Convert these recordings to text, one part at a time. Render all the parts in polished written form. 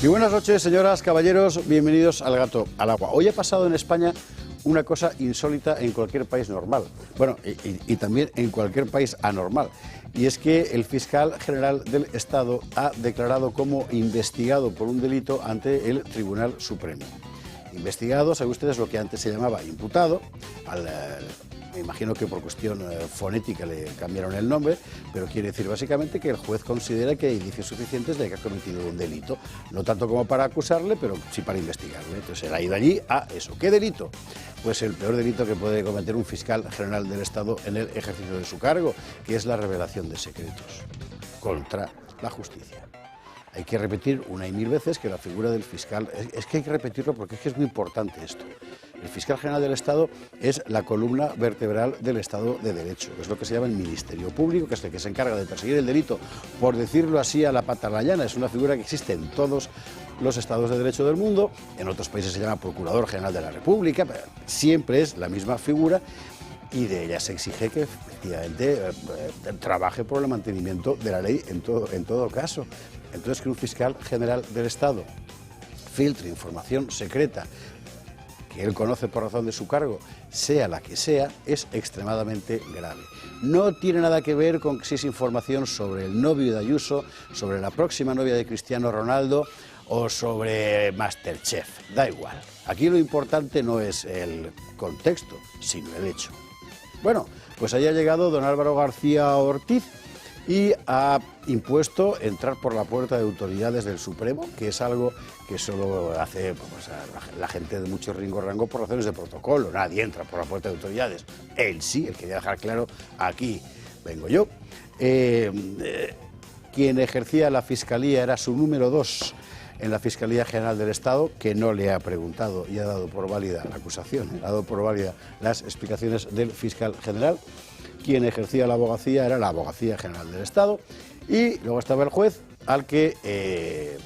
Y buenas noches, señoras, caballeros, bienvenidos al Gato al Agua. Hoy ha pasado en España una cosa insólita en cualquier país normal, bueno, y también en cualquier país anormal, y es que el fiscal general del Estado ha declarado como investigado por un delito ante el Tribunal Supremo. Investigado, saben ustedes, lo que antes se llamaba imputado, me imagino que por cuestión fonética le cambiaron el nombre, pero quiere decir básicamente que el juez considera que hay indicios suficientes de que ha cometido un delito, no tanto como para acusarle, pero sí para investigarle. Entonces él ha ido allí a eso. ¿Qué delito? Pues el peor delito que puede cometer un fiscal general del Estado en el ejercicio de su cargo, que es la revelación de secretos contra la justicia. Hay que repetir una y mil veces que la figura del fiscal, es que hay que repetirlo porque es que es muy importante esto. El fiscal general del Estado es la columna vertebral del Estado de Derecho, es lo que se llama el Ministerio Público, que es el que se encarga de perseguir el delito, por decirlo así a la pata en la llana. Es una figura que existe en todos los estados de derecho del mundo, en otros países se llama Procurador General de la República, pero siempre es la misma figura y de ella se exige que efectivamente trabaje por el mantenimiento de la ley en todo caso. Entonces, que un fiscal general del Estado filtre información secreta que él conoce por razón de su cargo, sea la que sea, es extremadamente grave. No tiene nada que ver con si es información sobre el novio de Ayuso, sobre la próxima novia de Cristiano Ronaldo o sobre Masterchef. Da igual. Aquí lo importante no es el contexto, sino el hecho. Bueno, pues ahí ha llegado don Álvaro García Ortiz y ha impuesto entrar por la puerta de autoridades del Supremo, que es algo que solo hace pues, la gente de mucho rango por razones de protocolo. Nadie entra por la puerta de autoridades. Él sí, él quería dejar claro, aquí vengo yo. Quien ejercía la Fiscalía era su número 2 en la Fiscalía General del Estado, que no le ha preguntado y ha dado por válida la acusación, ha dado por válida las explicaciones del fiscal general. Quien ejercía la abogacía era la Abogacía General del Estado, y luego estaba el juez, al que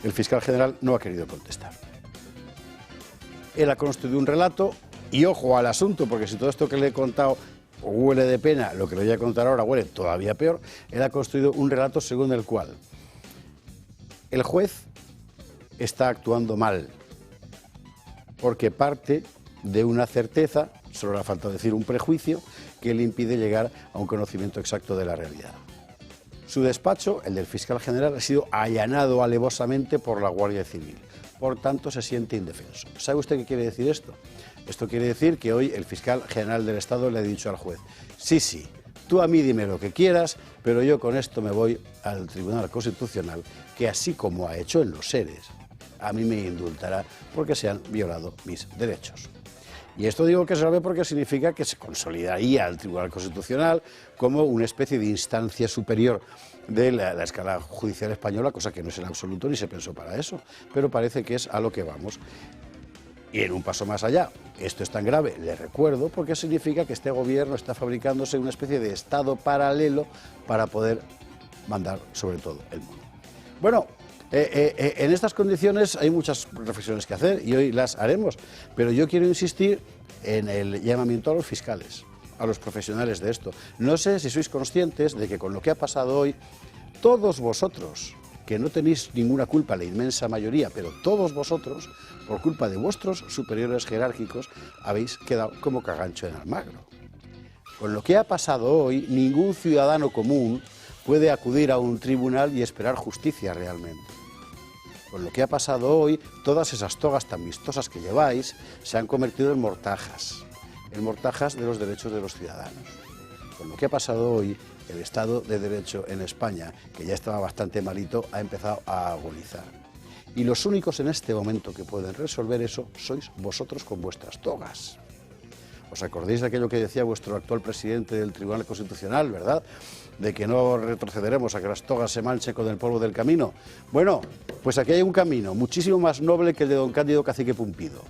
el fiscal general no ha querido contestar. Él ha construido un relato, y ojo al asunto, porque si todo esto que le he contado huele de pena, lo que le voy a contar ahora huele todavía peor. Él ha construido un relato según el cual el juez está actuando mal, porque parte de una certeza, solo le ha faltado decir un prejuicio, que le impide llegar a un conocimiento exacto de la realidad. Su despacho, el del fiscal general, ha sido allanado alevosamente por la Guardia Civil. Por tanto, se siente indefenso. ¿Sabe usted qué quiere decir esto? Esto quiere decir que hoy el fiscal general del Estado le ha dicho al juez: sí, tú a mí dime lo que quieras, pero yo con esto me voy al Tribunal Constitucional, que así como ha hecho en los seres, a mí me indultará porque se han violado mis derechos. Y esto digo que es grave porque significa que se consolidaría el Tribunal Constitucional como una especie de instancia superior de la escala judicial española, cosa que no es en absoluto ni se pensó para eso, pero parece que es a lo que vamos. Y en un paso más allá, esto es tan grave, le recuerdo, porque significa que este gobierno está fabricándose una especie de estado paralelo para poder mandar sobre todo el mundo. Bueno, en estas condiciones hay muchas reflexiones que hacer y hoy las haremos, pero yo quiero insistir en el llamamiento a los fiscales, a los profesionales de esto. No sé si sois conscientes de que con lo que ha pasado hoy, todos vosotros, que no tenéis ninguna culpa, la inmensa mayoría, pero todos vosotros, por culpa de vuestros superiores jerárquicos, habéis quedado como cagancho en Almagro. Con lo que ha pasado hoy, ningún ciudadano común puede acudir a un tribunal y esperar justicia realmente. Con lo que ha pasado hoy, todas esas togas tan vistosas que lleváis se han convertido en mortajas de los derechos de los ciudadanos. Con lo que ha pasado hoy, el Estado de Derecho en España, que ya estaba bastante malito, ha empezado a agonizar. Y los únicos en este momento que pueden resolver eso sois vosotros con vuestras togas. ¿Os acordáis de aquello que decía vuestro actual presidente del Tribunal Constitucional, verdad? De que no retrocederemos a que las togas se manchen con el polvo del camino. Bueno, pues aquí hay un camino muchísimo más noble que el de don Cándido Cacique Pumpido.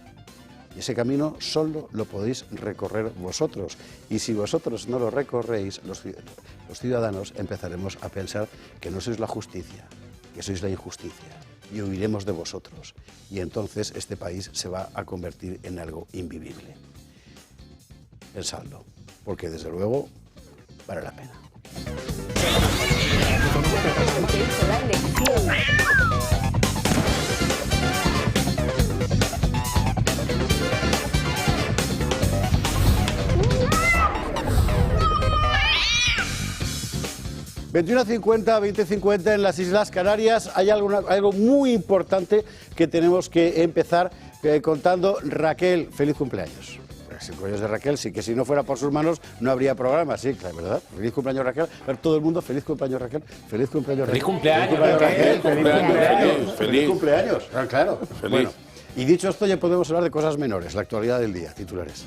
Y ese camino solo lo podéis recorrer vosotros. Y si vosotros no lo recorréis, los ciudadanos empezaremos a pensar que no sois la justicia, que sois la injusticia. Y huiremos de vosotros. Y entonces este país se va a convertir en algo invivible. Pensadlo, porque desde luego vale la pena. 21:50, 20:50 en las Islas Canarias. Hay algo muy importante que tenemos que empezar contando. Raquel, feliz cumpleaños. El cumpleaños de Raquel, sí, que si no fuera por sus manos no habría programa, sí, claro, ¿verdad? Feliz cumpleaños, Raquel. A ver, todo el mundo, feliz cumpleaños, Raquel. Feliz cumpleaños, Raquel. Feliz cumpleaños, Raquel. Feliz cumpleaños. Feliz cumpleaños. Claro. Feliz. Bueno, y dicho esto, ya podemos hablar de cosas menores, la actualidad del día, titulares.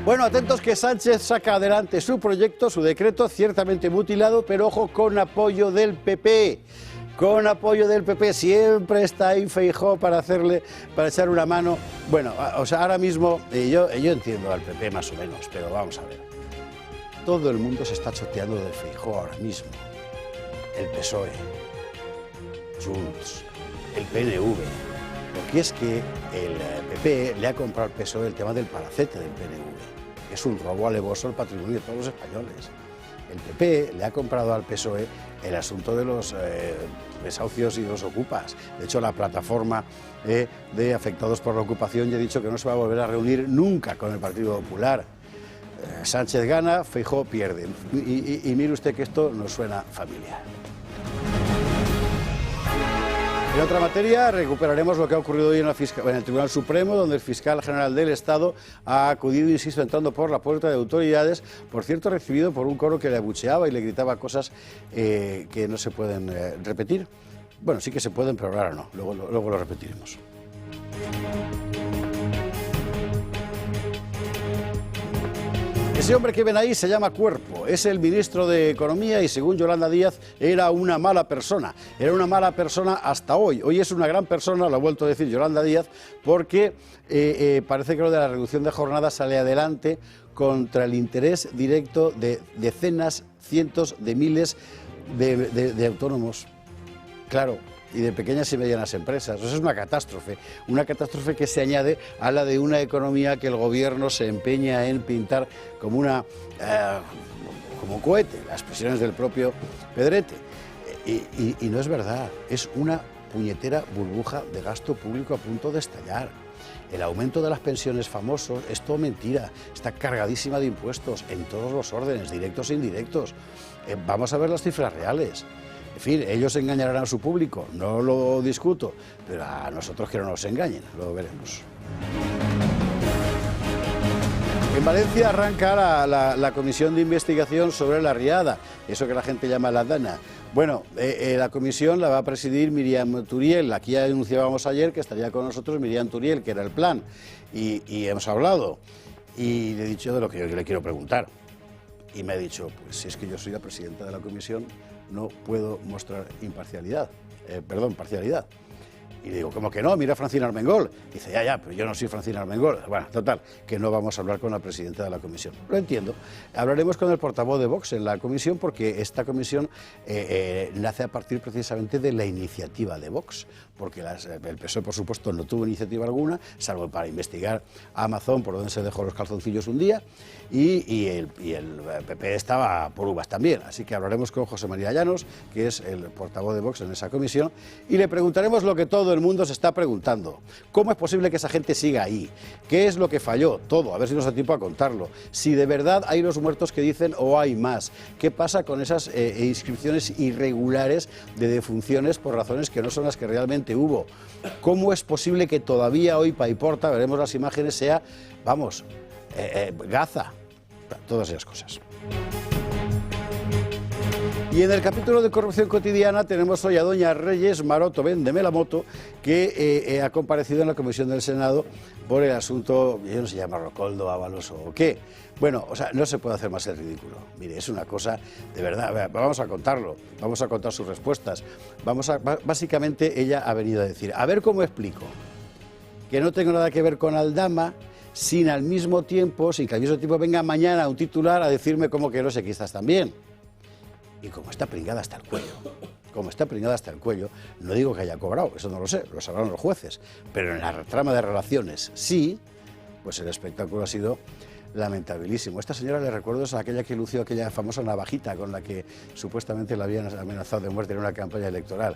Bueno, atentos que Sánchez saca adelante su proyecto, su decreto, ciertamente mutilado, pero ojo, con apoyo del PP. Con apoyo del PP, siempre está ahí Feijóo para echar una mano. Bueno, o sea, ahora mismo, yo entiendo al PP más o menos, pero vamos a ver. Todo el mundo se está choteando de Feijóo ahora mismo. El PSOE, Junts, el PNV. Porque es que el PP le ha comprado al PSOE el tema del palacete del PNV. Es un robo alevoso al patrimonio de todos los españoles. El PP le ha comprado al PSOE el asunto de los desahucios y los ocupas. De hecho, la plataforma de afectados por la ocupación ya ha dicho que no se va a volver a reunir nunca con el Partido Popular. Sánchez gana, Feijóo pierde. Y mire usted que esto nos suena familiar. En otra materia, recuperaremos lo que ha ocurrido hoy en el Tribunal Supremo, donde el fiscal general del Estado ha acudido, insisto, entrando por la puerta de autoridades, por cierto, recibido por un coro que le abucheaba y le gritaba cosas que no se pueden repetir. Bueno, sí que se pueden, pero ahora no, luego lo repetiremos. Ese hombre que ven ahí se llama Cuerpo, es el ministro de Economía y según Yolanda Díaz era una mala persona. Era una mala persona hasta hoy. Hoy es una gran persona, lo ha vuelto a decir Yolanda Díaz, porque parece que lo de la reducción de jornada sale adelante contra el interés directo de decenas, cientos de miles de autónomos. Claro. Y de pequeñas y medianas empresas. Eso es una catástrofe que se añade a la de una economía que el gobierno se empeña en pintar como como cohete, las expresiones del propio Pedrete. Y no es verdad, es una puñetera burbuja de gasto público a punto de estallar. El aumento de las pensiones famosos es todo mentira, está cargadísima de impuestos en todos los órdenes, directos e indirectos. Vamos a ver las cifras reales. En fin, ellos engañarán a su público, no lo discuto, pero a nosotros que no nos engañen, lo veremos. En Valencia arranca la comisión de investigación sobre la riada, eso que la gente llama la DANA. Bueno, la comisión la va a presidir Míriam Turiel. Aquí ya anunciábamos ayer que estaría con nosotros Míriam Turiel, que era el plan, y hemos hablado, y le he dicho de lo que yo le quiero preguntar. Y me ha dicho, pues si es que yo soy la presidenta de la comisión, no puedo mostrar parcialidad. Y le digo, ¿cómo que no? Mira a Francina Armengol. Dice, ya, pero yo no soy Francina Armengol. Bueno, total, que no vamos a hablar con la presidenta de la comisión. Lo entiendo. Hablaremos con el portavoz de Vox en la comisión porque esta comisión nace a partir precisamente de la iniciativa de Vox. Porque el PSOE, por supuesto, no tuvo iniciativa alguna, salvo para investigar a Amazon por donde se dejó los calzoncillos un día, y el PP estaba por uvas también. Así que hablaremos con José María Llanos, que es el portavoz de Vox en esa comisión, y le preguntaremos lo que todo el mundo se está preguntando. ¿Cómo es posible que esa gente siga ahí? ¿Qué es lo que falló? Todo, a ver si nos da tiempo a contarlo. Si de verdad hay los muertos que dicen o hay más. ¿Qué pasa con esas inscripciones irregulares de defunciones por razones que no son las que realmente hubo? ¿Cómo es posible que todavía hoy Paiporta, veremos las imágenes, sea, vamos, Gaza? Todas esas cosas. Y en el capítulo de corrupción cotidiana tenemos hoy a doña Reyes Maroto Véndeme la moto, que ha comparecido en la comisión del Senado por el asunto, yo no sé si llama Rocoldo, Ábalos o qué. Bueno, o sea, no se puede hacer más el ridículo. Mire, es una cosa de verdad. Vamos a contarlo, vamos a contar sus respuestas. Básicamente ella ha venido a decir, a ver cómo explico que no tengo nada que ver con Aldama, sin que al mismo tiempo venga mañana un titular a decirme cómo que los equistas también. Y como está pringada hasta el cuello, no digo que haya cobrado, eso no lo sé, lo sabrán los jueces, pero en la trama de relaciones sí, pues el espectáculo ha sido lamentabilísimo. Esta señora, le recuerdo, es aquella que lució aquella famosa navajita con la que supuestamente la habían amenazado de muerte en una campaña electoral.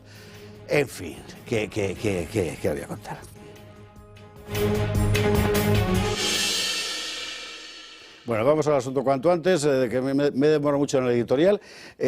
En fin, ¿qué voy a contar? Bueno, vamos al asunto cuanto antes, que me demoro mucho en el editorial.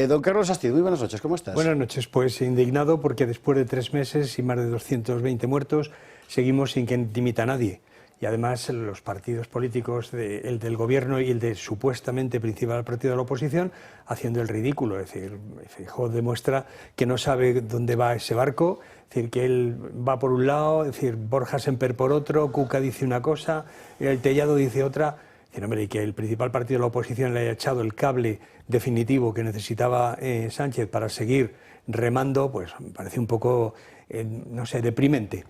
Don Carlos Astiz, muy buenas noches, ¿cómo estás? Buenas noches, pues indignado porque después de 3 meses y más de 220 muertos, seguimos sin que dimita nadie. Y además los partidos políticos, el del gobierno y el de supuestamente principal partido de la oposición, haciendo el ridículo. Es decir, Feijóo demuestra que no sabe dónde va ese barco, es decir, que él va por un lado, es decir, Borja Semper por otro, Cuca dice una cosa, el Tellado dice otra. Es decir, hombre, y que el principal partido de la oposición le haya echado el cable definitivo que necesitaba Sánchez para seguir remando, pues me parece un poco, no sé, deprimente.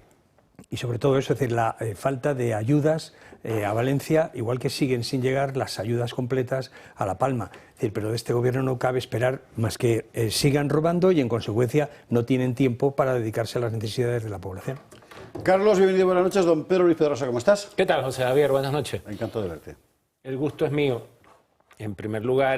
Y sobre todo eso, es decir, la falta de ayudas a Valencia, igual que siguen sin llegar las ayudas completas a La Palma. Es decir, pero de este gobierno no cabe esperar más que sigan robando y en consecuencia no tienen tiempo para dedicarse a las necesidades de la población. Carlos, bienvenido, buenas noches. Don Pedro Luis Pedrosa, ¿cómo estás? ¿Qué tal, José Javier? Buenas noches. Encantado de verte. El gusto es mío. En primer lugar,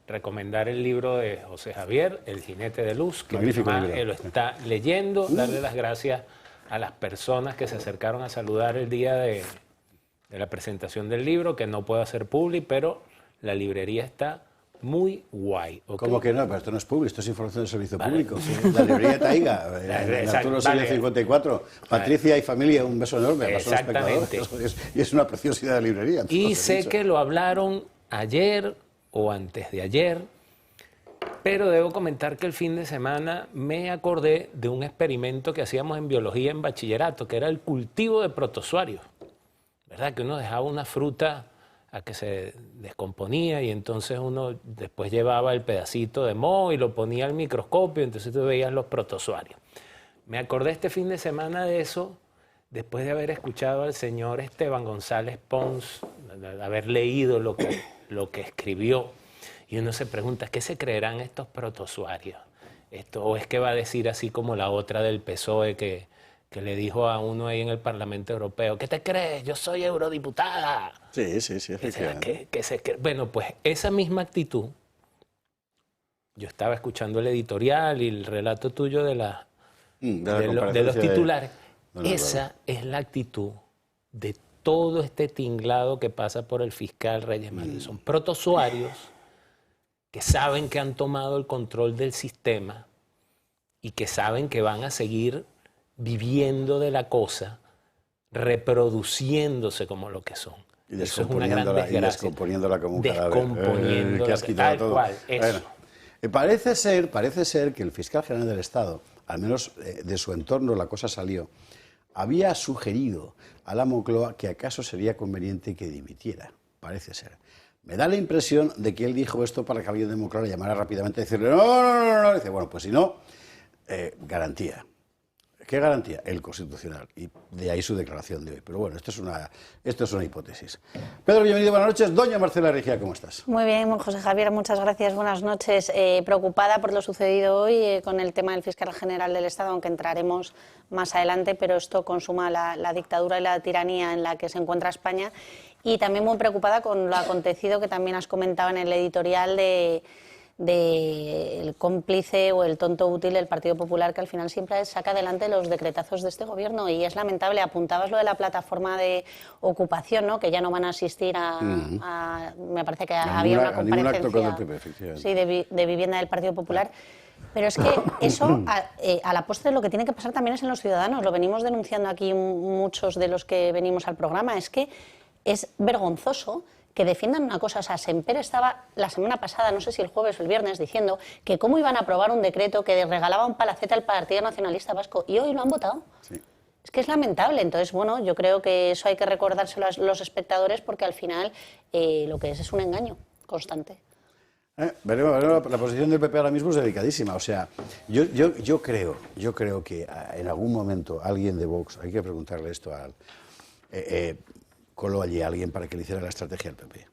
recomendar el libro de José Javier, El jinete de luz, que magnífico libro. Lo está leyendo, darle las gracias a las personas que se acercaron a saludar el día de la presentación del libro, que no puedo hacer publi, pero la librería está muy guay. ¿Okay? ¿Cómo que no? Pero esto no es público, esto es información de servicio público. Sí. La librería Taiga, en Arturo Silla 54. Patricia y familia, un beso enorme. Exactamente. Y es una preciosidad de librería. Y sé que lo hablaron ayer o antes de ayer, pero debo comentar que el fin de semana me acordé de un experimento que hacíamos en biología en bachillerato, que era el cultivo de protozoarios. ¿Verdad? Que uno dejaba una fruta a que se descomponía y entonces uno después llevaba el pedacito de moho y lo ponía al microscopio, entonces tú veías los protozoarios. Me acordé este fin de semana de eso después de haber escuchado al señor Esteban González Pons, de haber leído lo que escribió. Y uno se pregunta, ¿qué se creerán estos protozoarios? ¿O es que va a decir así como la otra del PSOE que le dijo a uno ahí en el Parlamento Europeo, ¿qué te crees? Yo soy eurodiputada. Sí, efectivamente. Bueno, pues esa misma actitud, yo estaba escuchando el editorial y el relato tuyo de los titulares. Esa es la actitud de todo este tinglado que pasa por el fiscal Reyes Manuel. Son protozoarios que saben que han tomado el control del sistema y que saben que van a seguir viviendo de la cosa, reproduciéndose como lo que son. Y descomponiéndola como un cadáver. Que has quitado tal todo. Cual, eso. Bueno, parece ser que el fiscal general del Estado, al menos de su entorno la cosa salió, había sugerido a la Moncloa que acaso sería conveniente que dimitiera. Parece ser. Me da la impresión de que él dijo esto para que alguien de Moncloa le llamara rápidamente y decirle no. Dice, bueno, pues si no, garantía. ¿Qué garantía? El constitucional. Y de ahí su declaración de hoy. Pero bueno, esto es una hipótesis. Pedro, bienvenido, buenas noches. Doña Marcela Regia, ¿cómo estás? Muy bien, José Javier, muchas gracias. Buenas noches. Preocupada por lo sucedido hoy con el tema del fiscal general del Estado, aunque entraremos más adelante, pero esto consuma la dictadura y la tiranía en la que se encuentra España. Y también muy preocupada con lo acontecido que también has comentado en el editorial del cómplice o el tonto útil del Partido Popular, que al final siempre saca adelante los decretazos de este gobierno, y es lamentable. Apuntabas lo de la plataforma de ocupación, ¿no? Que ya no van a asistir me parece que había una comparecencia de vivienda del Partido Popular. Pero es que eso, a la postre, lo que tiene que pasar también es en los ciudadanos. Lo venimos denunciando aquí muchos de los que venimos al programa. Es que es vergonzoso que defiendan una cosa. O sea, Semper estaba la semana pasada, no sé si el jueves o el viernes, diciendo que cómo iban a aprobar un decreto que regalaba un palacete al Partido Nacionalista Vasco, y hoy lo han votado. Sí. Es que es lamentable. Entonces, bueno, yo creo que eso hay que recordárselo a los espectadores, porque al final lo que es un engaño constante. Veremos, la posición del PP ahora mismo es delicadísima. O sea, yo creo que en algún momento alguien de Vox, hay que preguntarle esto a coló allí a alguien para que le hiciera la estrategia al PP.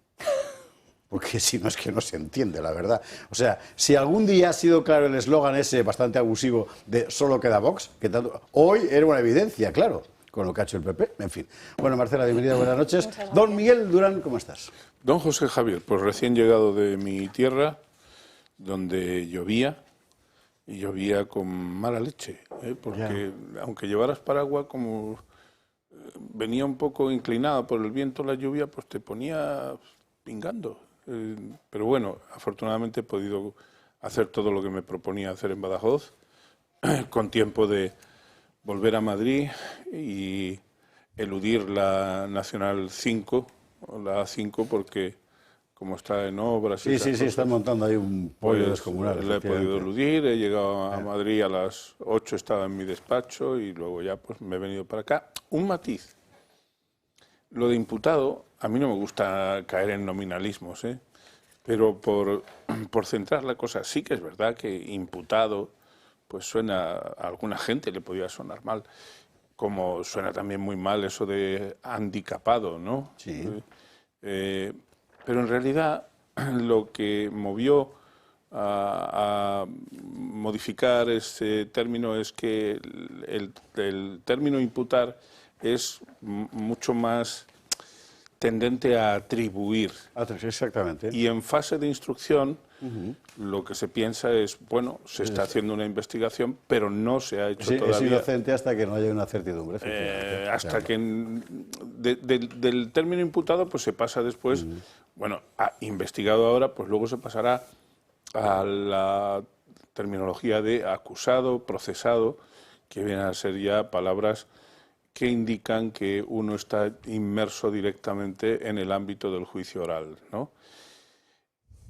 Porque si no, es que no se entiende, la verdad. O sea, si algún día ha sido claro el eslogan ese bastante abusivo de solo queda Vox, que tanto, hoy era una evidencia, claro, con lo que ha hecho el PP. En fin. Bueno, Marcela, bienvenida, buenas noches. Don Miguel Durán, ¿cómo estás? Don José Javier, pues recién llegado de mi tierra, donde llovía, y llovía con mala leche, porque aunque llevaras paraguas, como venía un poco inclinado por el viento, la lluvia, pues te ponía pingando. Pero bueno, afortunadamente he podido hacer todo lo que me proponía hacer en Badajoz, con tiempo de volver a Madrid y eludir la Nacional 5, o la A5, porque como está en obras... Sí, están montando ahí un pollo pues, descomunal. La he podido eludir, he llegado a Madrid a las 8, estaba en mi despacho y luego ya pues me he venido para acá. Un matiz, lo de imputado, a mí no me gusta caer en nominalismos, pero por centrar la cosa, sí que es verdad que imputado, pues suena, a alguna gente le podía sonar mal, como suena también muy mal eso de handicapado, ¿no? Sí. Pero en realidad lo que movió a modificar ese término es que el término imputar es mucho más tendente a atribuir. Exactamente. Y en fase de instrucción lo que se piensa es, bueno, se está haciendo una investigación, pero no se ha hecho todavía. Es inocente hasta que no haya una certidumbre. Hasta que del término imputado pues se pasa después, bueno, investigado ahora, pues luego se pasará a la terminología de acusado, procesado, que vienen a ser ya palabras que indican que uno está inmerso directamente en el ámbito del juicio oral, ¿no?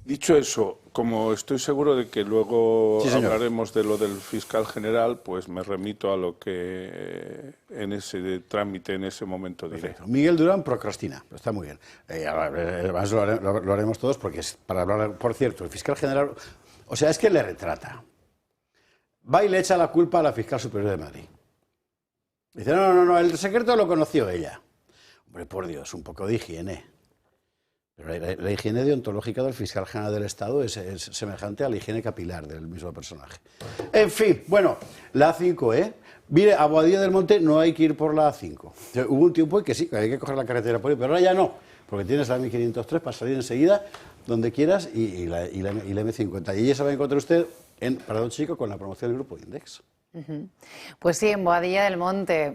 Dicho eso, como estoy seguro de que luego hablaremos de lo del fiscal general, pues me remito a lo que en ese trámite, en ese momento diré. Perfecto. Miguel Durán procrastina, está muy bien. Además lo haremos todos porque es para hablar, por cierto, el fiscal general, o sea, es que le retrata. Va y le echa la culpa a la fiscal superior de Madrid. Dice, no, el secreto lo conoció ella. Hombre, por Dios, un poco de higiene. Pero la higiene deontológica del fiscal general del Estado es semejante a la higiene capilar del mismo personaje. En fin, bueno, la A5, Mire, a Boadilla del Monte no hay que ir por la A5. Hubo un tiempo en que sí, que hay que coger la carretera por ahí, pero ahora ya no, porque tienes la M503 para salir enseguida, donde quieras, y la M50. Y ella se va a encontrar usted en Prado Chico con la promoción del Grupo Index. Pues sí, en Boadilla del Monte,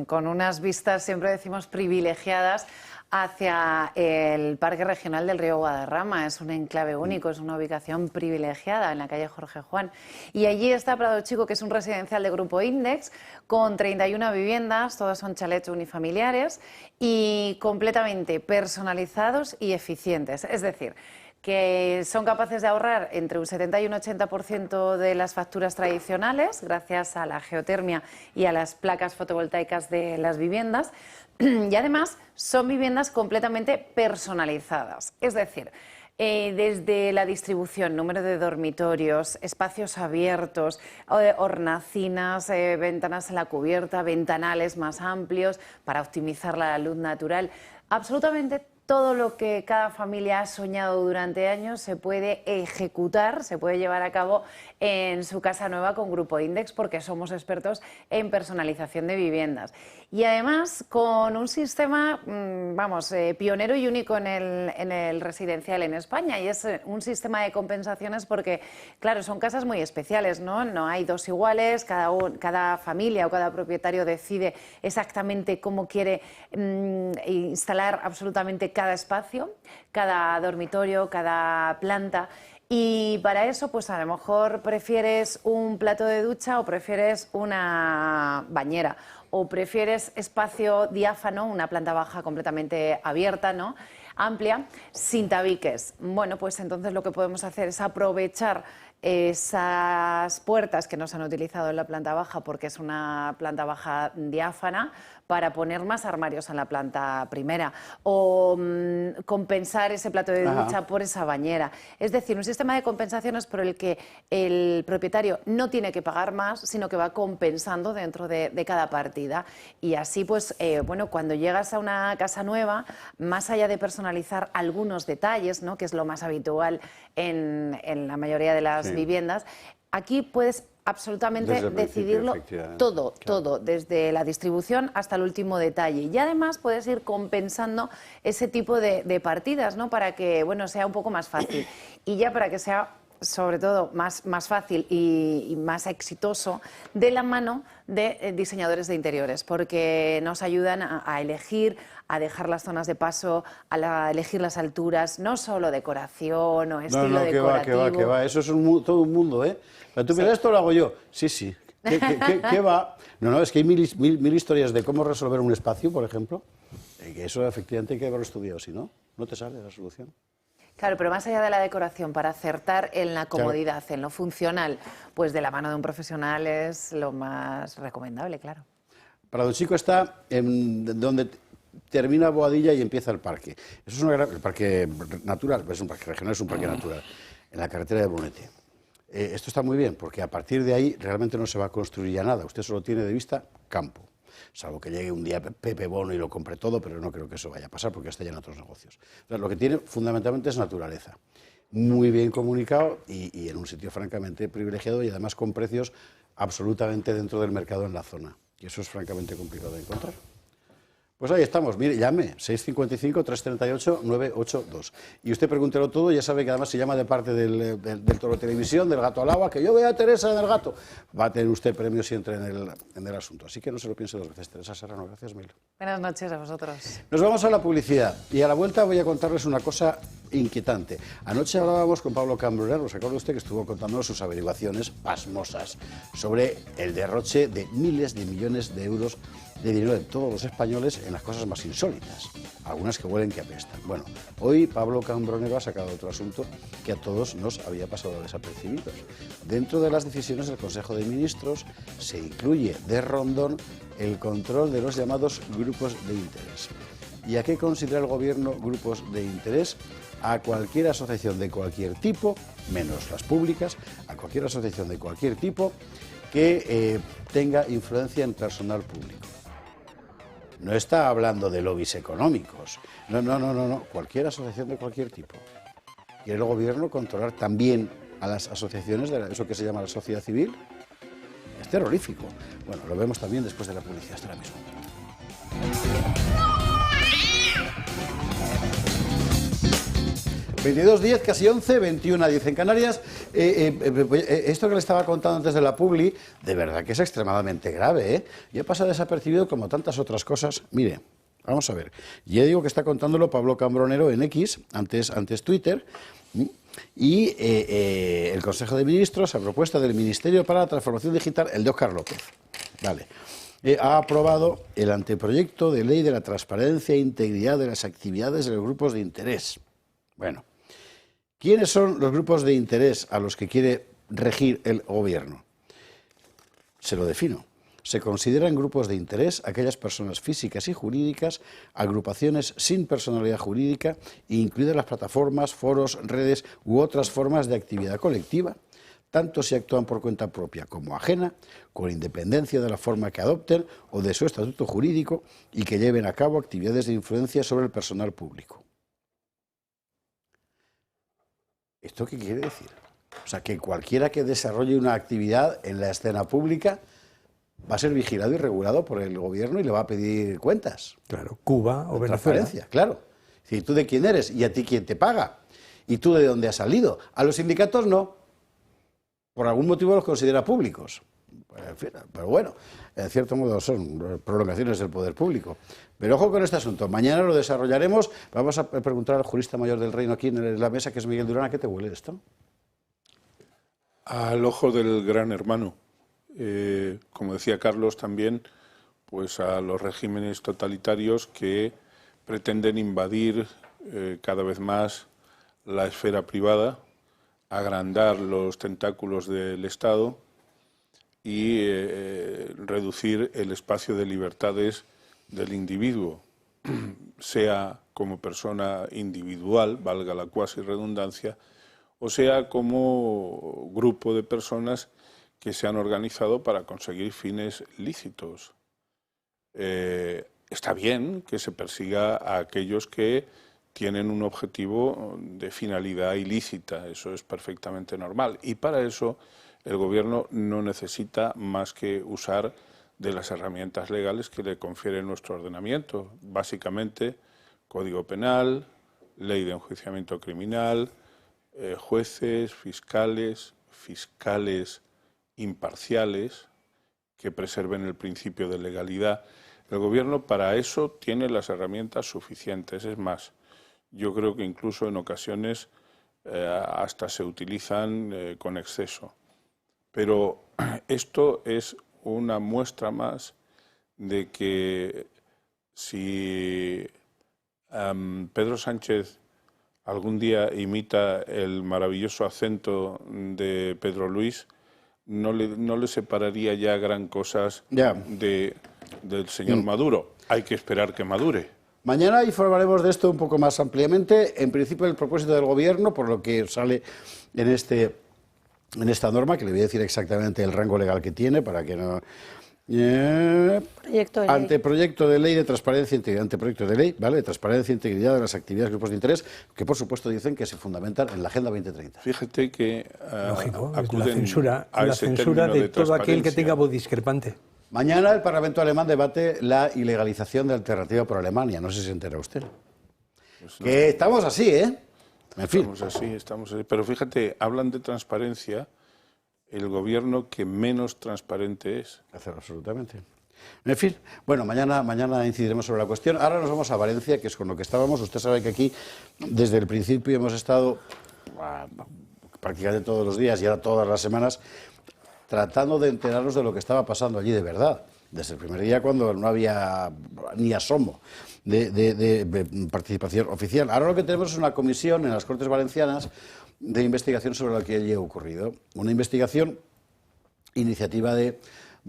con unas vistas, siempre decimos, privilegiadas hacia el Parque Regional del Río Guadarrama. Es un enclave único, es una ubicación privilegiada en la calle Jorge Juan. Y allí está Prado Chico, que es un residencial de Grupo Index, con 31 viviendas, todas son chalets unifamiliares y completamente personalizados y eficientes. Es decir, que son capaces de ahorrar entre un 70 y un 80% de las facturas tradicionales gracias a la geotermia y a las placas fotovoltaicas de las viviendas. Y además son viviendas completamente personalizadas, es decir, desde la distribución, número de dormitorios, espacios abiertos, hornacinas, ventanas a la cubierta, ventanales más amplios para optimizar la luz natural, absolutamente todo lo que cada familia ha soñado durante años se puede ejecutar, se puede llevar a cabo en su casa nueva con Grupo Index, porque somos expertos en personalización de viviendas. Y además con un sistema, pionero y único en el residencial en España, y es un sistema de compensaciones porque, claro, son casas muy especiales, ¿no? No hay dos iguales, cada familia o cada propietario decide exactamente cómo quiere instalar absolutamente cada espacio, cada dormitorio, cada planta. Y para eso, pues a lo mejor prefieres un plato de ducha o prefieres una bañera o prefieres espacio diáfano, una planta baja completamente abierta, ¿no? Amplia, sin tabiques. Bueno, pues entonces lo que podemos hacer es aprovechar esas puertas que no se han utilizado en la planta baja porque es una planta baja diáfana para poner más armarios en la planta primera o compensar ese plato de ducha por esa bañera. Es decir, un sistema de compensaciones por el que el propietario no tiene que pagar más, sino que va compensando dentro de cada partida. Y así, pues, cuando llegas a una casa nueva, más allá de personalizar algunos detalles, ¿no?, que es lo más habitual en la mayoría de las viviendas, aquí puedes absolutamente decidirlo todo, desde la distribución hasta el último detalle. Y además puedes ir compensando ese tipo de partidas, ¿no?, para que, sea un poco más fácil. Y ya para que sea sobre todo más fácil y más exitoso de la mano de diseñadores de interiores, porque nos ayudan a elegir, a dejar las zonas de paso, a elegir las alturas, no solo decoración o estilo decorativo. Que va, eso es todo un mundo, ¿eh? Pero tú, mira, esto lo hago yo. Sí. ¿Qué va? No, es que hay mil historias de cómo resolver un espacio, por ejemplo, que eso efectivamente hay que haberlo estudiado, si no, no te sale la solución. Claro, pero más allá de la decoración, para acertar en la comodidad, en lo funcional, pues de la mano de un profesional es lo más recomendable, claro. Para don Chico está en donde termina Boadilla y empieza el parque. Eso es el parque natural, es un parque regional, es un parque natural, en la carretera de Brunete. Esto está muy bien, porque a partir de ahí realmente no se va a construir ya nada. Usted solo tiene de vista campo. Salvo que llegue un día Pepe Bono y lo compre todo, pero no creo que eso vaya a pasar porque está ya en otros negocios. Entonces, lo que tiene fundamentalmente es naturaleza. Muy bien comunicado y en un sitio francamente privilegiado y además con precios absolutamente dentro del mercado en la zona. Y eso es francamente complicado de encontrar. Pues ahí estamos, mire, llame, 655-338-982. Y usted pregúntelo todo, ya sabe que además se llama de parte del Toro Televisión, del Gato al Agua, que yo vea a Teresa del Gato. Va a tener usted premio si entra en el asunto. Así que no se lo piense dos veces. Teresa Serrano, gracias mil. Buenas noches a vosotros. Nos vamos a la publicidad y a la vuelta voy a contarles una cosa inquietante. Anoche hablábamos con Pablo Cambronero, ¿se acuerda usted que estuvo contándonos sus averiguaciones pasmosas sobre el derroche de miles de millones de euros de dinero de todos los españoles en las cosas más insólitas, algunas que huelen que apestan? Bueno, hoy Pablo Cambronero ha sacado otro asunto que a todos nos había pasado desapercibidos. Dentro de las decisiones del Consejo de Ministros se incluye de rondón el control de los llamados grupos de interés. ¿Y a qué considera el Gobierno grupos de interés? A cualquier asociación de cualquier tipo, menos las públicas, a cualquier asociación de cualquier tipo que tenga influencia en personal público. No está hablando de lobbies económicos, no, cualquier asociación de cualquier tipo. ¿Quiere el Gobierno controlar también a las asociaciones de eso que se llama la sociedad civil? Es terrorífico. Bueno, lo vemos también después de la publicidad. Hasta ahora mismo. 22:10, casi 11, 21:10 en Canarias. Esto que le estaba contando antes de la publi, de verdad que es extremadamente grave, ¿eh? Yo he pasado desapercibido como tantas otras cosas. Mire, vamos a ver. Ya digo que está contándolo Pablo Cambronero en X, antes Twitter. Y el Consejo de Ministros, a propuesta del Ministerio para la Transformación Digital, el de Óscar López, vale, ha aprobado el anteproyecto de ley de la transparencia e integridad de las actividades de los grupos de interés. Bueno, ¿quiénes son los grupos de interés a los que quiere regir el Gobierno? Se lo defino. Se consideran grupos de interés aquellas personas físicas y jurídicas, agrupaciones sin personalidad jurídica, incluidas las plataformas, foros, redes u otras formas de actividad colectiva, tanto si actúan por cuenta propia como ajena, con independencia de la forma que adopten o de su estatuto jurídico y que lleven a cabo actividades de influencia sobre el personal público. ¿Esto qué quiere decir? O sea, que cualquiera que desarrolle una actividad en la escena pública va a ser vigilado y regulado por el Gobierno y le va a pedir cuentas. Claro, Cuba o Venezuela. Transparencia, claro. Es decir, ¿tú de quién eres? ¿Y a ti quién te paga? ¿Y tú de dónde has salido? A los sindicatos no. Por algún motivo los considera públicos. En fin, pero bueno, en cierto modo son prolongaciones del poder público. Pero ojo con este asunto. Mañana lo desarrollaremos. Vamos a preguntar al jurista mayor del Reino aquí en la mesa, que es Miguel Durán. ¿A qué te huele esto? Al ojo del gran hermano. Como decía Carlos también, pues a los regímenes totalitarios que pretenden invadir cada vez más la esfera privada, agrandar los tentáculos del Estado y reducir el espacio de libertades del individuo, sea como persona individual, valga la cuasi redundancia, o sea como grupo de personas que se han organizado para conseguir fines lícitos. Está bien que se persiga a aquellos que tienen un objetivo de finalidad ilícita, eso es perfectamente normal. Y para eso el Gobierno no necesita más que usar de las herramientas legales que le confiere nuestro ordenamiento, básicamente Código Penal, Ley de Enjuiciamiento Criminal, jueces, fiscales imparciales que preserven el principio de legalidad. El Gobierno para eso tiene las herramientas suficientes. Es más, yo creo que incluso en ocasiones hasta se utilizan con exceso. Pero esto es una muestra más de que si Pedro Sánchez algún día imita el maravilloso acento de Pedro Luis, no le separaría ya gran cosas del señor Maduro. Hay que esperar que madure. Mañana informaremos de esto un poco más ampliamente. En principio, el propósito del Gobierno, por lo que sale en esta norma, que le voy a decir exactamente el rango legal que tiene, para que no... Anteproyecto de ley de transparencia e integridad, anteproyecto de ley, ¿vale? De transparencia e integridad de las actividades de grupos de interés, que por supuesto dicen que se fundamentan en la Agenda 2030. Fíjate que lógico, la censura de todo aquel que tenga voz discrepante. Mañana el Parlamento alemán debate la ilegalización de Alternativa por Alemania. No sé si se entera usted. Pues no, que estamos así, ¿eh? En fin. Estamos así. Pero fíjate, hablan de transparencia. El Gobierno que menos transparente es. Absolutamente. En fin, bueno, mañana incidiremos sobre la cuestión. Ahora nos vamos a Valencia, que es con lo que estábamos. Usted sabe que aquí, desde el principio, hemos estado prácticamente todos los días y ahora todas las semanas tratando de enterarnos de lo que estaba pasando allí de verdad. Desde el primer día, cuando no había ni asomo de participación oficial. Ahora lo que tenemos es una comisión en las Cortes Valencianas de investigación sobre lo que allí ha ocurrido. Una investigación, iniciativa de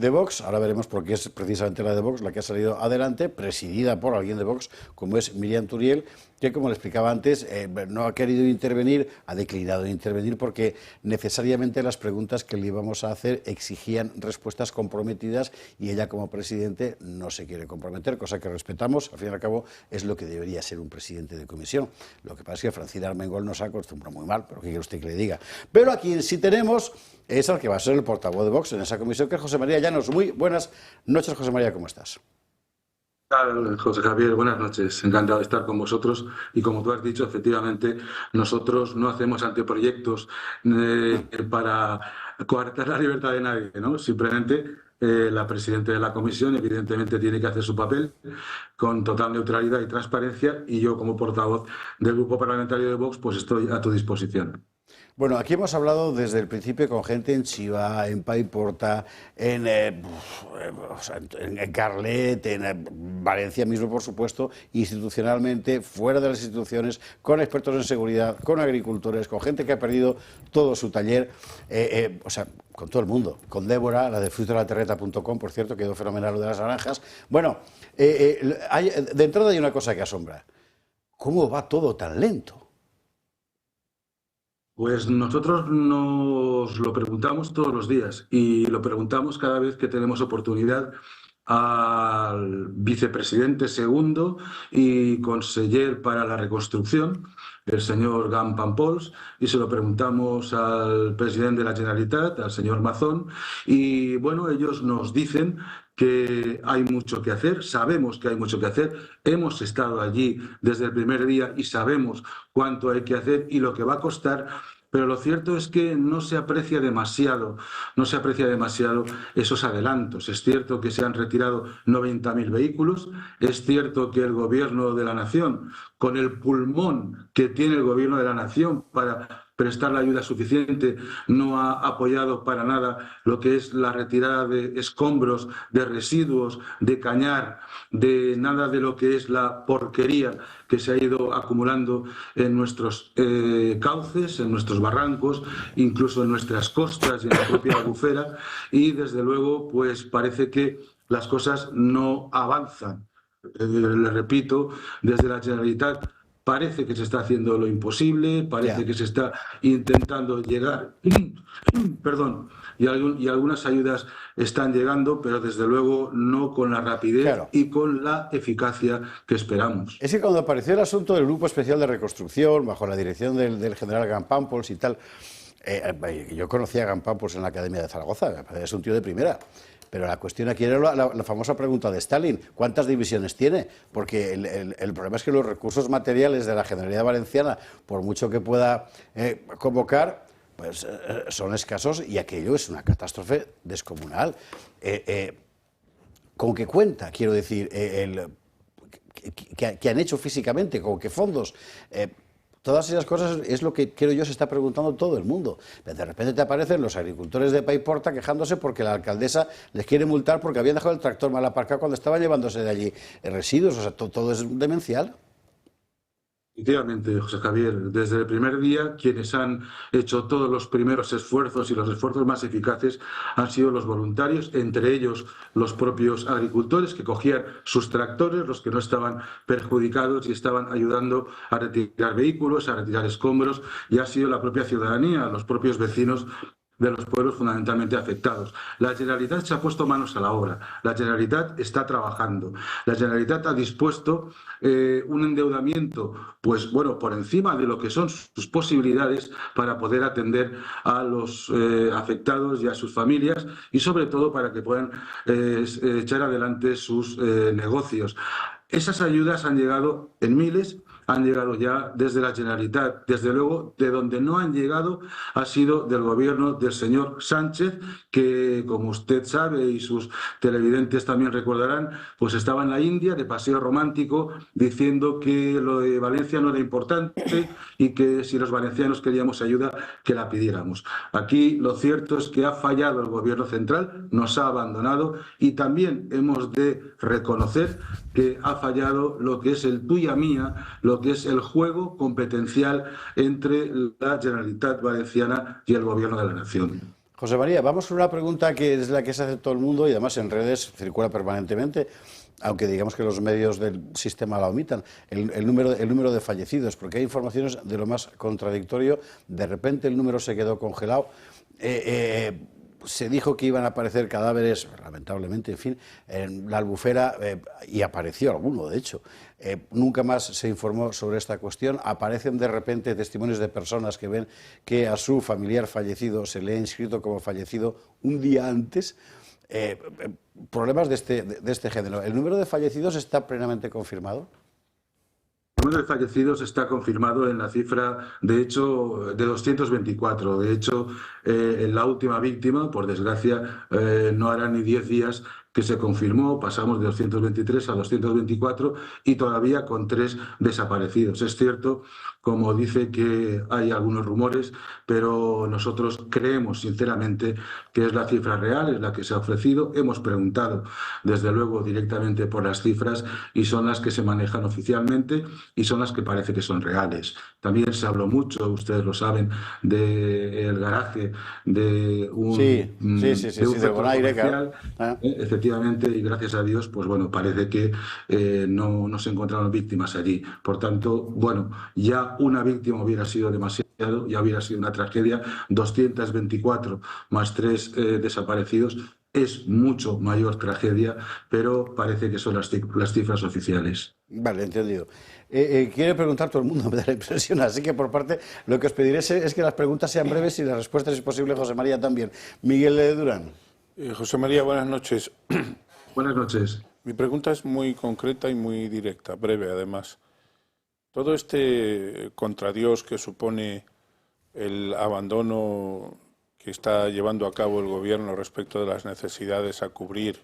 Vox, ahora veremos por qué es precisamente la de Vox la que ha salido adelante, presidida por alguien de Vox, como es Miriam Turiel, que, como le explicaba antes, no ha querido intervenir, ha declinado intervenir porque necesariamente las preguntas que le íbamos a hacer exigían respuestas comprometidas y ella, como presidente, no se quiere comprometer, cosa que respetamos. Al fin y al cabo es lo que debería ser un presidente de comisión. Lo que pasa es que Francina Armengol nos acostumbra muy mal, pero ¿qué quiere usted que le diga? Pero a quien sí tenemos es al que va a ser el portavoz de Vox en esa comisión, que es José María Llanos. Muy buenas noches, José María, ¿cómo estás? José Javier, buenas noches. Encantado de estar con vosotros. Y como tú has dicho, efectivamente, nosotros no hacemos anteproyectos para coartar la libertad de nadie, ¿no? Simplemente la presidenta de la comisión, evidentemente, tiene que hacer su papel con total neutralidad y transparencia. Y yo, como portavoz del Grupo Parlamentario de Vox, pues estoy a tu disposición. Bueno, aquí hemos hablado desde el principio con gente en Chiva, en Paiporta, en Carlet, en Valencia mismo, por supuesto, institucionalmente, fuera de las instituciones, con expertos en seguridad, con agricultores, con gente que ha perdido todo su taller, con todo el mundo, con Débora, la de frutolaterreta.com, por cierto, quedó fenomenal lo de las naranjas. Bueno, de entrada hay una cosa que asombra. ¿Cómo va todo tan lento? Pues nosotros nos lo preguntamos todos los días y lo preguntamos cada vez que tenemos oportunidad al vicepresidente segundo y conseller para la reconstrucción, el señor Gam Pampols, y se lo preguntamos al presidente de la Generalitat, al señor Mazón, y bueno, ellos nos dicen que hay mucho que hacer, sabemos que hay mucho que hacer, hemos estado allí desde el primer día y sabemos cuánto hay que hacer y lo que va a costar, pero lo cierto es que no se aprecia demasiado esos adelantos. Es cierto que se han retirado 90.000 vehículos, es cierto que el Gobierno de la Nación, con el pulmón que tiene el Gobierno de la Nación para prestar la ayuda suficiente, no ha apoyado para nada lo que es la retirada de escombros, de residuos, de cañar, de nada de lo que es la porquería que se ha ido acumulando en nuestros cauces, en nuestros barrancos, incluso en nuestras costas y en la propia Albufera, y desde luego pues parece que las cosas no avanzan. Le repito, desde la Generalitat parece que se está haciendo lo imposible, parece que se está intentando llegar, y algunas ayudas están llegando, pero desde luego no con la rapidez y con la eficacia que esperamos. Es que cuando apareció el asunto del Grupo Especial de Reconstrucción, bajo la dirección del general Gam Pampols y tal, yo conocía a Gam Pampols en la Academia de Zaragoza, es un tío de primera. Pero la cuestión aquí era la famosa pregunta de Stalin, ¿cuántas divisiones tiene? Porque el problema es que los recursos materiales de la Generalidad Valenciana, por mucho que pueda convocar, pues son escasos, y aquello es una catástrofe descomunal. ¿Con qué cuenta? Quiero decir, ¿qué han hecho físicamente? ¿Con qué fondos? Todas esas cosas es lo que, creo yo, se está preguntando todo el mundo. De repente te aparecen los agricultores de Paiporta quejándose porque la alcaldesa les quiere multar porque habían dejado el tractor mal aparcado cuando estaban llevándose de allí residuos. O sea, todo es demencial. Efectivamente, José Javier, desde el primer día quienes han hecho todos los primeros esfuerzos y los esfuerzos más eficaces han sido los voluntarios, entre ellos los propios agricultores que cogían sus tractores, los que no estaban perjudicados y estaban ayudando a retirar vehículos, a retirar escombros, y ha sido la propia ciudadanía, los propios vecinos de los pueblos fundamentalmente afectados. La Generalitat se ha puesto manos a la obra, la Generalitat está trabajando, la Generalitat ha dispuesto un endeudamiento, pues bueno, por encima de lo que son sus posibilidades para poder atender a los afectados y a sus familias, y sobre todo para que puedan echar adelante sus negocios. Esas ayudas han llegado en miles, han llegado ya desde la Generalitat. Desde luego, de donde no han llegado ha sido del gobierno del señor Sánchez, que, como usted sabe y sus televidentes también recordarán, pues estaba en la India de paseo romántico diciendo que lo de Valencia no era importante y que si los valencianos queríamos ayuda, que la pidiéramos. Aquí lo cierto es que ha fallado el gobierno central, nos ha abandonado, y también hemos de reconocer que ha fallado lo que es el tuya mía, lo que es el juego competencial entre la Generalitat Valenciana y el Gobierno de la Nación. José María, vamos con una pregunta que es la que se hace todo el mundo y además en redes circula permanentemente, aunque digamos que los medios del sistema la omitan, el número de fallecidos, porque hay informaciones de lo más contradictorio. De repente el número se quedó congelado. Se dijo que iban a aparecer cadáveres, lamentablemente, en fin, en la Albufera, y apareció alguno, de hecho. Nunca más se informó sobre esta cuestión. Aparecen de repente testimonios de personas que ven que a su familiar fallecido se le ha inscrito como fallecido un día antes. Problemas de este género. ¿El número de fallecidos está plenamente confirmado? El número de fallecidos está confirmado en la cifra, de hecho, de 224. De hecho, en la última víctima, por desgracia, no hará ni 10 días que se confirmó, pasamos de 223 a 224 y todavía con 3 desaparecidos. Es cierto, como dice, que hay algunos rumores, pero nosotros creemos sinceramente que es la cifra real, es la que se ha ofrecido. Hemos preguntado, desde luego, directamente por las cifras y son las que se manejan oficialmente y son las que parece que son reales. También se habló mucho, ustedes lo saben, del garaje de un de Bonaire, claro. Efectivamente, y gracias a Dios, pues bueno, parece que no se encontraron víctimas allí. Por tanto, bueno, ya una víctima hubiera sido demasiado, ya hubiera sido una tragedia. 224 más 3 desaparecidos es mucho mayor tragedia, pero parece que son las cifras oficiales. Vale, entendido. Quiere preguntar todo el mundo, me da la impresión, así que por parte lo que os pediré es que las preguntas sean breves y las respuestas, si es posible, José María también. Miguel Durán. José María, buenas noches. Buenas noches. Mi pregunta es muy concreta y muy directa, breve además. Todo este contradios que supone el abandono que está llevando a cabo el Gobierno respecto de las necesidades a cubrir,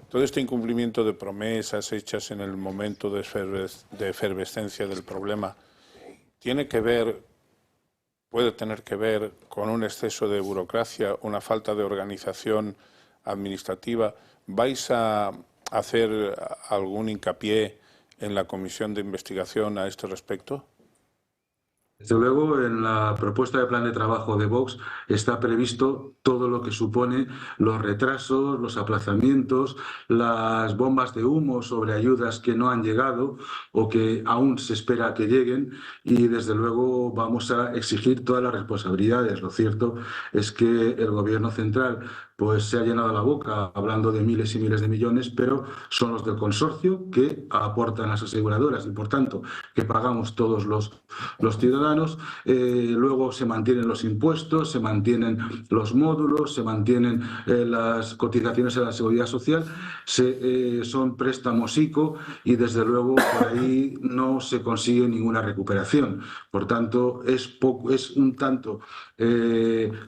todo este incumplimiento de promesas hechas en el momento de efervescencia del problema, puede tener que ver con un exceso de burocracia, una falta de organización administrativa. ¿Vais a hacer algún hincapié en la comisión de investigación a este respecto? Desde luego, en la propuesta de plan de trabajo de Vox está previsto todo lo que supone los retrasos, los aplazamientos, las bombas de humo sobre ayudas que no han llegado o que aún se espera que lleguen, y desde luego vamos a exigir todas las responsabilidades. Lo cierto es que el Gobierno central pues se ha llenado la boca hablando de miles y miles de millones, pero son los del consorcio que aportan las aseguradoras y, por tanto, que pagamos todos los ciudadanos. Luego se mantienen los impuestos, se mantienen los módulos, se mantienen las cotizaciones a la seguridad social, son préstamos ICO y, desde luego, por ahí no se consigue ninguna recuperación. Por tanto, es un tanto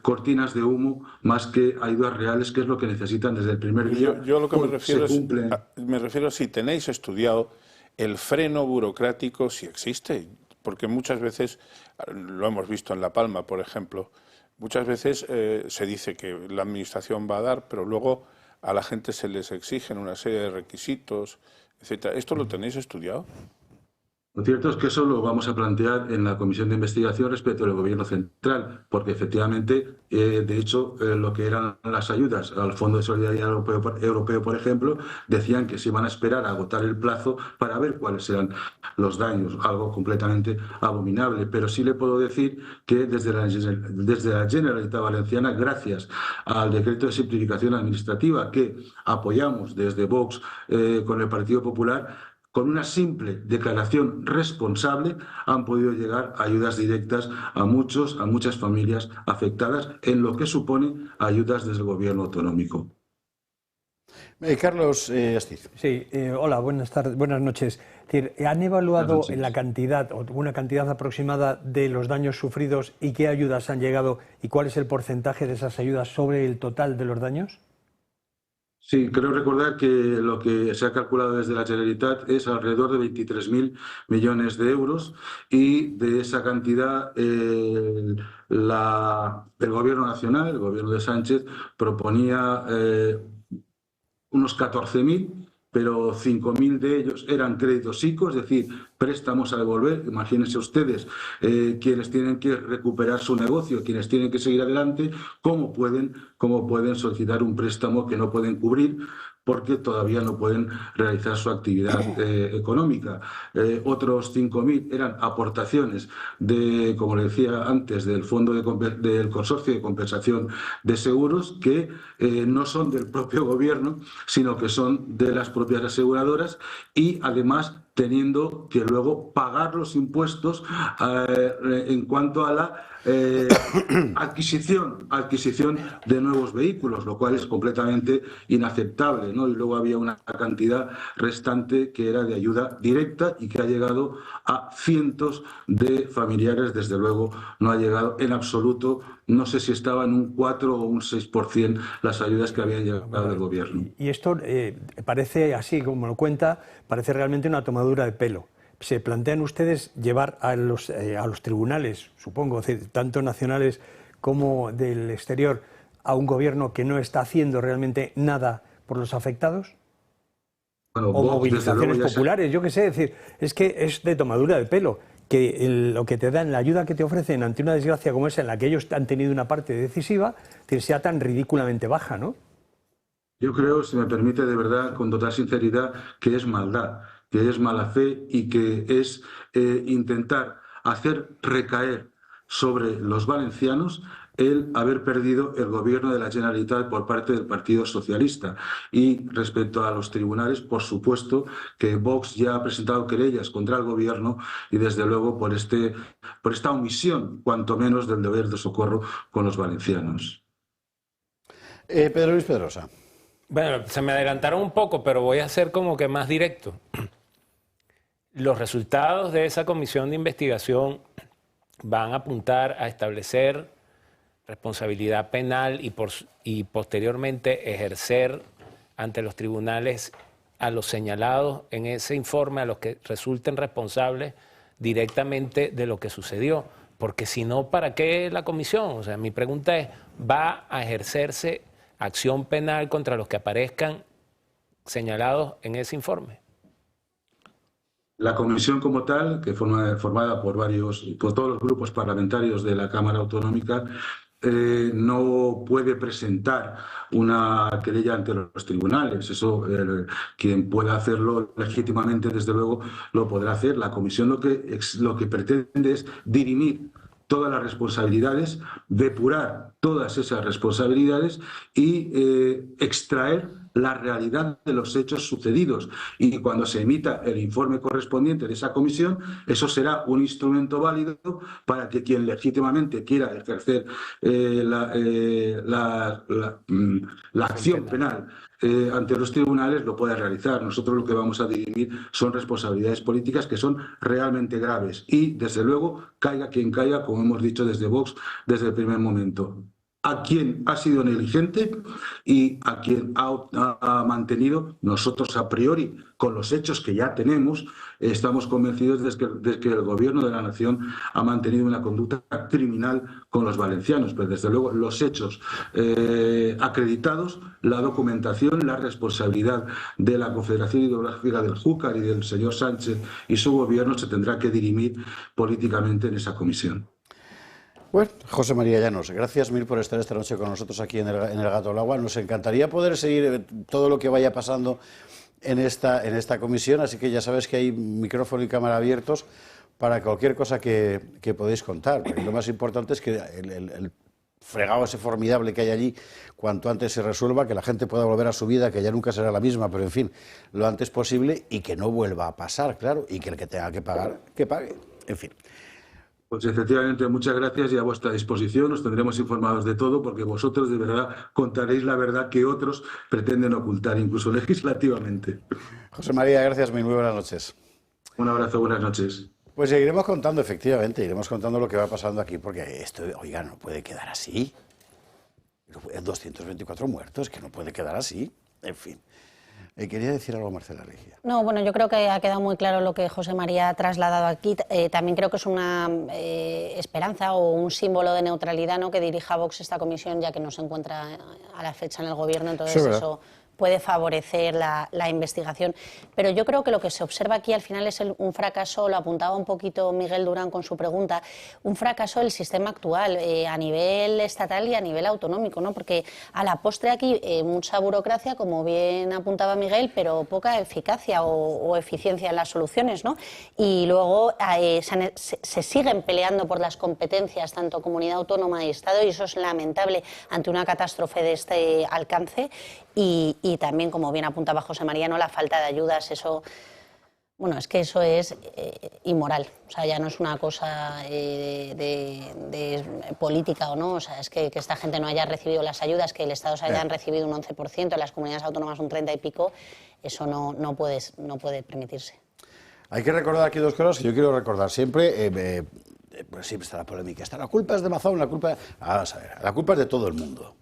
cortinas de humo más que ayudas reales, que es lo que necesitan desde el primer día. Yo lo que me refiero es si tenéis estudiado el freno burocrático, si existe, porque muchas veces, lo hemos visto en La Palma, por ejemplo, muchas veces se dice que la administración va a dar, pero luego a la gente se les exigen una serie de requisitos, etcétera. ¿Esto lo tenéis estudiado? Lo cierto es que eso lo vamos a plantear en la comisión de investigación respecto al gobierno central, porque efectivamente, de hecho, lo que eran las ayudas al Fondo de Solidaridad Europeo, por ejemplo, decían que se iban a esperar a agotar el plazo para ver cuáles eran los daños, algo completamente abominable. Pero sí le puedo decir que desde la Generalitat Valenciana, gracias al decreto de simplificación administrativa que apoyamos desde Vox con el Partido Popular, con una simple declaración responsable han podido llegar ayudas directas a muchas familias afectadas en lo que supone ayudas desde el gobierno autonómico. Carlos Astiz. Sí, hola, buenas noches. ¿Han evaluado la cantidad o una cantidad aproximada de los daños sufridos y qué ayudas han llegado y cuál es el porcentaje de esas ayudas sobre el total de los daños? Sí, creo recordar que lo que se ha calculado desde la Generalitat es alrededor de 23.000 millones de euros y de esa cantidad el Gobierno nacional, el Gobierno de Sánchez, proponía unos 14.000, pero 5.000 de ellos eran créditos ICO, es decir, préstamos a devolver. Imagínense ustedes quienes tienen que recuperar su negocio, quienes tienen que seguir adelante, cómo pueden solicitar un préstamo que no pueden cubrir porque todavía no pueden realizar su actividad económica. Otros 5.000 eran aportaciones como le decía antes, del Fondo del Consorcio de Compensación de Seguros, que no son del propio gobierno, sino que son de las propias aseguradoras y, además, teniendo que luego pagar los impuestos en cuanto a la adquisición de nuevos vehículos, lo cual es completamente inaceptable, ¿no? Y luego había una cantidad restante que era de ayuda directa y que ha llegado a cientos de familiares. Desde luego no ha llegado en absoluto, no sé si estaba en un 4 o un 6% las ayudas que habían llegado del gobierno. Y esto parece, así como lo cuenta, parece realmente una tomadura de pelo. ¿Se plantean ustedes llevar a los tribunales, supongo, tanto nacionales como del exterior, a un gobierno que no está haciendo realmente nada por los afectados? Bueno, o movilizaciones populares, yo qué sé, decir, es que es de tomadura de pelo, que lo que te dan, la ayuda que te ofrecen ante una desgracia como esa, en la que ellos han tenido una parte decisiva, sea tan ridículamente baja, ¿no? Yo creo, si me permite, de verdad, con total sinceridad, que es maldad, que es mala fe y que es intentar hacer recaer sobre los valencianos el haber perdido el gobierno de la Generalitat por parte del Partido Socialista. Y respecto a los tribunales, por supuesto que Vox ya ha presentado querellas contra el gobierno y, desde luego, por esta omisión, cuanto menos, del deber de socorro con los valencianos. Pedro Luis Pedrosa. Bueno, se me adelantaron un poco, pero voy a ser como que más directo. Los resultados de esa comisión de investigación van a apuntar a establecer responsabilidad penal y posteriormente ejercer ante los tribunales a los señalados en ese informe, a los que resulten responsables directamente de lo que sucedió. Porque si no, ¿para qué la comisión? O sea, mi pregunta es, ¿va a ejercerse acción penal contra los que aparezcan señalados en ese informe? La comisión como tal, que formada por todos los grupos parlamentarios de la Cámara Autonómica, no puede presentar una querella ante los tribunales. Eso, quien pueda hacerlo legítimamente, desde luego, lo podrá hacer. La comisión lo que pretende es dirimir todas las responsabilidades, depurar todas esas responsabilidades y extraer la realidad de los hechos sucedidos. Y cuando se emita el informe correspondiente de esa comisión, eso será un instrumento válido para que quien legítimamente quiera ejercer la acción penal ante los tribunales lo pueda realizar. Nosotros lo que vamos a dirimir son responsabilidades políticas que son realmente graves y, desde luego, caiga quien caiga, como hemos dicho desde Vox desde el primer momento. A quien ha sido negligente y a quien ha mantenido, nosotros a priori, con los hechos que ya tenemos, estamos convencidos de que el Gobierno de la Nación ha mantenido una conducta criminal con los valencianos, pero desde luego los hechos acreditados, la documentación, la responsabilidad de la Confederación Hidrográfica del Júcar y del señor Sánchez y su Gobierno se tendrá que dirimir políticamente en esa comisión. Bueno, José María Llanos, gracias mil por estar esta noche con nosotros aquí en el Gato al Agua. Nos encantaría poder seguir todo lo que vaya pasando en esta comisión, así que ya sabes que hay micrófono y cámara abiertos para cualquier cosa que podéis contar. Porque lo más importante es que el fregado ese formidable que hay allí, cuanto antes se resuelva, que la gente pueda volver a su vida, que ya nunca será la misma, pero en fin, lo antes posible y que no vuelva a pasar, claro, y que el que tenga que pagar, que pague, en fin. Pues efectivamente, muchas gracias y a vuestra disposición. Os tendremos informados de todo porque vosotros de verdad contaréis la verdad que otros pretenden ocultar, incluso legislativamente. José María, gracias, muy buenas noches. Un abrazo, buenas noches. Pues seguiremos contando, efectivamente, iremos contando lo que va pasando aquí, porque esto, oiga, no puede quedar así. 224 muertos, que no puede quedar así, en fin. Quería decir algo, Marcela Regia. No, bueno, yo creo que ha quedado muy claro lo que José María ha trasladado aquí. También creo que es una esperanza o un símbolo de neutralidad, ¿no?, que dirija Vox esta comisión, ya que no se encuentra a la fecha en el Gobierno, entonces eso puede favorecer la investigación. Pero yo creo que lo que se observa aquí al final es un fracaso, lo apuntaba un poquito Miguel Durán con su pregunta, un fracaso del sistema actual a nivel estatal y a nivel autonómico, ¿no? Porque a la postre aquí mucha burocracia, como bien apuntaba Miguel, pero poca eficacia o eficiencia en las soluciones, ¿no? Y luego se siguen peleando por las competencias, tanto comunidad autónoma y Estado, y eso es lamentable ante una catástrofe de este alcance. Y también, como bien apuntaba José María, ¿no?, la falta de ayudas, eso, bueno, es que eso es inmoral, o sea, ya no es una cosa de política o no, o sea, es que esta gente no haya recibido las ayudas, que el Estado se hayan recibido un 11%, las comunidades autónomas un 30 y pico, eso no puede permitirse. Hay que recordar aquí dos cosas que yo quiero recordar siempre. Pues siempre está la polémica, la culpa es de Mazón, la culpa es de todo el mundo.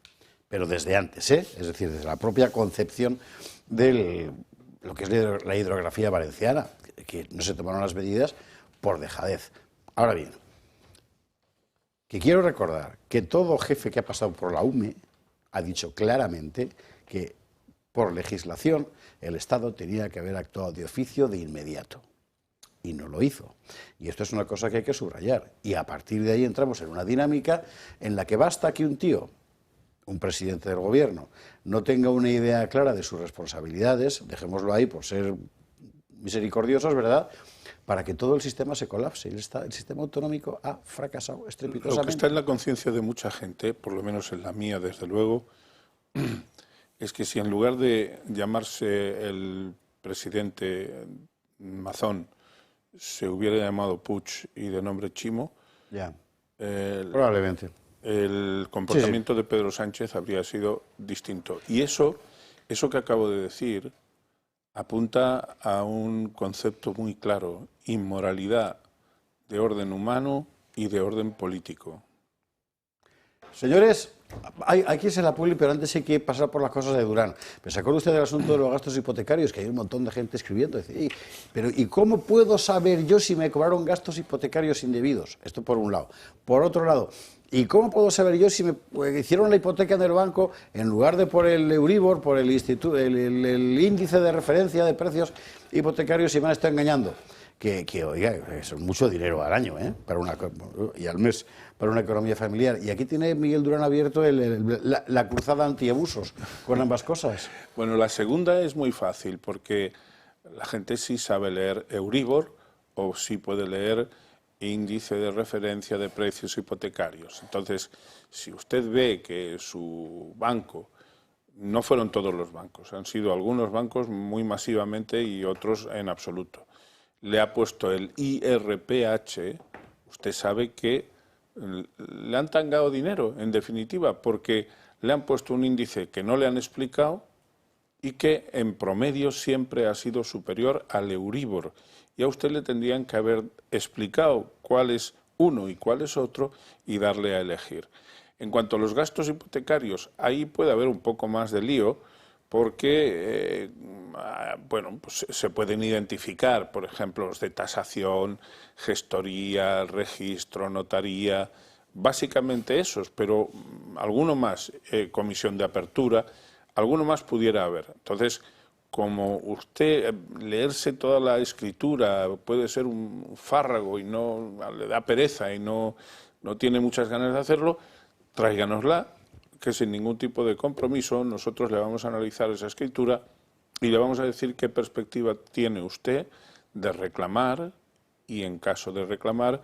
Pero desde antes, es decir, desde la propia concepción de lo que es la hidrografía valenciana, que no se tomaron las medidas por dejadez. Ahora bien, que quiero recordar que todo jefe que ha pasado por la UME ha dicho claramente que por legislación el Estado tenía que haber actuado de oficio de inmediato. Y no lo hizo. Y esto es una cosa que hay que subrayar. Y a partir de ahí entramos en una dinámica en la que basta que un presidente del Gobierno, no tenga una idea clara de sus responsabilidades, dejémoslo ahí por ser misericordiosos, ¿verdad?, para que todo el sistema se colapse. El sistema autonómico ha fracasado estrepitosamente. Lo que está en la conciencia de mucha gente, por lo menos en la mía, desde luego, es que si en lugar de llamarse el presidente Mazón se hubiera llamado Puig y de nombre Chimo, probablemente el comportamiento de Pedro Sánchez habría sido distinto. Y eso que acabo de decir apunta a un concepto muy claro: inmoralidad de orden humano y de orden político. Señores, hay que irse a la publi, pero antes hay que pasar por las cosas de Durán. ¿Se acuerda usted del asunto de los gastos hipotecarios? Que hay un montón de gente escribiendo. Dice, pero ¿y cómo puedo saber yo si me cobraron gastos hipotecarios indebidos? Esto por un lado. Por otro lado, ¿y cómo puedo saber yo si me hicieron la hipoteca en el banco en lugar de por el Euribor, por el índice de referencia de precios hipotecarios, y me han estado engañando? Que oiga, eso es mucho dinero al año, y al mes para una economía familiar. Y aquí tiene Miguel Durán abierto la cruzada antiabusos con ambas cosas. Bueno, la segunda es muy fácil, porque la gente sí sabe leer Euribor o sí puede leer índice de referencia de precios hipotecarios. Entonces, si usted ve que su banco, no fueron todos los bancos, han sido algunos bancos muy masivamente y otros en absoluto, le ha puesto el IRPH, usted sabe que le han tangado dinero, en definitiva, porque le han puesto un índice que no le han explicado y que en promedio siempre ha sido superior al Euribor. Y a usted le tendrían que haber explicado cuál es uno y cuál es otro y darle a elegir. En cuanto a los gastos hipotecarios, ahí puede haber un poco más de lío porque bueno, pues se pueden identificar, por ejemplo, los de tasación, gestoría, registro, notaría, básicamente esos, pero alguno más, comisión de apertura, alguno más pudiera haber. Entonces, como usted leerse toda la escritura puede ser un fárrago y no le da pereza y no tiene muchas ganas de hacerlo, tráiganosla, que sin ningún tipo de compromiso nosotros le vamos a analizar esa escritura y le vamos a decir qué perspectiva tiene usted de reclamar y, en caso de reclamar,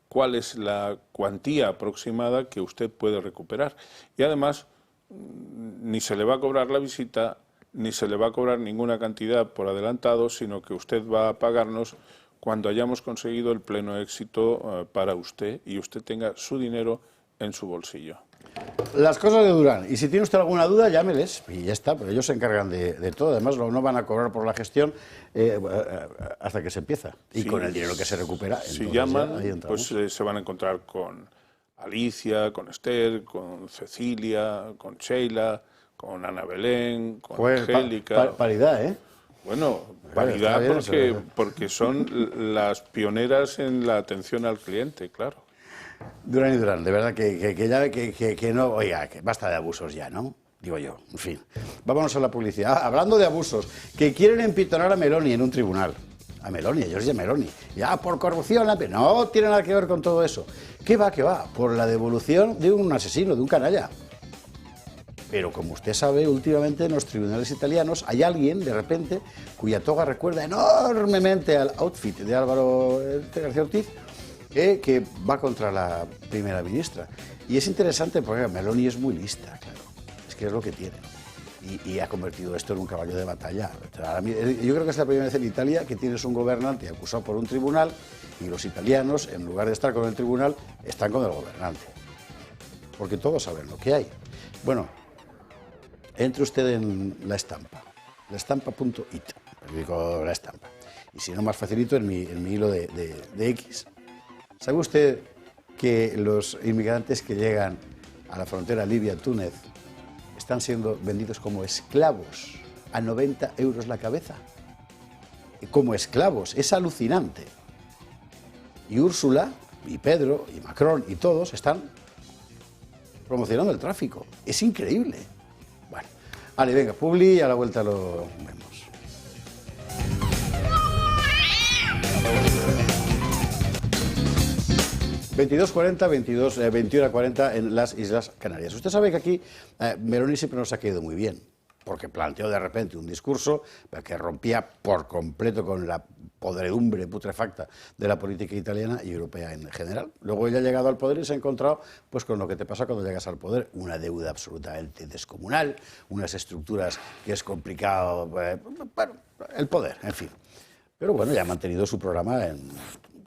cuál es la cuantía aproximada que usted puede recuperar. Y además, ni se le va a cobrar la visita, ni se le va a cobrar ninguna cantidad por adelantado, sino que usted va a pagarnos cuando hayamos conseguido el pleno éxito para usted y usted tenga su dinero en su bolsillo. Las cosas de Durán. Y si tiene usted alguna duda, llámeles y ya está, pero ellos se encargan de todo. Además, no van a cobrar por la gestión hasta que se empieza. Y sí, con el dinero que se recupera. Si llaman, pues se van a encontrar con Alicia, con Esther, con Cecilia, con Sheila, con Ana Belén, con Angélica. Paridad, ¿eh? Bueno, paridad porque son las pioneras en la atención al cliente, claro. Durán y Durán, de verdad que no, oiga, que basta de abusos ya, ¿no? Digo yo, en fin. Vámonos a la publicidad. Hablando de abusos, que quieren empitonar a Meloni en un tribunal. A Meloni, a Giorgia Meloni. Ya, por corrupción, no tiene nada que ver con todo eso. ¿Qué va? Por la devolución de un asesino, de un canalla. Pero como usted sabe, últimamente en los tribunales italianos hay alguien, de repente, cuya toga recuerda enormemente al outfit de Álvaro García Ortiz, que va contra la primera ministra. Y es interesante porque Meloni es muy lista, claro. Es que es lo que tiene. Y ha convertido esto en un caballo de batalla. Yo creo que es la primera vez en Italia que tienes un gobernante acusado por un tribunal y los italianos, en lugar de estar con el tribunal, están con el gobernante. Porque todos saben lo que hay. Bueno, entre usted en La Estampa, laestampa.it, periódico La Estampa. Y si no, más facilito en mi hilo de X. ¿Sabe usted que los inmigrantes que llegan a la frontera Libia-Túnez están siendo vendidos como esclavos a 90 euros la cabeza? Como esclavos, es alucinante. Y Úrsula, y Pedro, y Macron, y todos están promocionando el tráfico. Es increíble. Bueno, vale, venga, publi y a la vuelta lo vemos. ...22:40, 21:40 en las Islas Canarias. Usted sabe que aquí Meloni siempre nos ha caído muy bien, porque planteó de repente un discurso que rompía por completo con la podredumbre putrefacta de la política italiana y europea en general. Luego ella ha llegado al poder y se ha encontrado pues con lo que te pasa cuando llegas al poder, una deuda absolutamente descomunal, unas estructuras que es complicado, bueno, el poder, en fin. Pero bueno, ya ha mantenido su programa en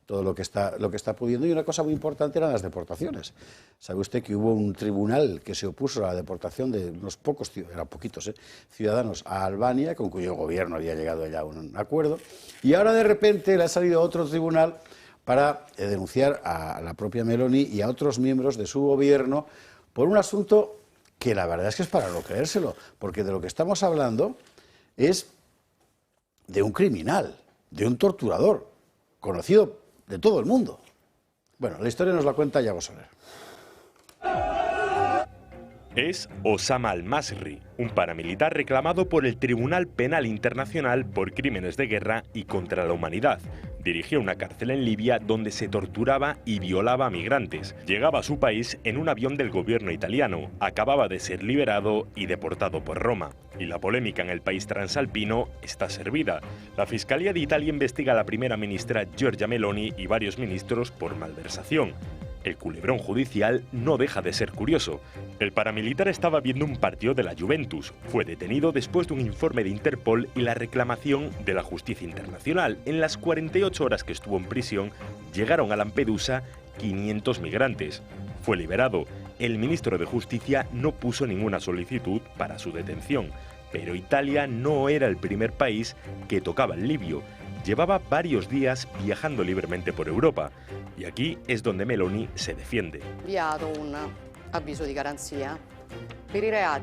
todo lo que está pudiendo, y una cosa muy importante eran las deportaciones. ¿Sabe usted que hubo un tribunal que se opuso a la deportación de unos pocos, eran poquitos, ciudadanos a Albania, con cuyo gobierno había llegado ya a un acuerdo, y ahora de repente le ha salido otro tribunal para denunciar a la propia Meloni y a otros miembros de su gobierno por un asunto que la verdad es que es para no creérselo, porque de lo que estamos hablando es de un criminal, de un torturador, conocido de todo el mundo. Bueno, la historia nos la cuenta Yago Soler. Es Osama al-Masri, un paramilitar reclamado por el Tribunal Penal Internacional por crímenes de guerra y contra la humanidad. Dirigió una cárcel en Libia donde se torturaba y violaba a migrantes. Llegaba a su país en un avión del gobierno italiano, acababa de ser liberado y deportado por Roma. Y la polémica en el país transalpino está servida. La Fiscalía de Italia investiga a la primera ministra Giorgia Meloni y varios ministros por malversación. El culebrón judicial no deja de ser curioso. El paramilitar estaba viendo un partido de la Juventus. Fue detenido después de un informe de Interpol y la reclamación de la justicia internacional. En las 48 horas que estuvo en prisión, llegaron a Lampedusa 500 migrantes. Fue liberado. El ministro de Justicia no puso ninguna solicitud para su detención. Pero Italia no era el primer país que tocaba el libio. Llevaba varios días viajando libremente por Europa. Y aquí es donde Meloni se defiende. Un aviso de garantía.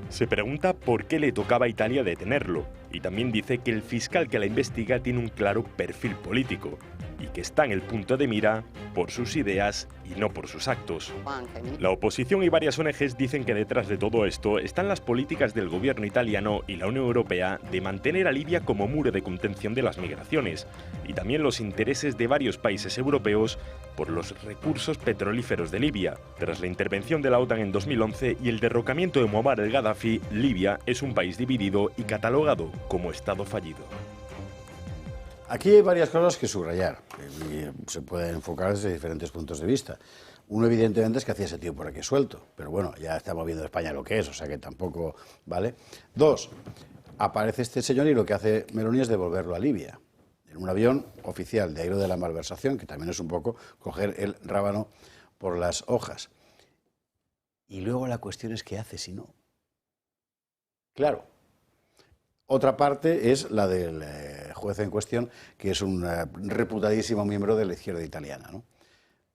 Se pregunta por qué le tocaba a Italia detenerlo. Y también dice que el fiscal que la investiga tiene un claro perfil político y que está en el punto de mira por sus ideas y no por sus actos. La oposición y varias ONGs dicen que detrás de todo esto están las políticas del gobierno italiano y la Unión Europea de mantener a Libia como muro de contención de las migraciones, y también los intereses de varios países europeos por los recursos petrolíferos de Libia. Tras la intervención de la OTAN en 2011 y el derrocamiento de Muammar el-Gaddafi, Libia es un país dividido y catalogado como Estado fallido. Aquí hay varias cosas que subrayar y se pueden enfocar desde diferentes puntos de vista. Uno, evidentemente, es que hacía ese tío por aquí suelto, pero bueno, ya estamos viendo en España lo que es, o sea que tampoco vale. Dos, aparece este señor y lo que hace Meloni es devolverlo a Libia, en un avión oficial, de ahí lo de la malversación, que también es un poco coger el rábano por las hojas. Y luego la cuestión es qué hace si no. Claro. Otra parte es la del juez en cuestión, que es un reputadísimo miembro de la izquierda italiana, ¿no?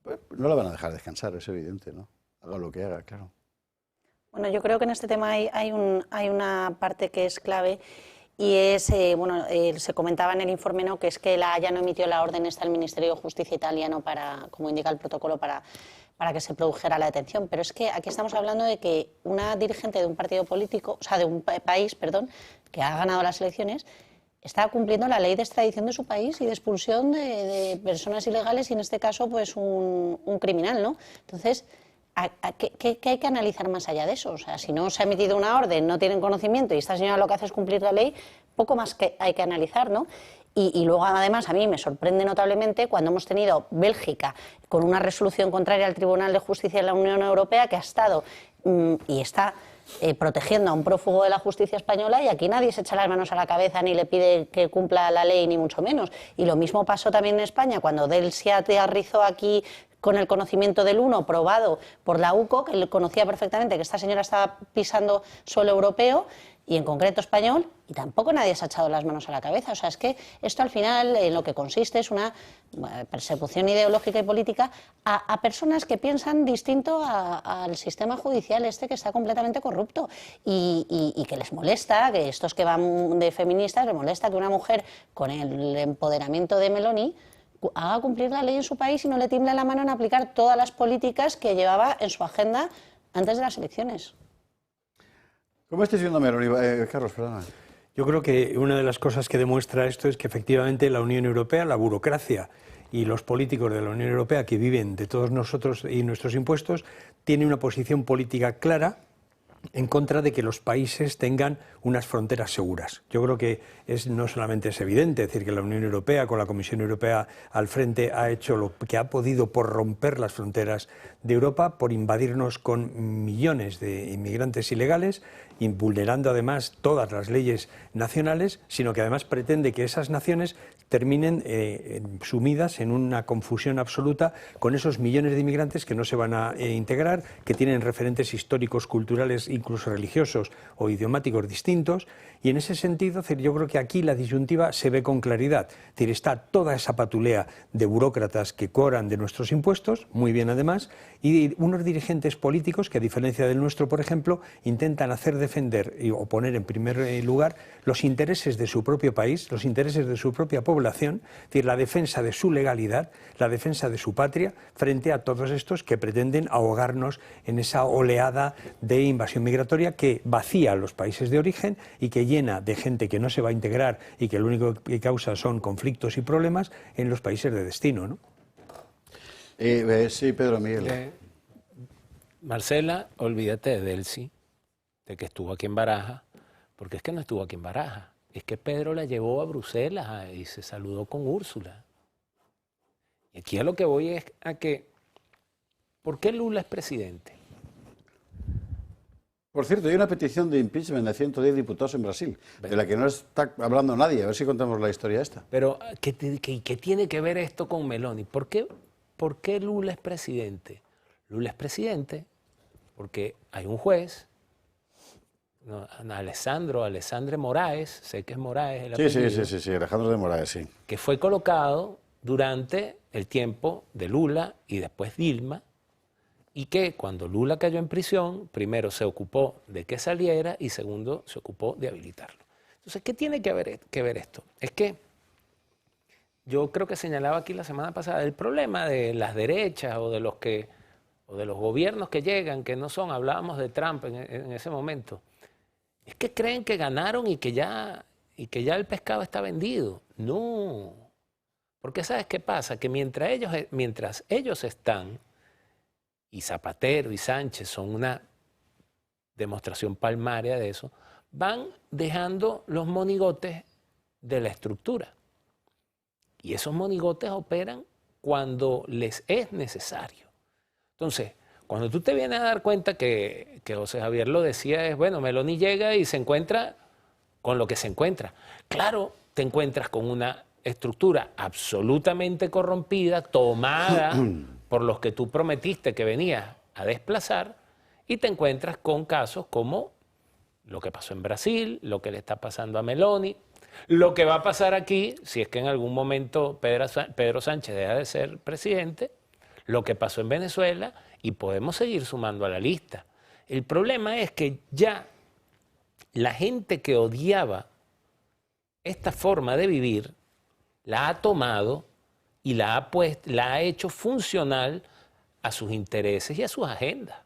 Pues no la van a dejar descansar, es evidente, ¿no? Haga lo que haga, claro. Bueno, yo creo que en este tema hay una parte que es clave y es, se comentaba en el informe, ¿no?, que es que la Haya no emitió la orden esta del Ministerio de Justicia italiano para, como indica el protocolo, para que se produjera la detención. Pero es que aquí estamos hablando de que una dirigente de un partido político, o sea, de un país, perdón, que ha ganado las elecciones, está cumpliendo la ley de extradición de su país y de expulsión de personas ilegales y en este caso pues un criminal, ¿no? Entonces, ¿qué hay que analizar más allá de eso? O sea, si no se ha emitido una orden, no tienen conocimiento y esta señora lo que hace es cumplir la ley, poco más que hay que analizar, ¿no? Y luego, además, a mí me sorprende notablemente cuando hemos tenido Bélgica con una resolución contraria al Tribunal de Justicia de la Unión Europea que ha estado y está protegiendo a un prófugo de la justicia española y aquí nadie se echa las manos a la cabeza ni le pide que cumpla la ley, ni mucho menos. Y lo mismo pasó también en España cuando Delsi aterrizó aquí con el conocimiento del uno probado por la UCO, que él conocía perfectamente que esta señora estaba pisando suelo europeo y en concreto español, y tampoco nadie se ha echado las manos a la cabeza. O sea, es que esto al final en lo que consiste es una persecución ideológica y política a personas que piensan distinto al sistema judicial este que está completamente corrupto y que les molesta, que estos que van de feministas, les molesta que una mujer con el empoderamiento de Meloni haga cumplir la ley en su país y no le tiemble la mano en aplicar todas las políticas que llevaba en su agenda antes de las elecciones. ¿Cómo estáis viendo Meloni? Carlos, perdona. Yo creo que una de las cosas que demuestra esto es que efectivamente la Unión Europea, la burocracia y los políticos de la Unión Europea que viven de todos nosotros y nuestros impuestos tienen una posición política clara en contra de que los países tengan unas fronteras seguras. Yo creo que no solamente es evidente, es decir, que la Unión Europea, con la Comisión Europea al frente, ha hecho lo que ha podido por romper las fronteras de Europa, por invadirnos con millones de inmigrantes ilegales, vulnerando además todas las leyes nacionales, sino que además pretende que esas naciones terminen sumidas en una confusión absoluta con esos millones de inmigrantes que no se van a integrar, que tienen referentes históricos, culturales, incluso religiosos o idiomáticos distintos, y en ese sentido yo creo que aquí la disyuntiva se ve con claridad. Es decir, está toda esa patulea de burócratas que cobran de nuestros impuestos, muy bien además, y unos dirigentes políticos que, a diferencia del nuestro, por ejemplo, intentan hacer de defender o poner en primer lugar los intereses de su propio país, los intereses de su propia población, es decir, la defensa de su legalidad, la defensa de su patria, frente a todos estos que pretenden ahogarnos en esa oleada de invasión migratoria que vacía los países de origen y que llena de gente que no se va a integrar y que lo único que causa son conflictos y problemas en los países de destino, ¿no? Sí, Pedro Miguel. Marcela, olvídate de Delcy, de que estuvo aquí en Barajas, porque es que no estuvo aquí en Barajas, es que Pedro la llevó a Bruselas y se saludó con Úrsula. Y aquí a lo que voy es a que, ¿por qué Lula es presidente? Por cierto, hay una petición de impeachment de 110 diputados en Brasil, de la que no está hablando nadie. A ver si contamos la historia esta. Pero, ¿qué tiene que ver esto con Meloni? ¿Por qué Lula es presidente? Lula es presidente porque hay un juez, Alessandre Moraes, sé que es Moraes el apellido. Sí, Alejandro de Moraes, sí. Que fue colocado durante el tiempo de Lula y después Dilma, y que cuando Lula cayó en prisión, primero se ocupó de que saliera y segundo se ocupó de habilitarlo. Entonces, ¿qué tiene que ver esto? Es que yo creo que señalaba aquí la semana pasada el problema de las derechas o de los gobiernos que llegan, que no son, hablábamos de Trump en ese momento, es que creen que ganaron y que ya el pescado está vendido. No, porque ¿sabes qué pasa? Que mientras ellos están, y Zapatero y Sánchez son una demostración palmaria de eso, van dejando los monigotes de la estructura. Y esos monigotes operan cuando les es necesario. Entonces, cuando tú te vienes a dar cuenta que José Javier lo decía, es bueno, Meloni llega y se encuentra con lo que se encuentra. Claro, te encuentras con una estructura absolutamente corrompida, tomada por los que tú prometiste que venías a desplazar, y te encuentras con casos como lo que pasó en Brasil, lo que le está pasando a Meloni, lo que va a pasar aquí, si es que en algún momento Pedro Sánchez deja de ser presidente, lo que pasó en Venezuela, y podemos seguir sumando a la lista. El problema es que ya la gente que odiaba esta forma de vivir la ha tomado y la ha hecho funcional a sus intereses y a sus agendas.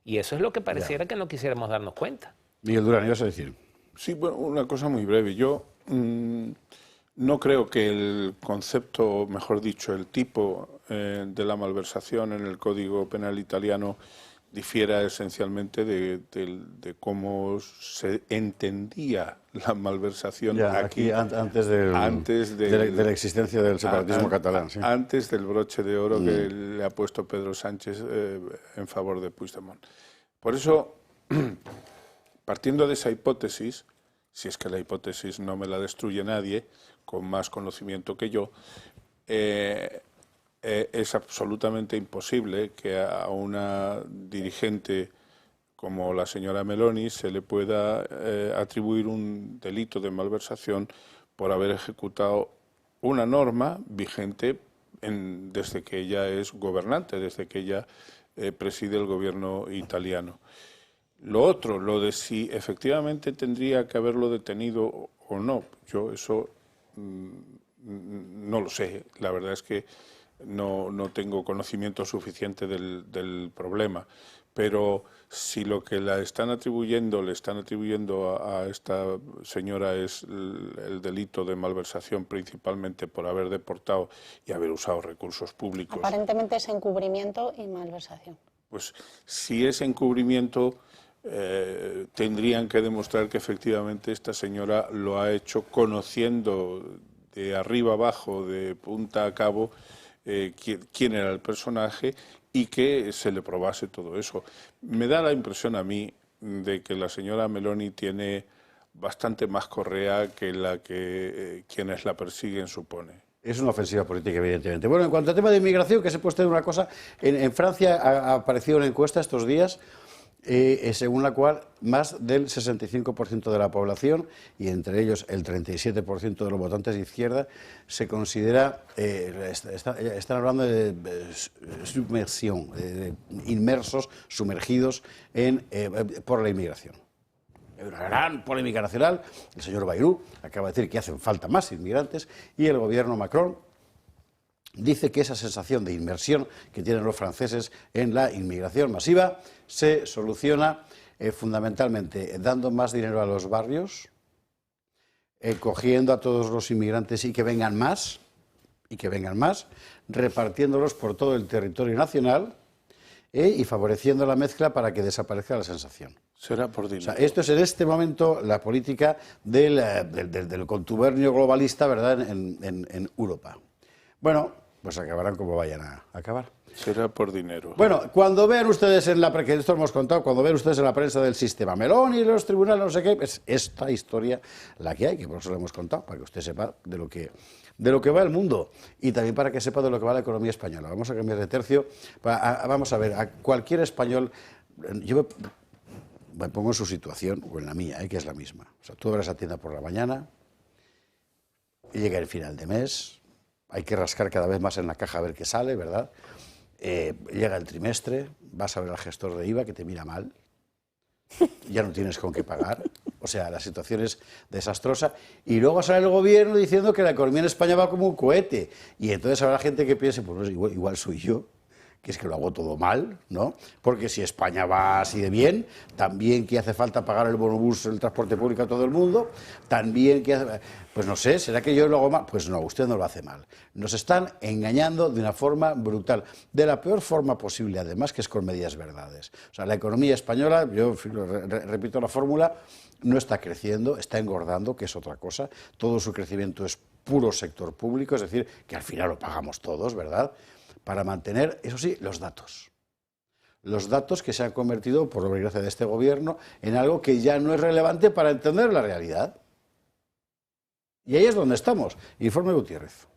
Y eso es lo que pareciera que no quisiéramos darnos cuenta. Miguel Durán, ibas a decir. Sí, bueno, una cosa muy breve. Yo no creo que el concepto, mejor dicho, el tipo de la malversación en el Código Penal italiano difiera esencialmente de cómo se entendía la malversación aquí antes de la existencia del separatismo catalán. Sí. Antes del broche de oro que le ha puesto Pedro Sánchez en favor de Puigdemont. Por eso, partiendo de esa hipótesis, si es que la hipótesis no me la destruye nadie, con más conocimiento que yo, es absolutamente imposible que a una dirigente como la señora Meloni se le pueda atribuir un delito de malversación por haber ejecutado una norma vigente desde que ella es gobernante, desde que ella preside el gobierno italiano. Lo otro, lo de si efectivamente tendría que haberlo detenido o no, yo eso no lo sé. La verdad es que no tengo conocimiento suficiente del problema. Pero si lo que le están atribuyendo a esta señora es el delito de malversación, principalmente por haber deportado y haber usado recursos públicos. Aparentemente es encubrimiento y malversación. Pues si es encubrimiento, tendrían que demostrar que efectivamente esta señora lo ha hecho conociendo de arriba abajo, de punta a cabo, quién era el personaje y que se le probase todo eso. Me da la impresión a mí de que la señora Meloni tiene bastante más correa que la que quienes la persiguen supone. Es una ofensiva política, evidentemente. Bueno, en cuanto al tema de inmigración, que se puede tener una cosa, en Francia ha aparecido una encuesta estos días según la cual más del 65% de la población, y entre ellos el 37% de los votantes de izquierda, se considera, están hablando de submersión, inmersos, sumergidos por la inmigración. Hay una gran polémica nacional. El señor Bayrou acaba de decir que hacen falta más inmigrantes y el gobierno Macron dice que esa sensación de inmersión que tienen los franceses en la inmigración masiva se soluciona fundamentalmente dando más dinero a los barrios, cogiendo a todos los inmigrantes y que vengan más, repartiéndolos por todo el territorio nacional y favoreciendo la mezcla para que desaparezca la sensación. Será por dinero. O sea, esto es en este momento la política del contubernio globalista, ¿verdad?, en Europa. Bueno, pues acabarán como vayan a acabar. Será por dinero. Bueno, cuando vean ustedes en la prensa, que esto hemos contado, cuando vean ustedes en la prensa del sistema Meloni y los tribunales, no sé qué, es esta historia la que hay, que por eso lo hemos contado, para que usted sepa de lo que va el mundo y también para que sepa de lo que va la economía española. Vamos a cambiar de tercio. Vamos a ver, a cualquier español, yo me pongo en su situación, o en la mía, que es la misma. O sea, tú abres la tienda por la mañana, y llega el final de mes, hay que rascar cada vez más en la caja a ver qué sale, ¿verdad? Llega el trimestre, vas a ver al gestor de IVA que te mira mal, ya no tienes con qué pagar, o sea, la situación es desastrosa, y luego sale el gobierno diciendo que la economía en España va como un cohete, y entonces habrá gente que piense, pues igual soy yo, que es que lo hago todo mal, ¿no? Porque si España va así de bien, también que hace falta pagar el bonobús, el transporte público a todo el mundo, también que hace... Pues no sé, ¿será que yo lo hago mal? Pues no, usted no lo hace mal. Nos están engañando de una forma brutal, de la peor forma posible, además, que es con medias verdades. O sea, la economía española, yo repito la fórmula, no está creciendo, está engordando, que es otra cosa. Todo su crecimiento es puro sector público, es decir, que al final lo pagamos todos, ¿verdad?, para mantener, eso sí, los datos. Los datos que se han convertido, por obra y gracia de este gobierno, en algo que ya no es relevante para entender la realidad. Y ahí es donde estamos. Informe Gutiérrez.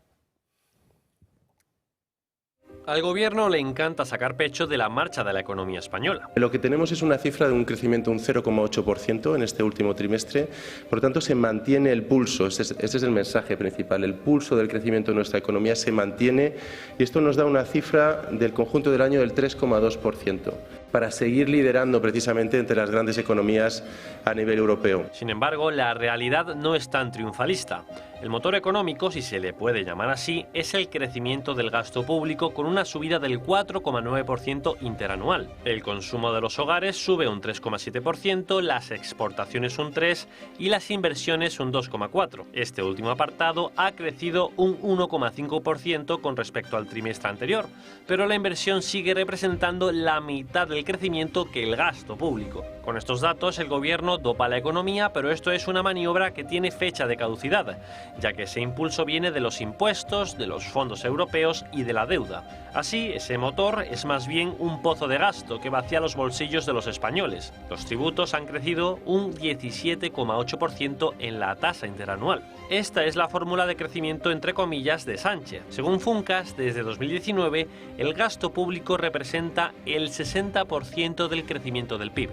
Al gobierno le encanta sacar pecho de la marcha de la economía española. Lo que tenemos es una cifra de un crecimiento de un 0,8% en este último trimestre. Por lo tanto, se mantiene el pulso. Este es el mensaje principal. El pulso del crecimiento de nuestra economía se mantiene y esto nos da una cifra del conjunto del año del 3,2%. para seguir liderando precisamente entre las grandes economías a nivel europeo. Sin embargo, la realidad no es tan triunfalista. El motor económico, si se le puede llamar así, es el crecimiento del gasto público con una subida del 4,9% interanual. El consumo de los hogares sube un 3,7%, las exportaciones un 3% y las inversiones un 2,4%. Este último apartado ha crecido un 1,5% con respecto al trimestre anterior, pero la inversión sigue representando la mitad del crecimiento que el gasto público. Con estos datos, el gobierno dopa la economía, pero esto es una maniobra que tiene fecha de caducidad, ya que ese impulso viene de los impuestos, de los fondos europeos y de la deuda. Así, ese motor es más bien un pozo de gasto que vacía los bolsillos de los españoles. Los tributos han crecido un 17,8% en la tasa interanual. Esta es la fórmula de crecimiento entre comillas de Sánchez. Según Funcas, desde 2019, el gasto público representa el 60% del crecimiento del PIB.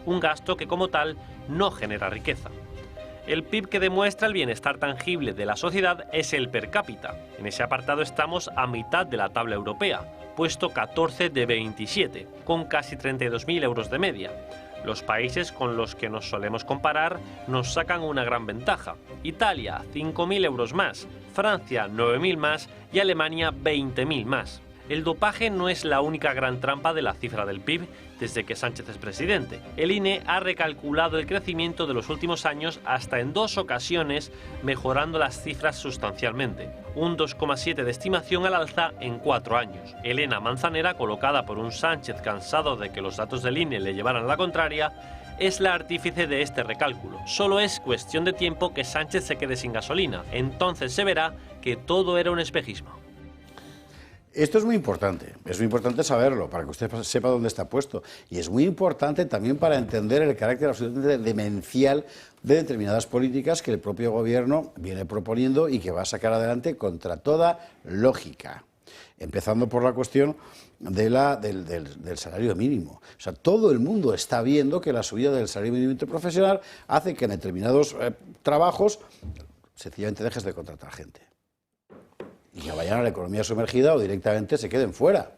Un gasto que como tal no genera riqueza. El PIB que demuestra el bienestar tangible de la sociedad es el per cápita. En ese apartado estamos a mitad de la tabla europea, puesto 14 de 27, con casi 32.000 euros de media. Los países con los que nos solemos comparar nos sacan una gran ventaja. Italia, 5.000 euros más, Francia, 9.000 más y Alemania, 20.000 más. El dopaje no es la única gran trampa de la cifra del PIB desde que Sánchez es presidente. El INE ha recalculado el crecimiento de los últimos años hasta en 2 ocasiones, mejorando las cifras sustancialmente. Un 2,7 de estimación al alza en 4 años. Elena Manzanera, colocada por un Sánchez cansado de que los datos del INE le llevaran la contraria, es la artífice de este recálculo. Solo es cuestión de tiempo que Sánchez se quede sin gasolina. Entonces se verá que todo era un espejismo. Esto es muy importante saberlo, para que usted sepa dónde está puesto. Y es muy importante también para entender el carácter absolutamente demencial de determinadas políticas que el propio gobierno viene proponiendo y que va a sacar adelante contra toda lógica. Empezando por la cuestión del salario mínimo. O sea, todo el mundo está viendo que la subida del salario mínimo interprofesional hace que en determinados trabajos sencillamente dejes de contratar gente. Y que vayan a la economía sumergida o directamente se queden fuera.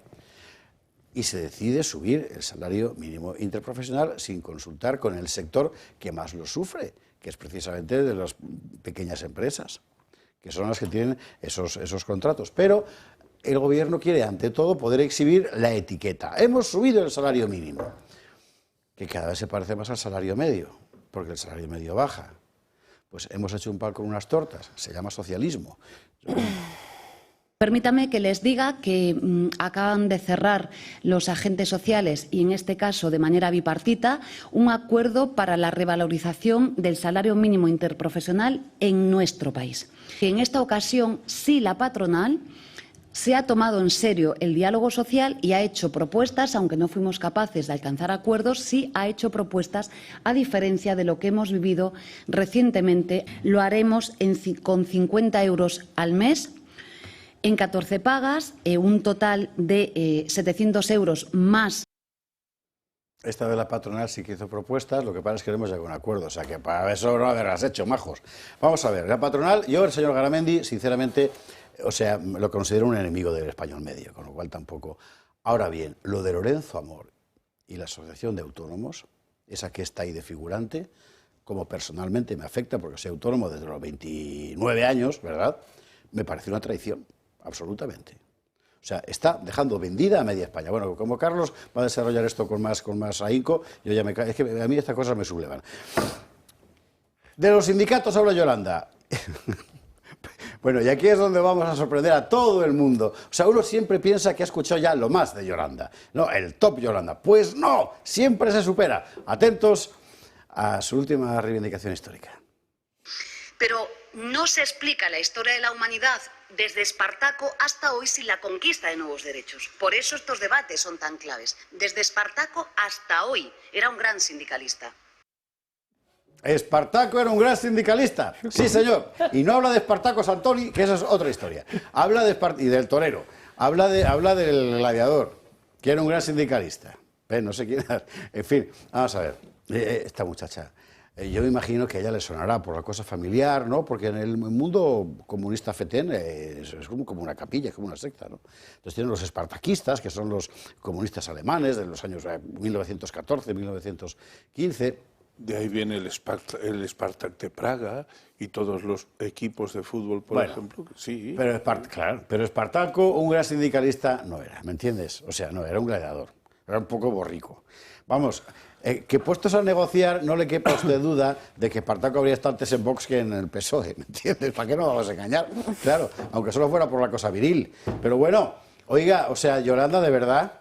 y se decide subir el salario mínimo interprofesional sin consultar con el sector que más lo sufre, que es precisamente de las pequeñas empresas, que son las que tienen esos contratos. Pero el gobierno quiere, ante todo, poder exhibir la etiqueta. Hemos subido el salario mínimo, que cada vez se parece más al salario medio, porque el salario medio baja. Pues hemos hecho un pan con unas tortas, se llama socialismo. Permítame que les diga que acaban de cerrar los agentes sociales, y en este caso de manera bipartita, un acuerdo para la revalorización del salario mínimo interprofesional en nuestro país. En esta ocasión, sí, la patronal se ha tomado en serio el diálogo social y ha hecho propuestas, aunque no fuimos capaces de alcanzar acuerdos, sí ha hecho propuestas, a diferencia de lo que hemos vivido recientemente. Lo haremos con 50 euros al mes, en 14 pagas, un total de 700 euros más. Esta vez la patronal sí que hizo propuestas, lo que pasa es que no hemos llegado a un acuerdo, o sea que para eso no haberlas hecho, majos. Vamos a ver, la patronal, yo, el señor Garamendi, sinceramente, o sea, lo considero un enemigo del español medio, con lo cual tampoco. Ahora bien, lo de Lorenzo Amor y la Asociación de Autónomos, esa que está ahí de figurante, como personalmente me afecta, porque soy autónomo desde los 29 años, ¿verdad?, me parece una traición. Absolutamente. O sea, está dejando vendida a media España. Bueno, como Carlos va a desarrollar esto con más ahínco, yo ya es que a mí estas cosas me sublevan. De los sindicatos habla Yolanda. Bueno, y aquí es donde vamos a sorprender a todo el mundo. O sea, uno siempre piensa que ha escuchado ya lo más de Yolanda. No, el top Yolanda. Pues no, siempre se supera. Atentos a su última reivindicación histórica. Pero no se explica la historia de la humanidad desde Espartaco hasta hoy sin la conquista de nuevos derechos. Por eso estos debates son tan claves. Desde Espartaco hasta hoy era un gran sindicalista. Espartaco era un gran sindicalista, sí señor, y no habla de Espartaco Santoni, que esa es otra historia. Habla de y del torero, habla del gladiador, que era un gran sindicalista. No sé quién era. En fin, vamos a ver, esta muchacha. Yo me imagino que a ella le sonará por la cosa familiar, ¿no? Porque en el mundo comunista fetén es como una capilla, es como una secta, ¿no? Entonces tienen los espartaquistas, que son los comunistas alemanes de los años 1914, 1915. De ahí viene el Spartak de Praga y todos los equipos de fútbol, por ejemplo. Sí. Pero Espartaco, un gran sindicalista, no era, ¿me entiendes? O sea, no, era un gladiador, era un poco borrico. Vamos, que puestos a negociar, no le quepa a usted duda de que Espartaco habría estado antes en Vox que en el PSOE, ¿me entiendes? ¿Para qué nos vamos a engañar? Claro, aunque solo fuera por la cosa viril. Pero bueno, oiga, o sea, Yolanda, de verdad,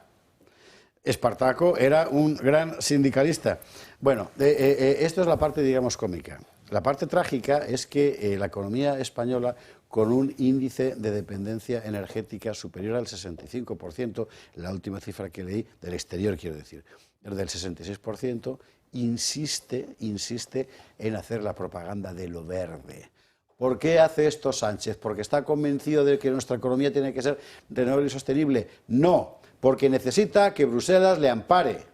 Espartaco era un gran sindicalista. Bueno, esto es la parte, digamos, cómica. La parte trágica es que la economía española, con un índice de dependencia energética superior al 65%, la última cifra que leí, del exterior quiero decir, del 66%, insiste en hacer la propaganda de lo verde. ¿Por qué hace esto Sánchez? ¿Porque está convencido de que nuestra economía tiene que ser renovable y sostenible? No, porque necesita que Bruselas le ampare.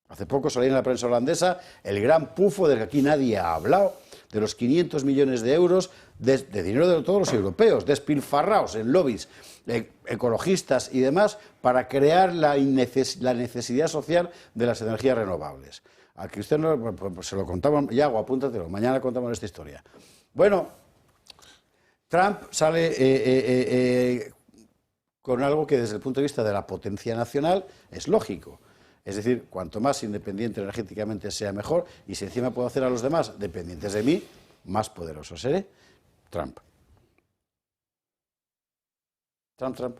Hace poco salía en la prensa holandesa el gran pufo del que aquí nadie ha hablado, de los 500 millones de euros de dinero de todos los europeos, despilfarrados en lobbies ecologistas y demás, para crear la necesidad social de las energías renovables. A que usted no, pues se lo contamos, Yago, apúntatelo, mañana contamos esta historia. Bueno, Trump sale con algo que desde el punto de vista de la potencia nacional es lógico. Es decir, cuanto más independiente energéticamente sea, mejor, y si encima puedo hacer a los demás dependientes de mí, más poderoso seré. Trump. Trump.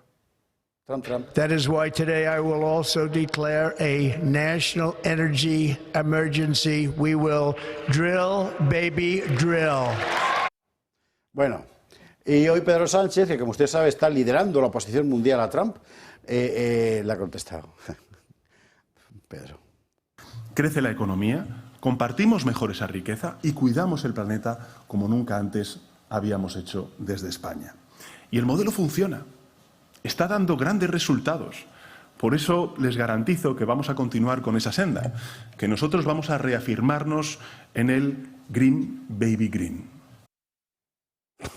That is why today I will also declare a national energy emergency. We will drill, baby, drill. Bueno, y hoy Pedro Sánchez, que como usted sabe está liderando la oposición mundial a Trump, le ha contestado. Pedro. Crece la economía, compartimos mejor esa riqueza y cuidamos el planeta como nunca antes habíamos hecho desde España. Y el modelo funciona, está dando grandes resultados. Por eso les garantizo que vamos a continuar con esa senda, que nosotros vamos a reafirmarnos en el Green Baby Green.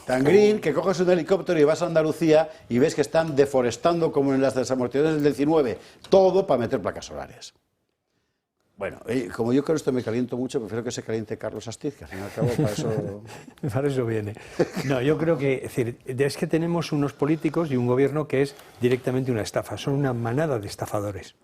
Tan green que coges un helicóptero y vas a Andalucía y ves que están deforestando como en las desamortizaciones del 19, todo para meter placas solares. Bueno, como yo con esto me caliento mucho, prefiero que se caliente Carlos Astiz, que al fin y al cabo para eso... Para eso viene. No, yo creo que es que tenemos unos políticos y un gobierno que es directamente una estafa, son una manada de estafadores.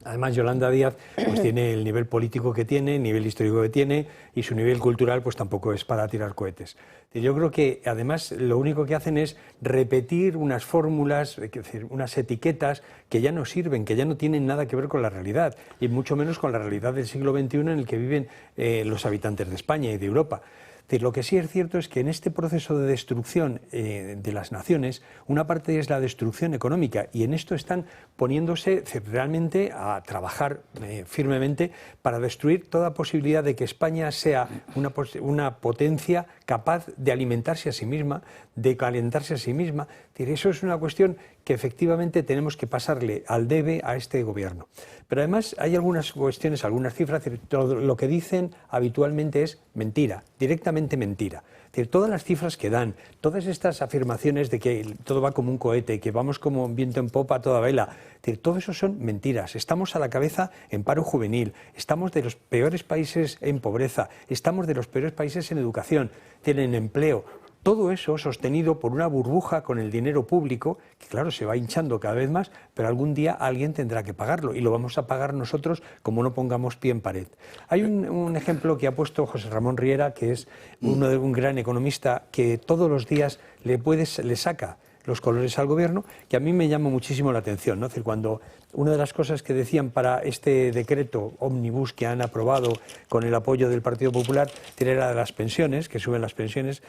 Además, Yolanda Díaz pues tiene el nivel político que tiene, el nivel histórico que tiene, y su nivel cultural pues tampoco es para tirar cohetes. Yo creo que además lo único que hacen es repetir unas fórmulas, es decir, unas etiquetas que ya no sirven, que ya no tienen nada que ver con la realidad, y mucho menos con la realidad del siglo XXI en el que viven los habitantes de España y de Europa. Es decir, lo que sí es cierto es que en este proceso de destrucción de las naciones, una parte es la destrucción económica, y en esto están poniéndose realmente a trabajar firmemente para destruir toda posibilidad de que España sea una potencia capaz de alimentarse a sí misma, de calentarse a sí misma. Es decir, eso es una cuestión que efectivamente tenemos que pasarle al debe a este gobierno. Pero además hay algunas cuestiones, algunas cifras, todo lo que dicen habitualmente es mentira, directamente mentira. Es decir, todas las cifras que dan, todas estas afirmaciones de que todo va como un cohete, que vamos como viento en popa a toda vela, es decir, todo eso son mentiras. Estamos a la cabeza en paro juvenil, estamos de los peores países en pobreza, estamos de los peores países en educación, tienen empleo. Todo eso sostenido por una burbuja con el dinero público, que claro, se va hinchando cada vez más, pero algún día alguien tendrá que pagarlo, y lo vamos a pagar nosotros como no pongamos pie en pared. Hay un ejemplo que ha puesto José Ramón Riera, que es un gran economista, que todos los días le saca los colores al gobierno, que a mí me llama muchísimo la atención, ¿no? Es decir, cuando una de las cosas que decían para este decreto ómnibus que han aprobado con el apoyo del Partido Popular era de las pensiones, que suben las pensiones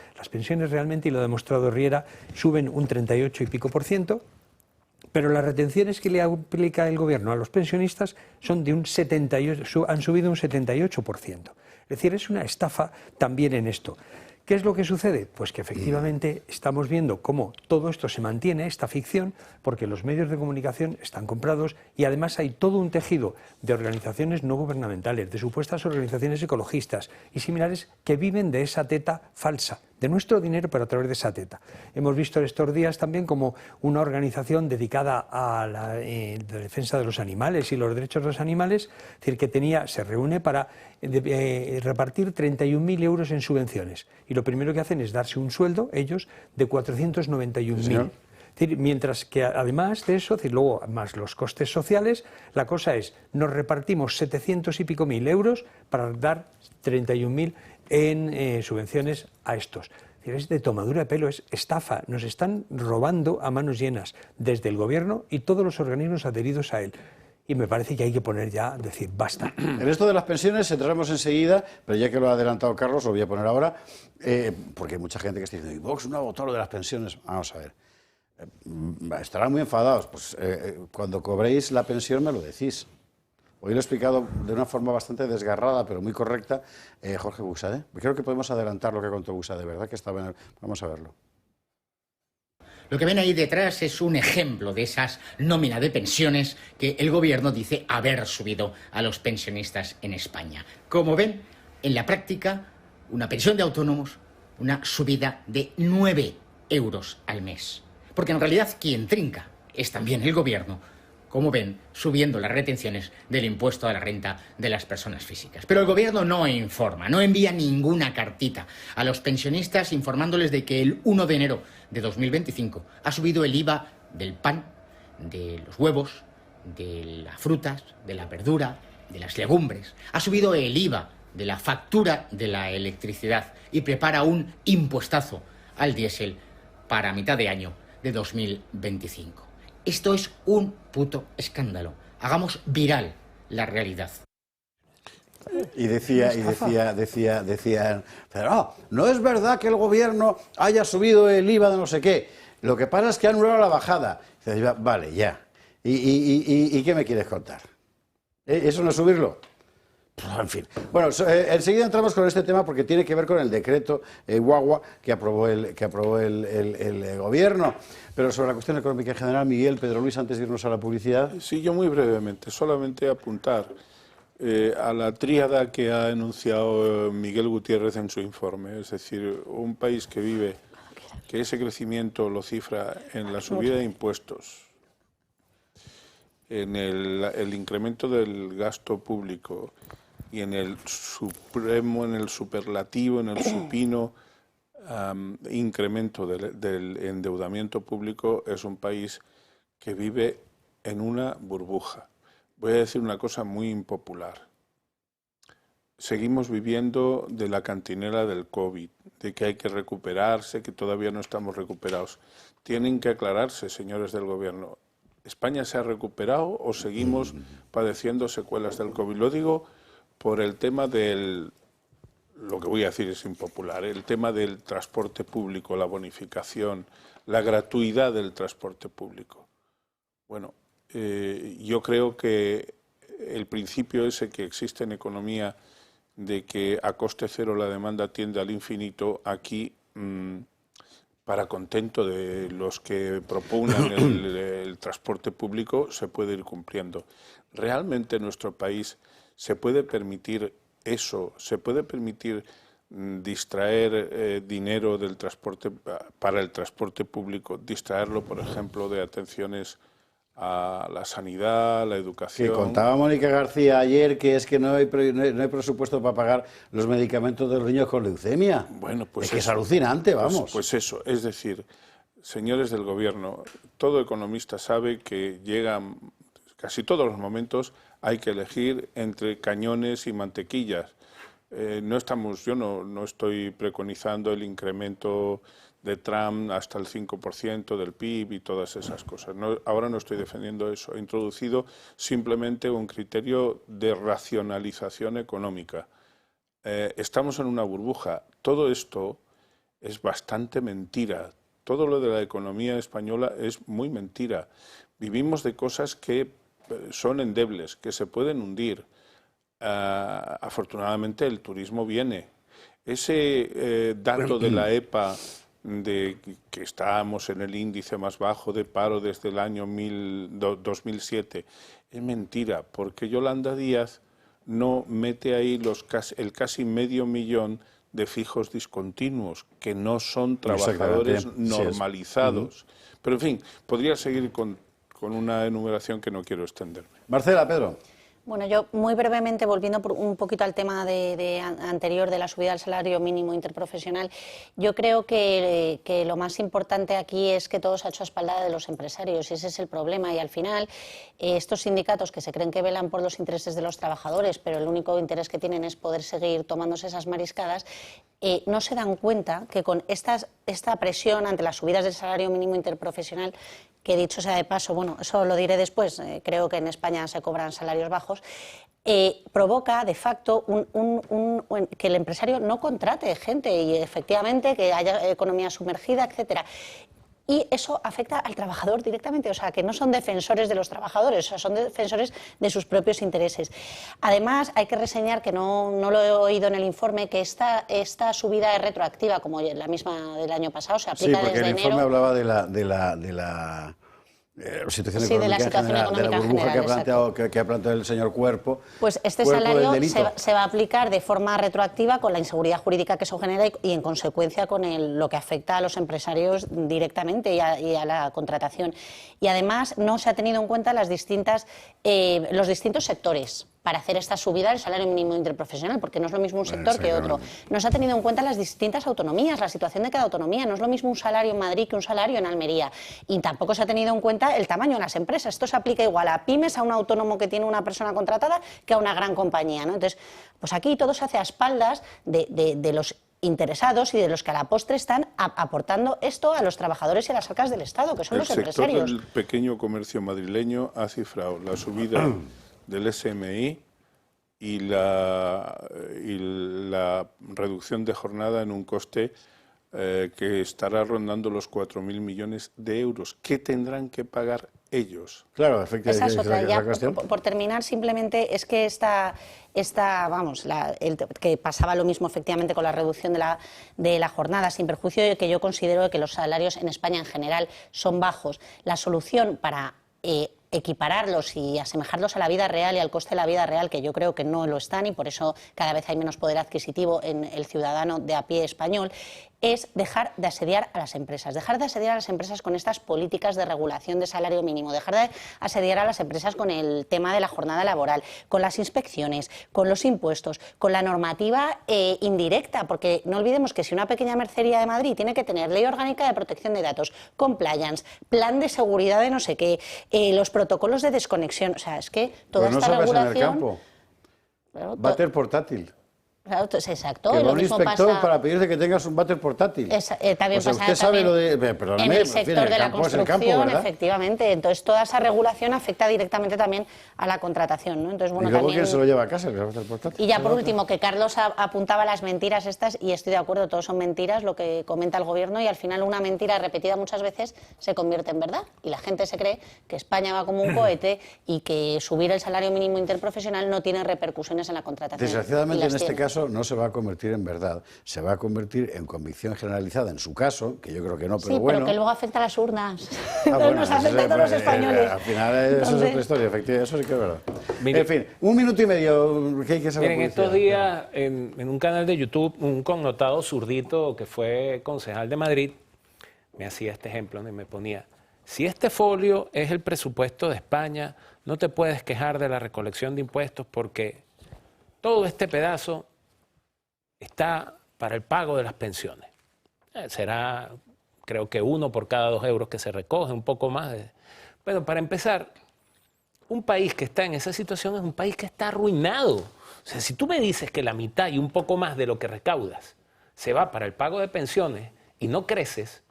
realmente, y lo ha demostrado Riera, suben un 38 y pico %, pero las retenciones que le aplica el gobierno a los pensionistas son de un 78, han subido un 78%. Es decir, es una estafa también en esto. ¿Qué es lo que sucede? Pues que efectivamente estamos viendo cómo todo esto se mantiene, esta ficción, porque los medios de comunicación están comprados, y además hay todo un tejido de organizaciones no gubernamentales, de supuestas organizaciones ecologistas y similares que viven de esa teta falsa, de nuestro dinero, pero a través de esa teta. Hemos visto estos días también como una organización dedicada a la defensa de los animales y los derechos de los animales, es decir, que se reúne para repartir 31.000 euros en subvenciones, y lo primero que hacen es darse un sueldo, ellos, de 491.000. Mientras que además de eso, luego más los costes sociales, la cosa es, nos repartimos 700 y pico mil euros para dar 31.000 en subvenciones a estos. Es de tomadura de pelo, es estafa, nos están robando a manos llenas desde el gobierno y todos los organismos adheridos a él. Y me parece que hay que poner ya, decir, basta. En esto de las pensiones entraremos enseguida, pero ya que lo ha adelantado Carlos, lo voy a poner ahora, porque hay mucha gente que está diciendo, y Vox no ha votado lo de las pensiones. Vamos a ver. Estarán muy enfadados, pues cuando cobréis la pensión me lo decís. Hoy lo he explicado de una forma bastante desgarrada, pero muy correcta, Jorge Buxade. Creo que podemos adelantar lo que contó Buxade, ¿verdad? Que estaba en el... Vamos a verlo. Lo que ven ahí detrás es un ejemplo de esas nóminas de pensiones que el gobierno dice haber subido a los pensionistas en España. Como ven, en la práctica, una pensión de autónomos, una subida de 9 euros al mes. Porque en realidad quien trinca es también el gobierno, como ven, subiendo las retenciones del impuesto a la renta de las personas físicas. Pero el gobierno no informa, no envía ninguna cartita a los pensionistas informándoles de que el 1 de enero de 2025 ha subido el IVA del pan, de los huevos, de las frutas, de la verdura, de las legumbres. Ha subido el IVA de la factura de la electricidad y prepara un impuestazo al diésel para mitad de año de 2025. Esto es un puto escándalo. Hagamos viral la realidad. Y decían, pero no es verdad que el gobierno haya subido el IVA de no sé qué. Lo que pasa es que ha anulado la bajada. Vale, ya. ¿Y qué me quieres contar? ¿Eso no es subirlo? En fin. Bueno, enseguida entramos con este tema porque tiene que ver con el decreto Guagua que aprobó el gobierno. Pero sobre la cuestión económica en general, Miguel, Pedro Luis, antes de irnos a la publicidad. Sí, yo muy brevemente, solamente apuntar a la tríada que ha enunciado Miguel Gutiérrez en su informe. Es decir, un país que vive que ese crecimiento lo cifra en la subida de impuestos, en el incremento del gasto público y en el supremo, en el superlativo, en el supino incremento del endeudamiento público, es un país que vive en una burbuja. Voy a decir una cosa muy impopular. Seguimos viviendo de la cantinela del COVID, de que hay que recuperarse, que todavía no estamos recuperados. Tienen que aclararse, señores del Gobierno. ¿España se ha recuperado o seguimos padeciendo secuelas del COVID? Lo digo por el tema del, lo que voy a decir es impopular, el tema del transporte público, la bonificación, la gratuidad del transporte público. Bueno, yo creo que el principio ese que existe en economía de que a coste cero la demanda tiende al infinito, aquí, para contento de los que propugnan el transporte público, se puede ir cumpliendo. ¿Realmente en nuestro país se puede permitir eso? ¿Se puede permitir distraer dinero del transporte para el transporte público, distraerlo, por ejemplo, de atenciones a la sanidad, la educación? Que contaba Mónica García ayer que es que no hay presupuesto para pagar los medicamentos de los niños con leucemia. Bueno, pues es que es alucinante, vamos. Pues eso, es decir, señores del Gobierno, todo economista sabe que llegan casi todos los momentos hay que elegir entre cañones y mantequillas. Yo no estoy preconizando el incremento de Trump hasta el 5% del PIB y todas esas cosas. Ahora no estoy defendiendo eso. He introducido simplemente un criterio de racionalización económica. Estamos en una burbuja. Todo esto es bastante mentira. Todo lo de la economía española es muy mentira. Vivimos de cosas que son endebles, que se pueden hundir. Afortunadamente el turismo viene. Ese dato de la EPA de que estábamos en el índice más bajo de paro desde el año 2007 es mentira, porque Yolanda Díaz no mete ahí el casi medio millón de fijos discontinuos, que no son trabajadores normalizados. Pero en fin, podría seguir con una enumeración que no quiero extenderme. Marcela, Pedro. Bueno, yo muy brevemente, volviendo un poquito al tema anterior de la subida del salario mínimo interprofesional, yo creo que lo más importante aquí es que todo se ha hecho a espalda de los empresarios, y ese es el problema. Y al final, estos sindicatos que se creen que velan por los intereses de los trabajadores, pero el único interés que tienen es poder seguir tomándose esas mariscadas, no se dan cuenta que con esta presión ante las subidas del salario mínimo interprofesional, que dicho sea de paso, bueno, eso lo diré después, creo que en España se cobran salarios bajos, provoca de facto que el empresario no contrate gente y efectivamente que haya economía sumergida, etcétera. Y eso afecta al trabajador directamente, o sea, que no son defensores de los trabajadores, o sea, son defensores de sus propios intereses. Además, hay que reseñar, que no lo he oído en el informe, que esta subida es retroactiva, como la misma del año pasado, se aplica desde enero. Sí, porque el informe hablaba de la situación económica de la burbuja que ha planteado el señor Cuerpo. Pues este salario se va a aplicar de forma retroactiva con la inseguridad jurídica que eso genera y en consecuencia con lo que afecta a los empresarios directamente y a la contratación. Y además no se ha tenido en cuenta los distintos sectores para hacer esta subida del salario mínimo interprofesional, porque no es lo mismo un sector que otro. No se ha tenido en cuenta las distintas autonomías, la situación de cada autonomía. No es lo mismo un salario en Madrid que un salario en Almería. Y tampoco se ha tenido en cuenta el tamaño de las empresas. Esto se aplica igual a pymes, a un autónomo que tiene una persona contratada, que a una gran compañía, ¿no? Entonces, pues aquí todo se hace a espaldas de los interesados y de los que a la postre están aportando esto a los trabajadores y a las arcas del Estado, que son los empresarios. El sector del pequeño comercio madrileño ha cifrado la subida del SMI y la reducción de jornada en un coste que estará rondando los 4.000 millones de euros. ¿Qué tendrán que pagar ellos? Claro, efectivamente. Esa es otra. Ya, por terminar, simplemente es que que pasaba lo mismo efectivamente con la reducción de la jornada, sin perjuicio de que yo considero que los salarios en España en general son bajos. La solución para equipararlos y asemejarlos a la vida real y al coste de la vida real, que yo creo que no lo están y por eso cada vez hay menos poder adquisitivo en el ciudadano de a pie español, es dejar de asediar a las empresas. Dejar de asediar a las empresas con estas políticas de regulación de salario mínimo. Dejar de asediar a las empresas con el tema de la jornada laboral, con las inspecciones, con los impuestos, con la normativa indirecta. Porque no olvidemos que si una pequeña mercería de Madrid tiene que tener ley orgánica de protección de datos, compliance, plan de seguridad de no sé qué, los protocolos de desconexión, o sea, es que toda esta regulación... en el campo. Váter portátil. Claro, exacto. Que va lo un mismo inspector pasa... para pedirte que tengas un váter portátil. También o sea, pasa usted sabe también lo de... Perdóname, en el sector de la construcción, efectivamente. Entonces, toda esa regulación afecta directamente también a la contratación, ¿no? Entonces, bueno, y luego también... ¿quién se lo lleva a casa? El váter portátil. Y ya por último, que Carlos apuntaba las mentiras estas, y estoy de acuerdo, todo son mentiras, lo que comenta el Gobierno, y al final una mentira repetida muchas veces se convierte en verdad. Y la gente se cree que España va como un cohete y que subir el salario mínimo interprofesional no tiene repercusiones en la contratación. Desgraciadamente, en este caso, no se va a convertir en verdad, se va a convertir en convicción generalizada en su caso, que yo creo que no, pero sí, bueno. Pero que luego afecta a las urnas. Bueno, nos afecta a todos los españoles. Al final eso es otra historia, efectivamente, eso sí que es verdad. Mire, en fin, 1 minuto y medio, ¿qué hay que saber? Miren, estos días en un canal de YouTube, un connotado zurdito que fue concejal de Madrid, me hacía este ejemplo, donde me ponía, si este folio es el presupuesto de España, no te puedes quejar de la recolección de impuestos porque todo este pedazo está para el pago de las pensiones. Será, creo que 1 por cada 2 euros que se recoge, un poco más. Bueno, para empezar, un país que está en esa situación es un país que está arruinado. O sea, si tú me dices que la mitad y un poco más de lo que recaudas se va para el pago de pensiones y no creces,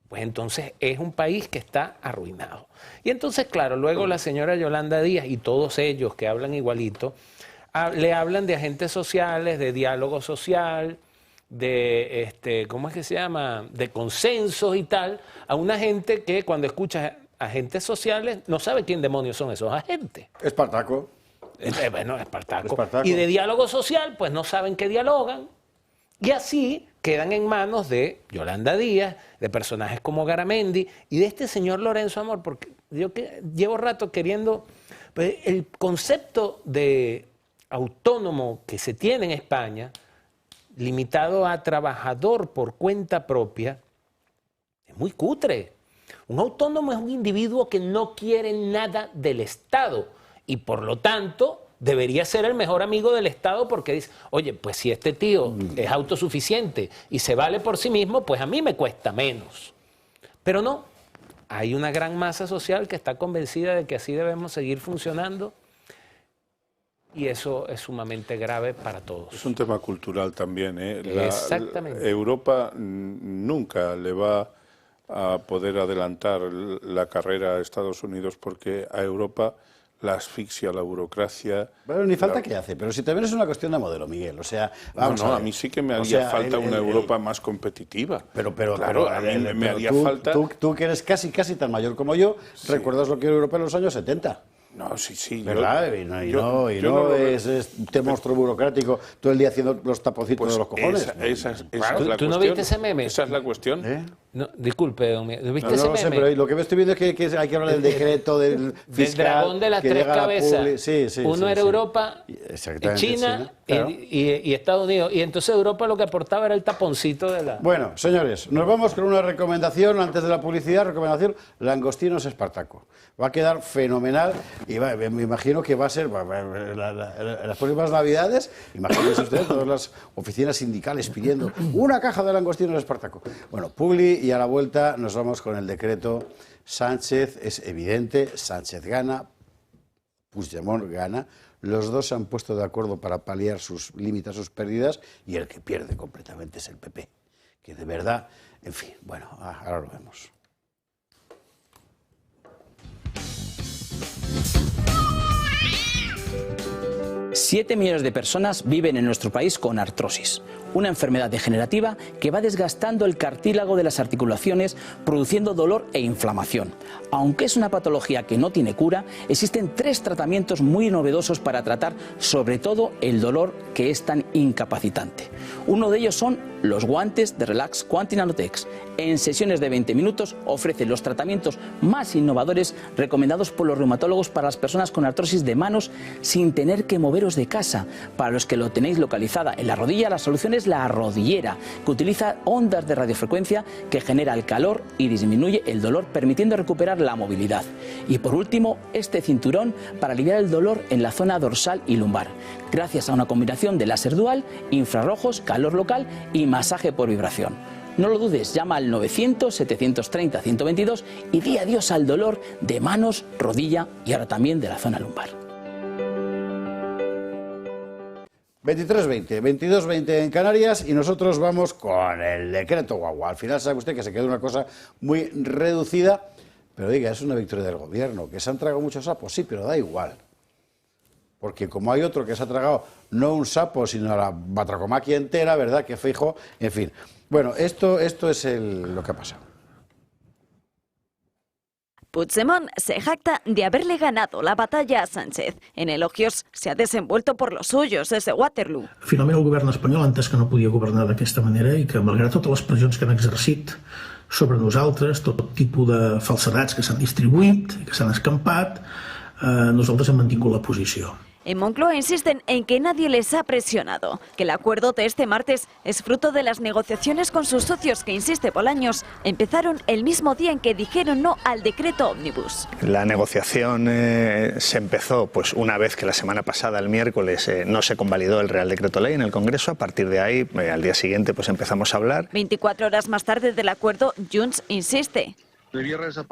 pues entonces es un país que está arruinado. Y entonces, claro, luego la señora Yolanda Díaz y todos ellos que hablan igualito, le hablan de agentes sociales, de diálogo social, de, ¿cómo es que se llama?, de consensos y tal, a una gente que cuando escucha agentes sociales no sabe quién demonios son esos agentes. Espartaco. Bueno, Espartaco. Y de diálogo social, pues no saben qué dialogan. Y así quedan en manos de Yolanda Díaz, de personajes como Garamendi y de este señor Lorenzo Amor, porque yo llevo rato queriendo... Pues, el concepto de autónomo que se tiene en España, limitado a trabajador por cuenta propia, es muy cutre. Un autónomo es un individuo que no quiere nada del Estado y por lo tanto debería ser el mejor amigo del Estado porque dice, oye, pues si este tío es autosuficiente y se vale por sí mismo, pues a mí me cuesta menos. Pero no, hay una gran masa social que está convencida de que así debemos seguir funcionando. Y eso es sumamente grave para todos. Es un tema cultural también, ¿eh? Exactamente. Europa nunca le va a poder adelantar la carrera a Estados Unidos porque a Europa la asfixia, la burocracia... Bueno, ni falta que hace, pero si también es una cuestión de modelo, Miguel. O sea, vamos a mí sí que me haría falta una Europa más competitiva. Pero claro, a mí me haría falta... Tú que eres casi tan mayor como yo, sí. ¿Recuerdas lo que era Europa en los años 70? No, sí. ¿Verdad? Este monstruo burocrático todo el día haciendo los taponcitos de los cojones. Esa es la cuestión. ¿Tú no viste ese meme? Esa es la cuestión. No, disculpe, ¿no viste ese meme? No sé, pero lo que me estoy viendo es que hay que hablar del decreto del fiscal... Del dragón de las 3 cabezas. Sí, Uno era Europa, China claro. y Estados Unidos. Y entonces Europa lo que aportaba era el taponcito de la... Bueno, señores, nos vamos con una recomendación antes de la publicidad. Recomendación, langostinos Espartaco. Va a quedar fenomenal y me imagino que va a ser las próximas Navidades. Imagínense ustedes todas las oficinas sindicales pidiendo una caja de langostinos Espartaco. Bueno, publi y a la vuelta nos vamos con el decreto. Sánchez, es evidente, Sánchez gana, Puigdemont gana. Los dos se han puesto de acuerdo para paliar limitar sus pérdidas y el que pierde completamente es el PP. Que de verdad, en fin, bueno, ahora lo vemos. Siete millones de personas viven en nuestro país con artrosis, una enfermedad degenerativa que va desgastando el cartílago de las articulaciones, produciendo dolor e inflamación. Aunque es una patología que no tiene cura, existen 3 tratamientos muy novedosos para tratar sobre todo el dolor que es tan incapacitante. Uno de ellos son los guantes de Relax Quanti Nanotex. En sesiones de 20 minutos ofrece los tratamientos más innovadores recomendados por los reumatólogos para las personas con artrosis de manos sin tener que moveros de casa. Para los que lo tenéis localizada en la rodilla, la solución es es la rodillera, que utiliza ondas de radiofrecuencia que genera el calor y disminuye el dolor, permitiendo recuperar la movilidad. Y por último, este cinturón para aliviar el dolor en la zona dorsal y lumbar, gracias a una combinación de láser dual, infrarrojos, calor local y masaje por vibración. No lo dudes, llama al 900-730-122 y di adiós al dolor de manos, rodilla y ahora también de la zona lumbar. 23:20, 22:20 en Canarias y nosotros vamos con el decreto guagua. Al final sabe usted que se queda una cosa muy reducida, pero diga, es una victoria del gobierno, que se han tragado muchos sapos, sí, pero da igual. Porque como hay otro que se ha tragado no un sapo, sino la batracomaquia entera, ¿verdad? Que Feijóo, en fin. Bueno, esto es lo que ha pasado. Puigdemont se jacta de haberle ganado la batalla a Sánchez. En elogios se ha desenvuelto por los suyos desde Waterloo. Finalment el govern espanyol ha entès que no podia governar d'aquesta manera i que, malgrat totes les pressions que han exercit sobre nosaltres, tot tipus de falsedats que s'han distribuït, que s'han escampat, nosaltres hem mantingut la posició. En Moncloa insisten en que nadie les ha presionado, que el acuerdo de este martes es fruto de las negociaciones con sus socios que, insiste Bolaños, empezaron el mismo día en que dijeron no al decreto ómnibus. La negociación se empezó pues una vez que la semana pasada, el miércoles, no se convalidó el Real Decreto Ley en el Congreso. A partir de ahí, al día siguiente, pues empezamos a hablar. 24 horas más tarde del acuerdo, Junts insiste.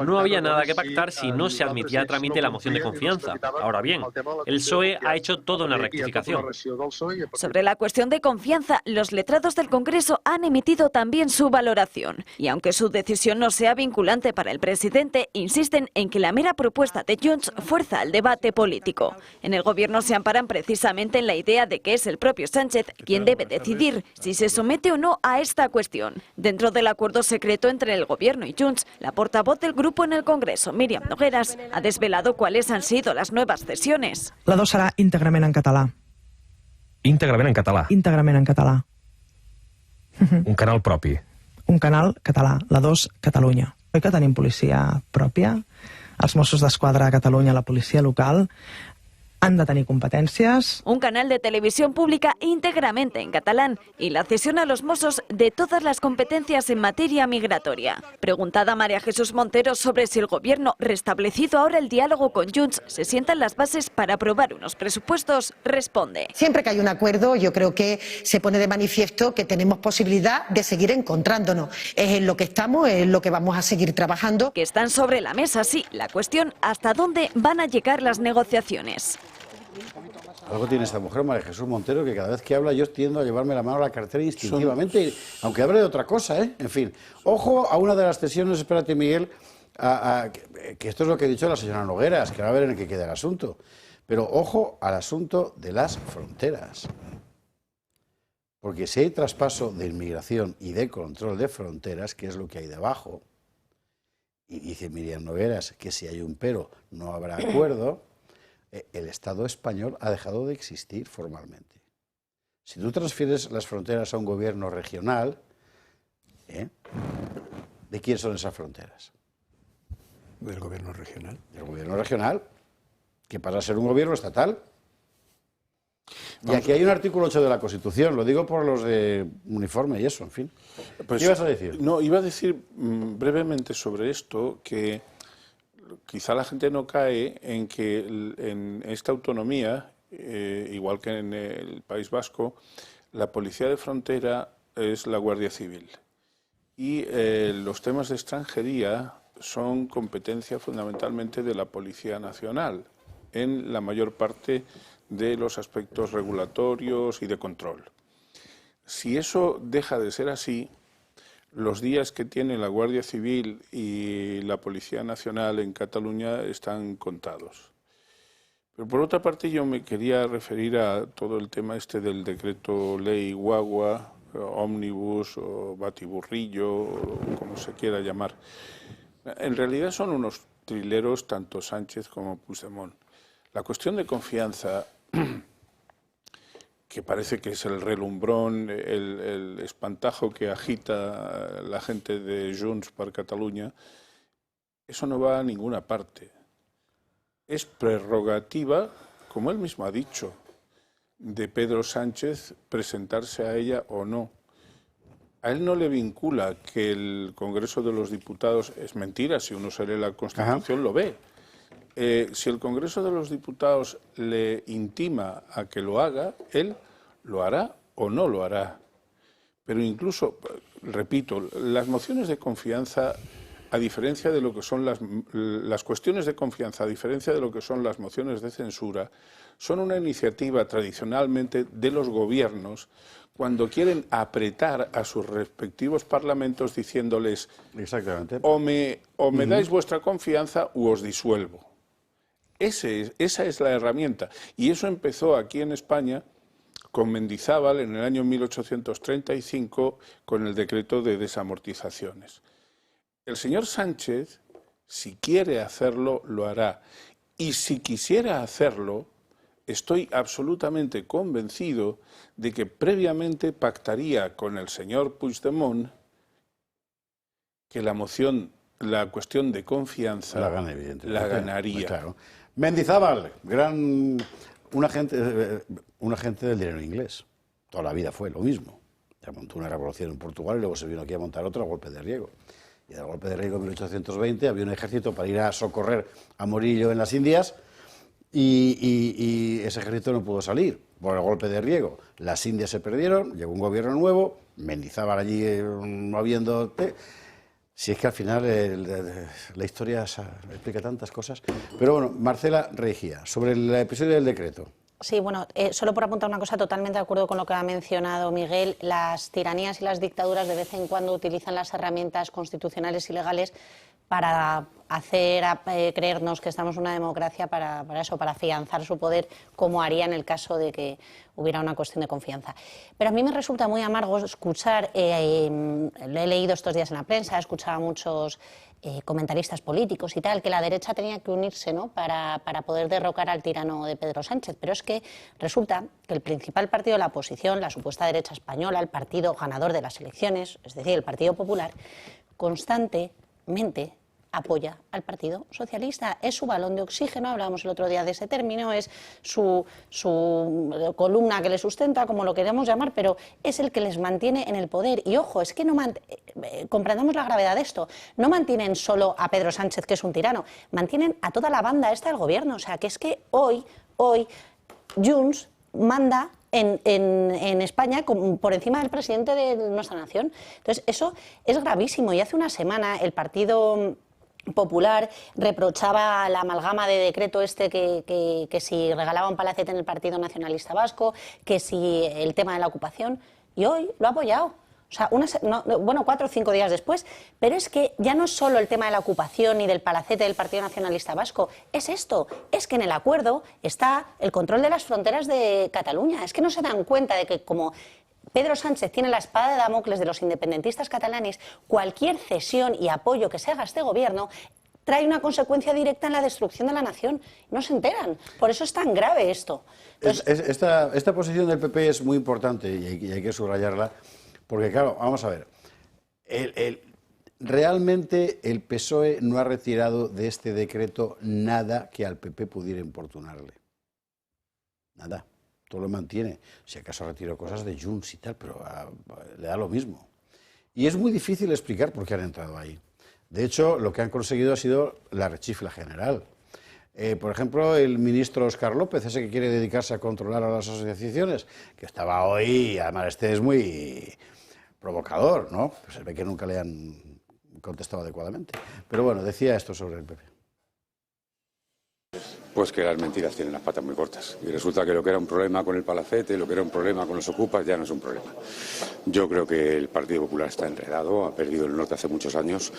No había nada que pactar si no se admitía a trámite la moción de confianza. Ahora bien, el PSOE ha hecho toda una rectificación. Sobre la cuestión de confianza, los letrados del Congreso han emitido también su valoración. Y aunque su decisión no sea vinculante para el presidente, insisten en que la mera propuesta de Junts fuerza el debate político. En el Gobierno se amparan precisamente en la idea de que es el propio Sánchez quien debe decidir si se somete o no a esta cuestión. Dentro del acuerdo secreto entre el Gobierno y Junts, la portavoz del grupo en el Congreso, Míriam Nogueras, ha desvelado cuáles han sido las nuevas cesiones. La 2 serà íntegrament en català. Íntegrament en català? Íntegrament en català. Un canal propi? Un canal català, la 2 Catalunya. Oi que tenim policia pròpia? Els Mossos d'Esquadra a Catalunya, la policia local, han de tenir competències. Un canal de televisión pública íntegramente en catalán y la cesión a los Mossos de todas las competencias en materia migratoria. Preguntada María Jesús Montero sobre si el Gobierno, restablecido ahora el diálogo con Junts, se sientan las bases para aprobar unos presupuestos, responde. Siempre que hay un acuerdo, yo creo que se pone de manifiesto que tenemos posibilidad de seguir encontrándonos. Es en lo que estamos, es en lo que vamos a seguir trabajando. Que están sobre la mesa, sí. La cuestión, ¿hasta dónde van a llegar las negociaciones? Algo tiene esta mujer, María Jesús Montero, que cada vez que habla yo tiendo a llevarme la mano a la cartera instintivamente, aunque hable de otra cosa, ¿eh? En fin, ojo a una de las cesiones, espérate Miguel, que esto es lo que ha dicho la señora Nogueras, que va a ver en qué queda el asunto, pero ojo al asunto de las fronteras. Porque si hay traspaso de inmigración y de control de fronteras, que es lo que hay debajo, y dice Míriam Nogueras que si hay un pero no habrá acuerdo, el Estado español ha dejado de existir formalmente. Si tú transfieres las fronteras a un gobierno regional, ¿de quién son esas fronteras? Del gobierno regional. Del gobierno regional, que pasa a ser un gobierno estatal. Y aquí hay un artículo 8 de la Constitución, lo digo por los de uniforme y eso, en fin. Pues, ¿qué ibas a decir? No, iba a decir brevemente sobre esto que quizá la gente no cae en que en esta autonomía, igual que en el País Vasco, la policía de frontera es la Guardia Civil. Y los temas de extranjería son competencia fundamentalmente de la Policía Nacional, en la mayor parte de los aspectos regulatorios y de control. Si eso deja de ser así, los días que tiene la Guardia Civil y la Policía Nacional en Cataluña están contados. Pero por otra parte yo me quería referir a todo el tema este del decreto ley guagua, ómnibus o batiburrillo, o como se quiera llamar. En realidad son unos trileros tanto Sánchez como Puigdemont. La cuestión de confianza, que parece que es el relumbrón, el espantajo que agita la gente de Junts per Catalunya, eso no va a ninguna parte. Es prerrogativa, como él mismo ha dicho, de Pedro Sánchez presentarse a ella o no. A él no le vincula que el Congreso de los Diputados, es mentira, si uno se lee la Constitución lo ve. Si el Congreso de los Diputados le intima a que lo haga, él lo hará o no lo hará. Pero incluso, repito, las mociones de confianza, a diferencia de lo que son las cuestiones de confianza, a diferencia de lo que son las mociones de censura, son una iniciativa tradicionalmente de los gobiernos cuando quieren apretar a sus respectivos parlamentos diciéndoles exactamente o me dais vuestra confianza u os disuelvo. Esa es la herramienta. Y eso empezó aquí en España con Mendizábal en el año 1835 con el decreto de desamortizaciones. El señor Sánchez, si quiere hacerlo, lo hará. Y si quisiera hacerlo, estoy absolutamente convencido de que previamente pactaría con el señor Puigdemont que la cuestión de confianza la gana, evidentemente, la ganaría. Claro. Mendizábal, un agente del dinero inglés. Toda la vida fue lo mismo. Ya montó una revolución en Portugal y luego se vino aquí a montar otra, el golpe de Riego. Y del golpe de Riego en 1820 había un ejército para ir a socorrer a Morillo en las Indias y ese ejército no pudo salir por el golpe de Riego. Las Indias se perdieron, llegó un gobierno nuevo, Mendizábal allí moviendo... Si es que al final la historia explica tantas cosas. Pero bueno, Marcela Regía, sobre el episodio del decreto. Sí, bueno, solo por apuntar una cosa, totalmente de acuerdo con lo que ha mencionado Miguel. Las tiranías y las dictaduras de vez en cuando utilizan las herramientas constitucionales y legales para hacer creernos que estamos en una democracia, para eso, para afianzar su poder, como haría en el caso de que hubiera una cuestión de confianza. Pero a mí me resulta muy amargo escuchar, lo he leído estos días en la prensa, he escuchado a muchos comentaristas políticos y tal, que la derecha tenía que unirse, ¿no?, para poder derrocar al tirano de Pedro Sánchez. Pero es que resulta que el principal partido de la oposición, la supuesta derecha española, el partido ganador de las elecciones, es decir, el Partido Popular, constantemente apoya al Partido Socialista. Es su balón de oxígeno, hablábamos el otro día de ese término, es su columna que le sustenta, como lo queramos llamar, pero es el que les mantiene en el poder. Y ojo, es que comprendamos la gravedad de esto, no mantienen solo a Pedro Sánchez, que es un tirano, mantienen a toda la banda esta del gobierno. O sea, que es que hoy Junts manda en España por encima del presidente de nuestra nación. Entonces, eso es gravísimo. Y hace una semana el Partido Popular reprochaba la amalgama de decreto que si regalaba un palacete en el Partido Nacionalista Vasco, que si el tema de la ocupación, y hoy lo ha apoyado. O sea, 4 o 5 días después. Pero es que ya no es solo el tema de la ocupación ni del palacete del Partido Nacionalista Vasco, es esto, es que en el acuerdo está el control de las fronteras de Cataluña. Es que no se dan cuenta de que como Pedro Sánchez tiene la espada de Damocles de los independentistas catalanes, cualquier cesión y apoyo que se haga a este gobierno trae una consecuencia directa en la destrucción de la nación. No se enteran. Por eso es tan grave esto. Entonces, esta posición del PP es muy importante y hay que subrayarla, porque claro, vamos a ver, realmente el PSOE no ha retirado de este decreto nada que al PP pudiera importunarle. Nada. Todo lo mantiene. Si acaso retiró cosas de Junts y tal, pero le da lo mismo. Y es muy difícil explicar por qué han entrado ahí. De hecho, lo que han conseguido ha sido la rechifla general. Por ejemplo, el ministro Óscar López, ese que quiere dedicarse a controlar a las asociaciones, que estaba hoy, además este es muy provocador, ¿no? Se ve que nunca le han contestado adecuadamente. Pero bueno, decía esto sobre el PP. Pues que las mentiras tienen las patas muy cortas. Y resulta que lo que era un problema con el palacete, lo que era un problema con los ocupas, ya no es un problema. Yo creo que el Partido Popular está enredado, ha perdido el norte hace muchos años,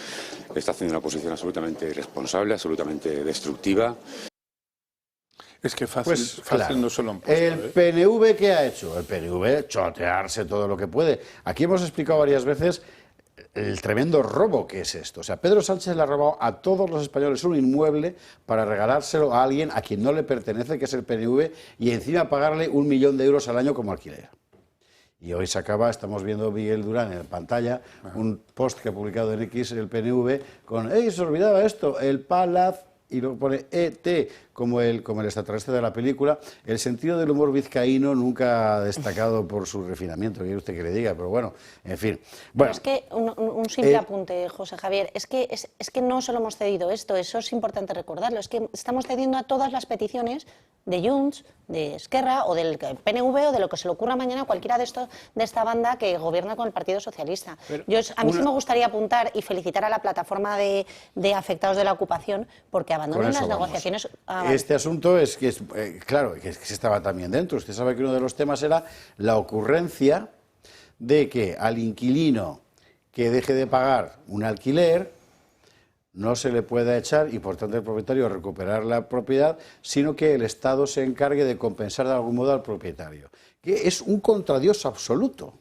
está haciendo una posición absolutamente irresponsable, absolutamente destructiva. Es que fácil, Pues, claro, no se lo han puesto. ¿El PNV qué ha hecho? El PNV chotearse todo lo que puede. Aquí hemos explicado varias veces el tremendo robo que es esto. O sea, Pedro Sánchez le ha robado a todos los españoles un inmueble para regalárselo a alguien a quien no le pertenece, que es el PNV, y encima pagarle 1 millón de euros al año como alquiler. Y hoy se acaba, estamos viendo Miguel Durán en pantalla, un post que ha publicado en X el PNV con, ¡ey, se olvidaba esto! El Palaz, y luego pone ET, como el extraterrestre de la película. El sentido del humor vizcaíno nunca ha destacado por su refinamiento, que usted que le diga, pero bueno, en fin. Bueno, es que un simple apunte, José Javier, es que no solo hemos cedido esto, eso es importante recordarlo, es que estamos cediendo a todas las peticiones de Junts, de Esquerra o del PNV o de lo que se le ocurra mañana a cualquiera de esta banda que gobierna con el Partido Socialista. A mí sí me gustaría apuntar y felicitar a la plataforma de afectados de la ocupación porque abandonan las negociaciones. Este asunto es que, claro, que se estaba también dentro. Usted sabe que uno de los temas era la ocurrencia de que al inquilino que deje de pagar un alquiler no se le pueda echar y por tanto el propietario recuperar la propiedad, sino que el Estado se encargue de compensar de algún modo al propietario. Que es un contradios absoluto.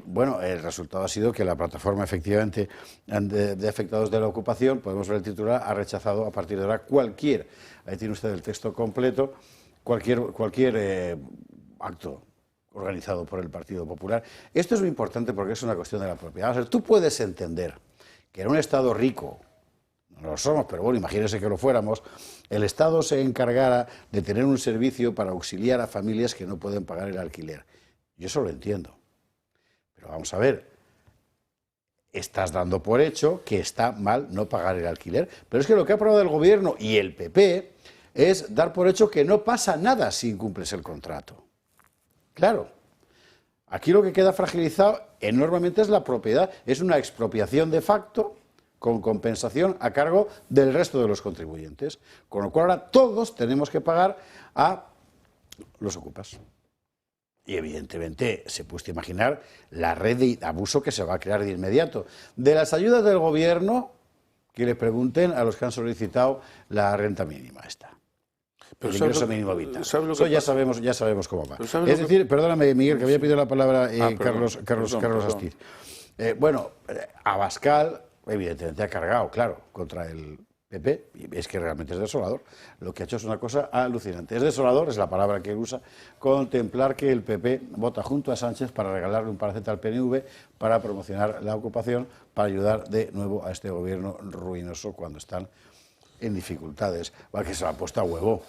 Bueno, el resultado ha sido que la plataforma efectivamente de afectados de la ocupación, podemos ver el titular, ha rechazado a partir de ahora ahí tiene usted el texto completo, cualquier acto organizado por el Partido Popular. Esto es muy importante porque es una cuestión de la propiedad. O sea, tú puedes entender que en un Estado rico, no lo somos, pero bueno, imagínese que lo fuéramos, el Estado se encargara de tener un servicio para auxiliar a familias que no pueden pagar el alquiler. Yo eso lo entiendo. Pero vamos a ver, estás dando por hecho que está mal no pagar el alquiler. Pero es que lo que ha aprobado el Gobierno y el PP es dar por hecho que no pasa nada si incumples el contrato. Claro. Aquí lo que queda fragilizado enormemente es la propiedad. Es una expropiación de facto con compensación a cargo del resto de los contribuyentes. Con lo cual ahora todos tenemos que pagar a los ocupas. Y evidentemente se puede imaginar la red de abuso que se va a crear de inmediato. De las ayudas del Gobierno, que le pregunten a los que han solicitado la renta mínima esta. Pero el ingreso mínimo vital. Eso ya sabemos cómo va. Es decir, perdóname, Miguel, que había pedido la palabra Carlos Astiz. Bueno, Abascal, evidentemente, ha cargado, claro, contra el PP, y es que realmente es desolador. Lo que ha hecho es una cosa alucinante. Es desolador, es la palabra que usa, contemplar que el PP vota junto a Sánchez para regalarle un palacete al PNV para promocionar la ocupación, para ayudar de nuevo a este gobierno ruinoso cuando están en dificultades. Que se lo ha puesto a huevo.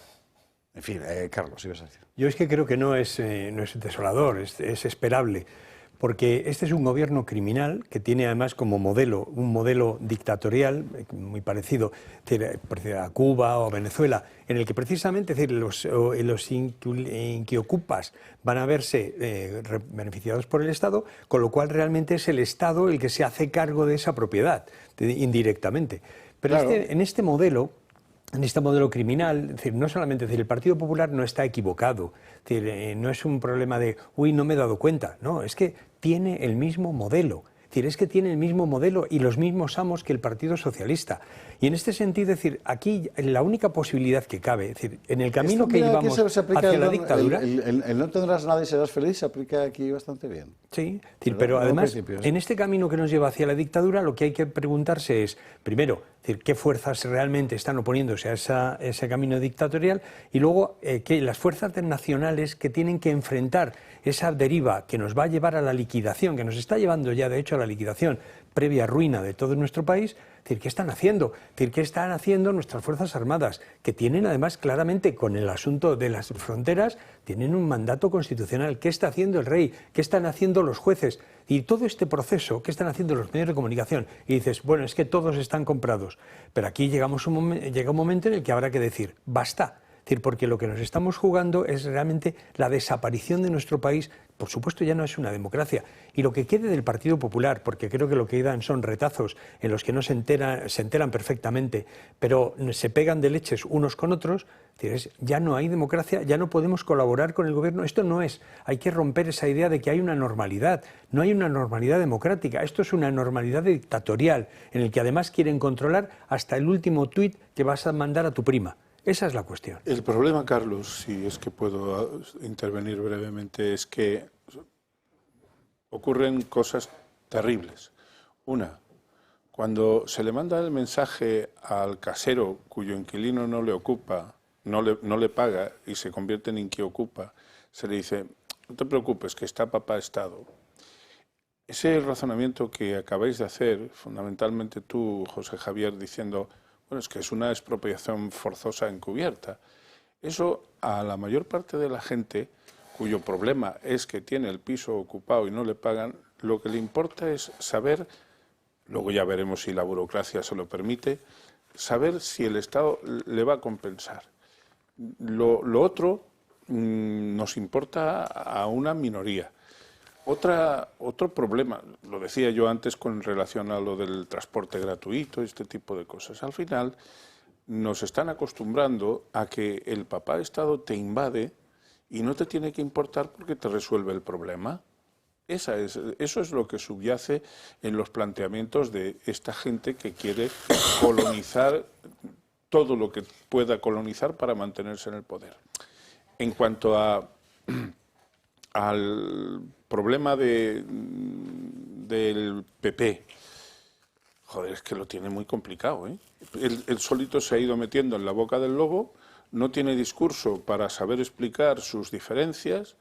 En fin, Carlos, ibas a decir. Yo es que creo que no es desolador, es esperable, porque este es un gobierno criminal que tiene además como modelo un modelo dictatorial muy parecido a Cuba o a Venezuela, en el que precisamente los inquiocupas van a verse beneficiados por el Estado, con lo cual realmente es el Estado el que se hace cargo de esa propiedad, indirectamente. Pero claro, en este modelo criminal, es decir, no solamente el Partido Popular no está equivocado, es decir, no es un problema de, no me he dado cuenta, no, es que tiene el mismo modelo. Es decir, es que tiene el mismo modelo y los mismos amos que el Partido Socialista. Y en este sentido, es decir, aquí la única posibilidad que cabe, es decir, en el camino que llevamos hacia la dictadura... El no tendrás nada y serás feliz se aplica aquí bastante bien. Sí, es decir, pero además, en este camino que nos lleva hacia la dictadura, lo que hay que preguntarse es, primero, es decir, qué fuerzas realmente están oponiéndose a ese camino dictatorial y luego que las fuerzas nacionales que tienen que enfrentar esa deriva que nos va a llevar a la liquidación, que nos está llevando ya de hecho a la liquidación previa ruina de todo nuestro país, es decir, ¿qué están haciendo? Es decir, ¿qué están haciendo nuestras Fuerzas Armadas? Que tienen además claramente con el asunto de las fronteras, tienen un mandato constitucional. ¿Qué está haciendo el rey? ¿Qué están haciendo los jueces? Y todo este proceso, ¿qué están haciendo los medios de comunicación? Y dices, bueno, es que todos están comprados. Pero aquí llega un momento en el que habrá que decir, basta. Es decir, porque lo que nos estamos jugando es realmente la desaparición de nuestro país. Por supuesto, ya no es una democracia. Y lo que quede del Partido Popular, porque creo que lo que dan son retazos en los que no se enteran perfectamente, pero se pegan de leches unos con otros, ya no hay democracia, ya no podemos colaborar con el gobierno. Esto no es, hay que romper esa idea de que hay una normalidad. No hay una normalidad democrática, esto es una normalidad dictatorial, en el que además quieren controlar hasta el último tuit que vas a mandar a tu prima. Esa es la cuestión. El problema, Carlos, si es que puedo intervenir brevemente, es que ocurren cosas terribles. Una, cuando se le manda el mensaje al casero cuyo inquilino no le ocupa, no le paga y se convierte en inquiocupa, se le dice, no te preocupes, que está papá Estado. Ese razonamiento que acabáis de hacer, fundamentalmente tú, José Javier, diciendo, Bueno, es que es una expropiación forzosa encubierta. Eso a la mayor parte de la gente cuyo problema es que tiene el piso ocupado y no le pagan, lo que le importa es saber, luego ya veremos si la burocracia se lo permite, saber si el Estado le va a compensar. Lo otro nos importa a una minoría. Otro problema, lo decía yo antes con relación a lo del transporte gratuito, este tipo de cosas. Al final nos están acostumbrando a que el papá Estado te invade y no te tiene que importar porque te resuelve el problema. Eso es lo que subyace en los planteamientos de esta gente que quiere colonizar todo lo que pueda colonizar para mantenerse en el poder. En cuanto al problema del PP, joder, es que lo tiene muy complicado, ¿eh? Él solito se ha ido metiendo en la boca del lobo, no tiene discurso para saber explicar sus diferencias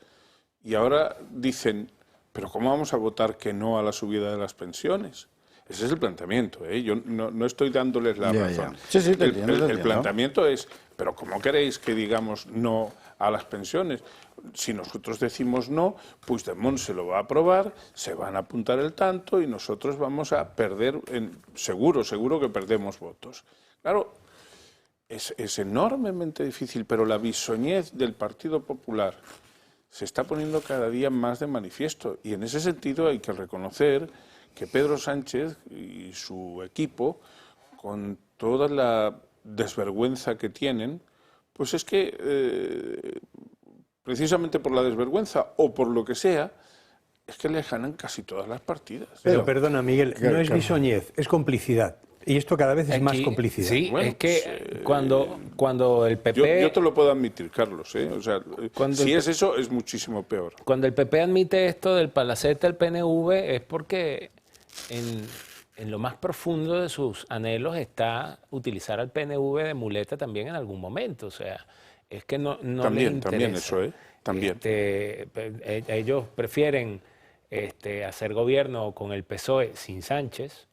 y ahora dicen, pero ¿cómo vamos a votar que no a la subida de las pensiones? Ese es el planteamiento, ¿eh? Yo no estoy dándoles la razón. Ya. Sí, te entiendo, el planteamiento es, pero ¿cómo queréis que digamos no a las pensiones? Si nosotros decimos no, Puigdemont se lo va a aprobar, se van a apuntar el tanto y nosotros vamos a perder, seguro que perdemos votos. Claro, es enormemente difícil, pero la bisoñez del Partido Popular se está poniendo cada día más de manifiesto y en ese sentido hay que reconocer que Pedro Sánchez y su equipo, con toda la desvergüenza que tienen, pues es que precisamente por la desvergüenza o por lo que sea, es que le ganan casi todas las partidas. Pero perdona, Miguel, no es bisoñez, es complicidad. Y esto cada vez es más complicidad. Sí, bueno, es que cuando el PP... Yo te lo puedo admitir, Carlos, ¿eh? O sea, si es eso, es muchísimo peor. Cuando el PP admite esto del palacete al PNV es porque en lo más profundo de sus anhelos está utilizar al PNV de muleta también en algún momento. O sea, es que no les interesa. También eso, ¿eh? También. Ellos prefieren hacer gobierno con el PSOE sin Sánchez,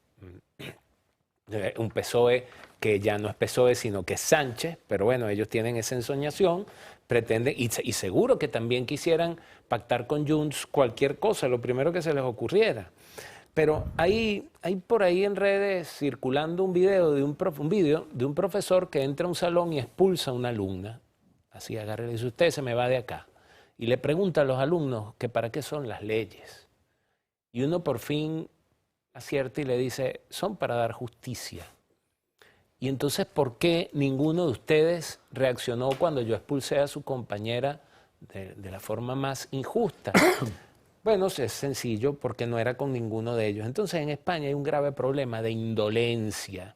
un PSOE que ya no es PSOE sino que es Sánchez, pero bueno, ellos tienen esa ensoñación, pretenden, y seguro que también quisieran pactar con Junts cualquier cosa, lo primero que se les ocurriera. Pero hay por ahí en redes circulando un video de un profesor que entra a un salón y expulsa a una alumna. Así agarra y le dice, usted se me va de acá. Y le pregunta a los alumnos que para qué son las leyes. Y uno por fin acierta y le dice, son para dar justicia. Y entonces, ¿por qué ninguno de ustedes reaccionó cuando yo expulsé a su compañera de la forma más injusta? Bueno, es sencillo, porque no era con ninguno de ellos. Entonces, en España hay un grave problema de indolencia,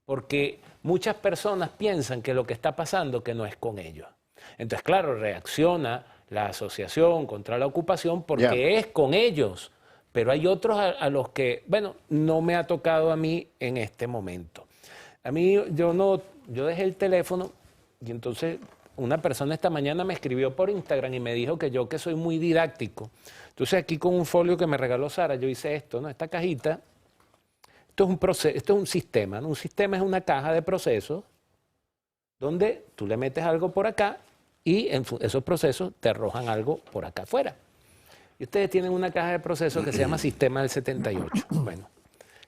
porque muchas personas piensan que lo que está pasando que no es con ellos. Entonces, claro, reacciona la Asociación contra la Ocupación porque es con ellos. Pero hay otros a los que, bueno, no me ha tocado a mí en este momento. A mí, yo dejé el teléfono y entonces una persona esta mañana me escribió por Instagram y me dijo que yo que soy muy didáctico. Entonces aquí con un folio que me regaló Sara, yo hice esto, ¿no? Esta cajita, esto es un proceso, esto es un sistema, ¿no? Un sistema es una caja de procesos donde tú le metes algo por acá y en esos procesos te arrojan algo por acá afuera. Y ustedes tienen una caja de procesos que se llama Sistema del 78. Bueno,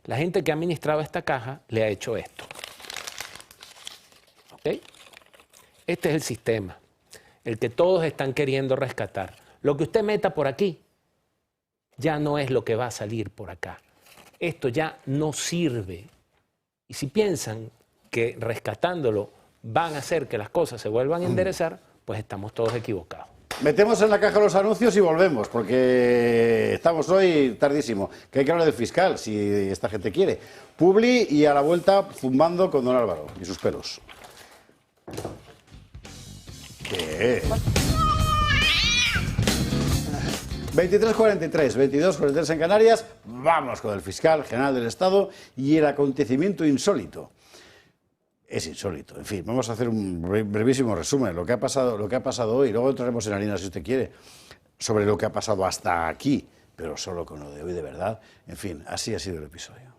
la gente que ha administrado esta caja le ha hecho esto. ¿Ok? Este es el sistema, el que todos están queriendo rescatar. Lo que usted meta por aquí ya no es lo que va a salir por acá. Esto ya no sirve. Y si piensan que rescatándolo van a hacer que las cosas se vuelvan a enderezar, pues estamos todos equivocados. Metemos en la caja los anuncios y volvemos, porque estamos hoy tardísimo. Que hay que hablar del fiscal, si esta gente quiere. Publi y a la vuelta zumbando con don Álvaro y sus pelos. ¿Qué? 23:43, 22:43 en Canarias. Vamos con el fiscal general del Estado y el acontecimiento insólito. Es insólito. En fin, vamos a hacer un brevísimo resumen. Lo que ha pasado hoy, luego entraremos en harina si usted quiere, sobre lo que ha pasado hasta aquí, pero solo con lo de hoy de verdad. En fin, así ha sido el episodio.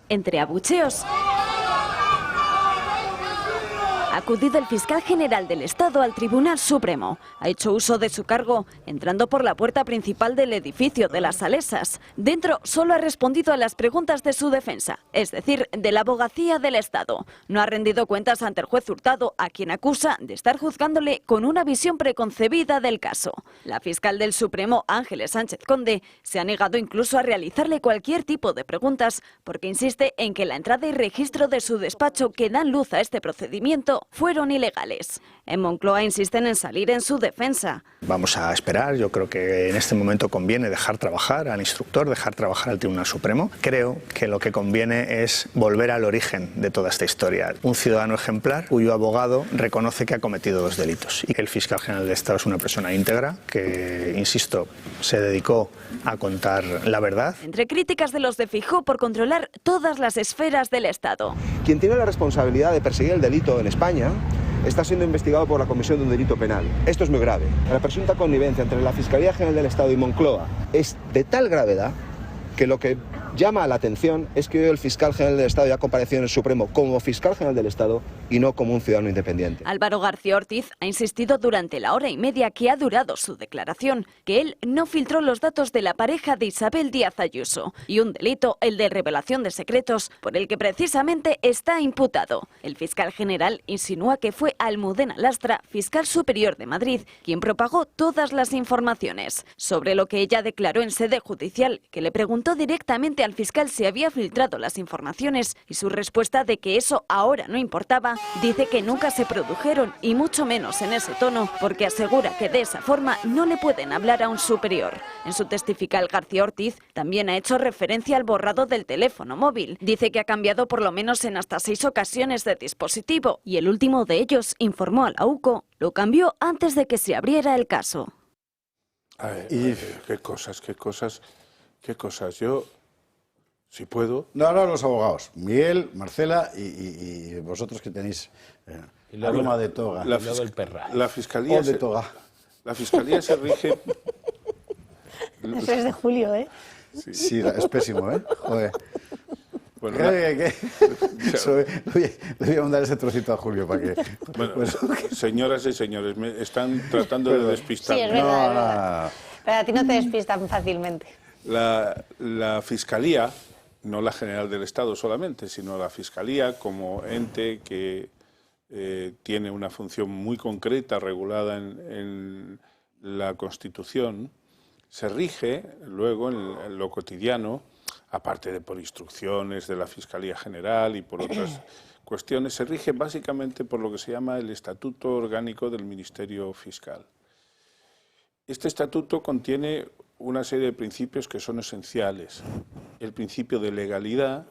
entre abucheos. Ha acudido el fiscal general del Estado al Tribunal Supremo. Ha hecho uso de su cargo entrando por la puerta principal del edificio de las Salesas. Dentro solo ha respondido a las preguntas de su defensa, es decir, de la abogacía del Estado. No ha rendido cuentas ante el juez Hurtado, a quien acusa de estar juzgándole con una visión preconcebida del caso. La fiscal del Supremo, Ángeles Sánchez Conde, se ha negado incluso a realizarle cualquier tipo de preguntas, porque insiste en que la entrada y registro de su despacho que dan luz a este procedimiento fueron ilegales. En Moncloa insisten en salir en su defensa. Vamos a esperar, yo creo que en este momento conviene dejar trabajar al instructor, dejar trabajar al Tribunal Supremo. Creo que lo que conviene es volver al origen de toda esta historia. Un ciudadano ejemplar cuyo abogado reconoce que ha cometido 2 delitos. Y el fiscal general del Estado es una persona íntegra que, insisto, se dedicó a contar la verdad. Entre críticas de los de Feijóo por controlar todas las esferas del Estado. Quien tiene la responsabilidad de perseguir el delito en España está siendo investigado por la comisión de un delito penal. Esto es muy grave. La presunta connivencia entre la Fiscalía General del Estado y Moncloa es de tal gravedad que lo que llama la atención es que hoy el fiscal general del Estado ya compareció en el Supremo como fiscal general del Estado y no como un ciudadano independiente. Álvaro García Ortiz ha insistido durante la hora y media que ha durado su declaración que él no filtró los datos de la pareja de Isabel Díaz Ayuso y un delito, el de revelación de secretos, por el que precisamente está imputado. El fiscal general insinúa que fue Almudena Lastra, fiscal superior de Madrid, quien propagó todas las informaciones. Sobre lo que ella declaró en sede judicial, que le preguntó directamente al fiscal si había filtrado las informaciones y su respuesta de que eso ahora no importaba, dice que nunca se produjeron y mucho menos en ese tono, porque asegura que de esa forma no le pueden hablar a un superior. En su testifical, García Ortiz también ha hecho referencia al borrado del teléfono móvil. Dice que ha cambiado por lo menos en hasta 6 ocasiones de dispositivo y el último de ellos, informó a la UCO, lo cambió antes de que se abriera el caso. A ver, qué cosas. Yo, si puedo... No, los abogados. Miguel, Marcela y vosotros que tenéis aroma de toga. La fiscalía de toga. La fiscalía se rige... Eso es de Julio, ¿eh? Sí, es pésimo, ¿eh? Joder. Bueno, le voy a mandar ese trocito a Julio para que... Bueno, señoras y señores, me están tratando de despistar. Sí, es verdad, es verdad. Pero a ti no te despistan fácilmente. La Fiscalía, no la General del Estado solamente, sino la Fiscalía como ente que tiene una función muy concreta regulada en la Constitución, se rige luego en lo cotidiano, aparte de por instrucciones de la Fiscalía General y por otras cuestiones, se rige básicamente por lo que se llama el Estatuto Orgánico del Ministerio Fiscal. Este estatuto contiene una serie de principios que son esenciales. El principio de legalidad,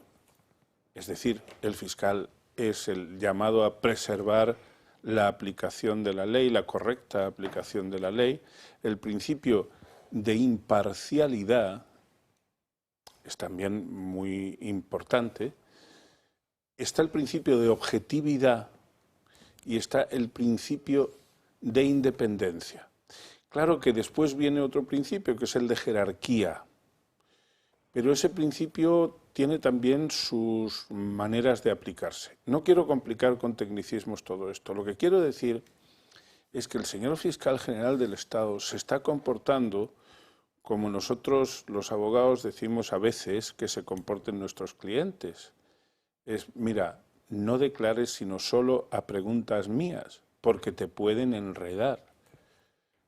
es decir, el fiscal es el llamado a preservar la aplicación de la ley, la correcta aplicación de la ley. El principio de imparcialidad es también muy importante. Está el principio de objetividad y está el principio de independencia. Claro que después viene otro principio, que es el de jerarquía, pero ese principio tiene también sus maneras de aplicarse. No quiero complicar con tecnicismos todo esto. Lo que quiero decir es que el señor fiscal general del Estado se está comportando como nosotros los abogados decimos a veces que se comporten nuestros clientes. Es, mira, no declares sino solo a preguntas mías, porque te pueden enredar.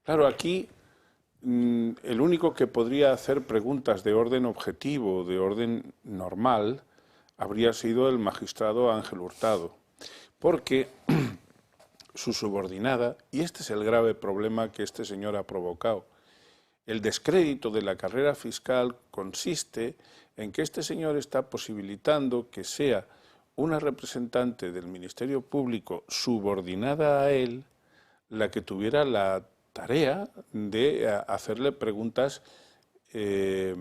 Claro, aquí el único que podría hacer preguntas de orden objetivo, de orden normal, habría sido el magistrado Ángel Hurtado, porque su subordinada, y este es el grave problema que este señor ha provocado, el descrédito de la carrera fiscal consiste en que este señor está posibilitando que sea una representante del Ministerio Público subordinada a él la que tuviera la tarea de hacerle preguntas que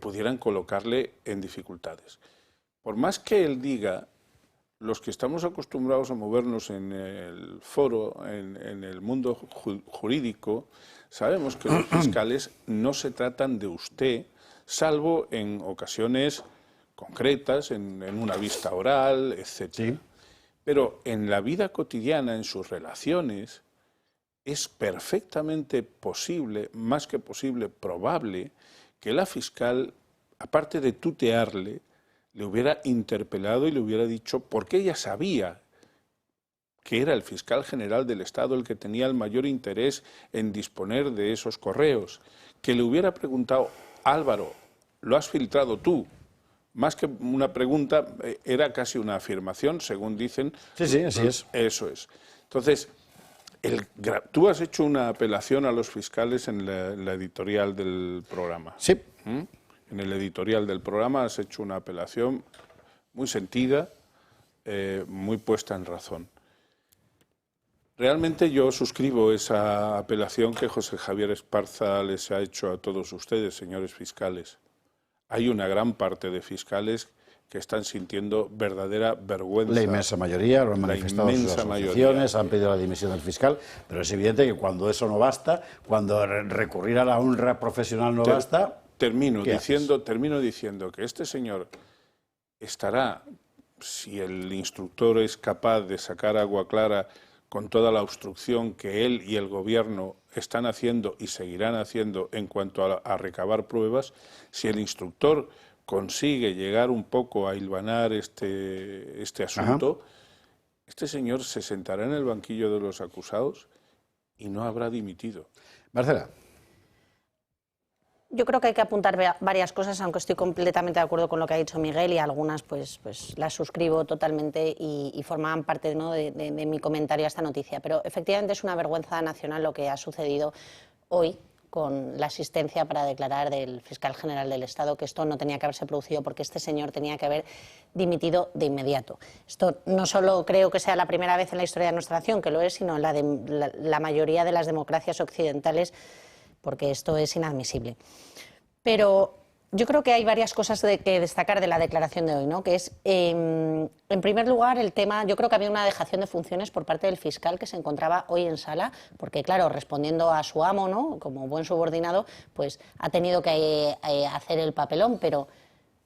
pudieran colocarle en dificultades. Por más que él diga, los que estamos acostumbrados a movernos en el foro, en el mundo jurídico, sabemos que los fiscales no se tratan de usted, salvo en ocasiones concretas, en una vista oral, etc. Sí. Pero en la vida cotidiana, en sus relaciones, es perfectamente posible, más que posible, probable, que la fiscal, aparte de tutearle, le hubiera interpelado y le hubiera dicho, porque ella sabía que era el fiscal general del Estado el que tenía el mayor interés en disponer de esos correos, que le hubiera preguntado, Álvaro, ¿lo has filtrado tú? Más que una pregunta, era casi una afirmación, según dicen. Sí, sí, así es. Eso es. Entonces, tú has hecho una apelación a los fiscales en la editorial del programa. Sí. En el editorial del programa has hecho una apelación muy sentida, muy puesta en razón. Realmente yo suscribo esa apelación que José Javier Esparza les ha hecho a todos ustedes, señores fiscales. Hay una gran parte de fiscales que están sintiendo verdadera vergüenza. La inmensa mayoría lo han manifestado en sus asociaciones, han pedido la dimisión del fiscal, pero es evidente que cuando eso no basta, cuando recurrir a la honra profesional no basta... Termino diciendo que este señor estará, si el instructor es capaz de sacar agua clara con toda la obstrucción que él y el gobierno están haciendo y seguirán haciendo en cuanto a recabar pruebas, si el instructor consigue llegar un poco a hilvanar este asunto, este señor se sentará en el banquillo de los acusados y no habrá dimitido. Marcela. Yo creo que hay que apuntar varias cosas, aunque estoy completamente de acuerdo con lo que ha dicho Miguel y algunas pues las suscribo totalmente y formaban parte, ¿no?, de mi comentario a esta noticia. Pero efectivamente es una vergüenza nacional lo que ha sucedido hoy con la asistencia para declarar del fiscal general del Estado, que esto no tenía que haberse producido porque este señor tenía que haber dimitido de inmediato. Esto no solo creo que sea la primera vez en la historia de nuestra nación, que lo es, sino en la mayoría de las democracias occidentales, porque esto es inadmisible. Pero yo creo que hay varias cosas que destacar de la declaración de hoy, ¿no? Que es, en primer lugar, el tema, yo creo que había una dejación de funciones por parte del fiscal que se encontraba hoy en sala, porque claro, respondiendo a su amo, ¿no?, como buen subordinado, pues ha tenido que hacer el papelón, pero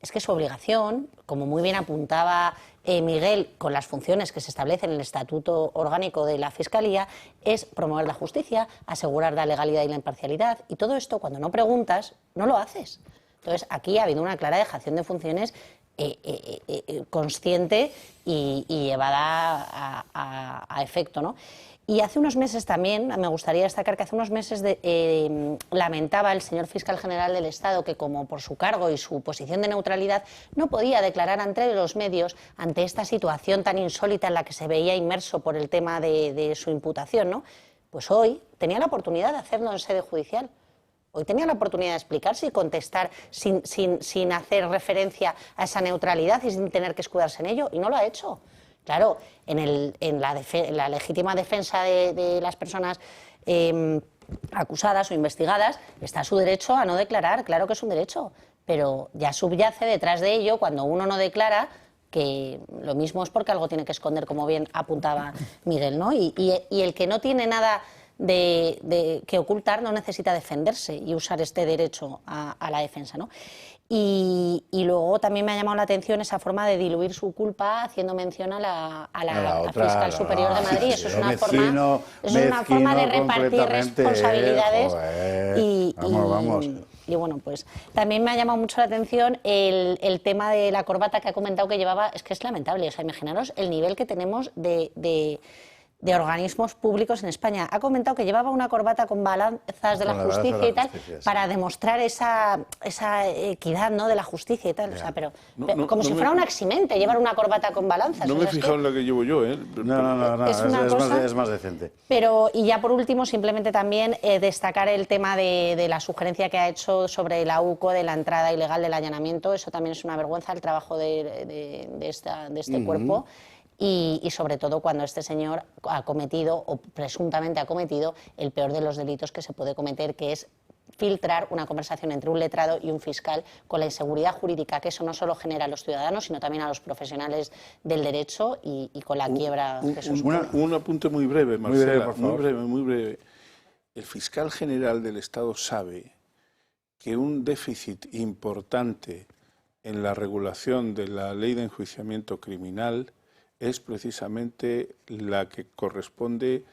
es que su obligación, como muy bien apuntaba Miguel, con las funciones que se establecen en el Estatuto Orgánico de la Fiscalía, es promover la justicia, asegurar la legalidad y la imparcialidad, y todo esto, cuando no preguntas, no lo haces. Entonces, aquí ha habido una clara dejación de funciones consciente y llevada a efecto, ¿no? Y hace unos meses también, me gustaría destacar que hace unos meses lamentaba el señor fiscal general del Estado que, como por su cargo y su posición de neutralidad, no podía declarar ante los medios ante esta situación tan insólita en la que se veía inmerso por el tema de su imputación, ¿no? Pues hoy tenía la oportunidad de hacerlo en sede judicial. Hoy tenía la oportunidad de explicarse y contestar sin hacer referencia a esa neutralidad y sin tener que escudarse en ello, y no lo ha hecho. Claro, en la legítima defensa de las personas acusadas o investigadas está su derecho a no declarar, claro que es un derecho, pero ya subyace detrás de ello, cuando uno no declara, que lo mismo es porque algo tiene que esconder, como bien apuntaba Miguel, ¿no? Y el que no tiene nada que ocultar no necesita defenderse y usar este derecho a la defensa, ¿no? Y luego también me ha llamado la atención esa forma de diluir su culpa haciendo mención a la fiscal superior de Madrid. Eso es una forma de repartir responsabilidades. Y bueno, pues también me ha llamado mucho la atención el tema de la corbata que ha comentado que llevaba. Es que es lamentable, o sea, imaginaros el nivel que tenemos de organismos públicos en España. Ha comentado que llevaba una corbata con balanzas de la justicia y tal, para demostrar esa equidad, ¿no?, de la justicia y tal. O sea, pero como si fuera un eximente llevar una corbata con balanzas. No me he fijado en la que llevo yo, ¿eh? No, es más decente. Pero, y ya por último, simplemente también destacar el tema de la sugerencia que ha hecho sobre la UCO, de la entrada ilegal del allanamiento. Eso también es una vergüenza, el trabajo de este cuerpo. Y sobre todo cuando este señor ha cometido, o presuntamente ha cometido, el peor de los delitos que se puede cometer, que es filtrar una conversación entre un letrado y un fiscal, con la inseguridad jurídica que eso no solo genera a los ciudadanos, sino también a los profesionales del derecho y con la quiebra que eso supone. Un apunte muy breve, Marcela, muy breve. El fiscal general del Estado sabe que un déficit importante en la regulación de la ley de enjuiciamiento criminal es precisamente la que corresponde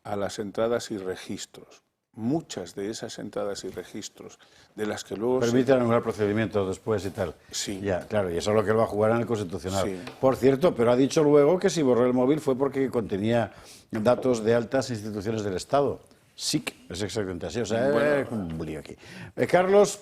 a las entradas y registros. Muchas de esas entradas y registros, de las que luego... Permiten anular procedimientos después y tal. Sí. Ya, claro, y eso es lo que él va a jugar en el Constitucional. Sí. Por cierto, pero ha dicho luego que si borró el móvil fue porque contenía datos de altas instituciones del Estado. Sí, es exactamente así. O sea, un lío aquí. Carlos,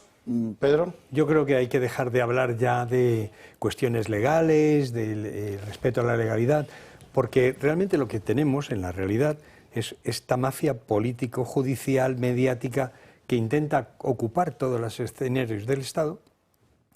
Pedro. Yo creo que hay que dejar de hablar ya de cuestiones legales, del respeto a la legalidad, porque realmente lo que tenemos en la realidad es esta mafia político-judicial, mediática, que intenta ocupar todos los escenarios del Estado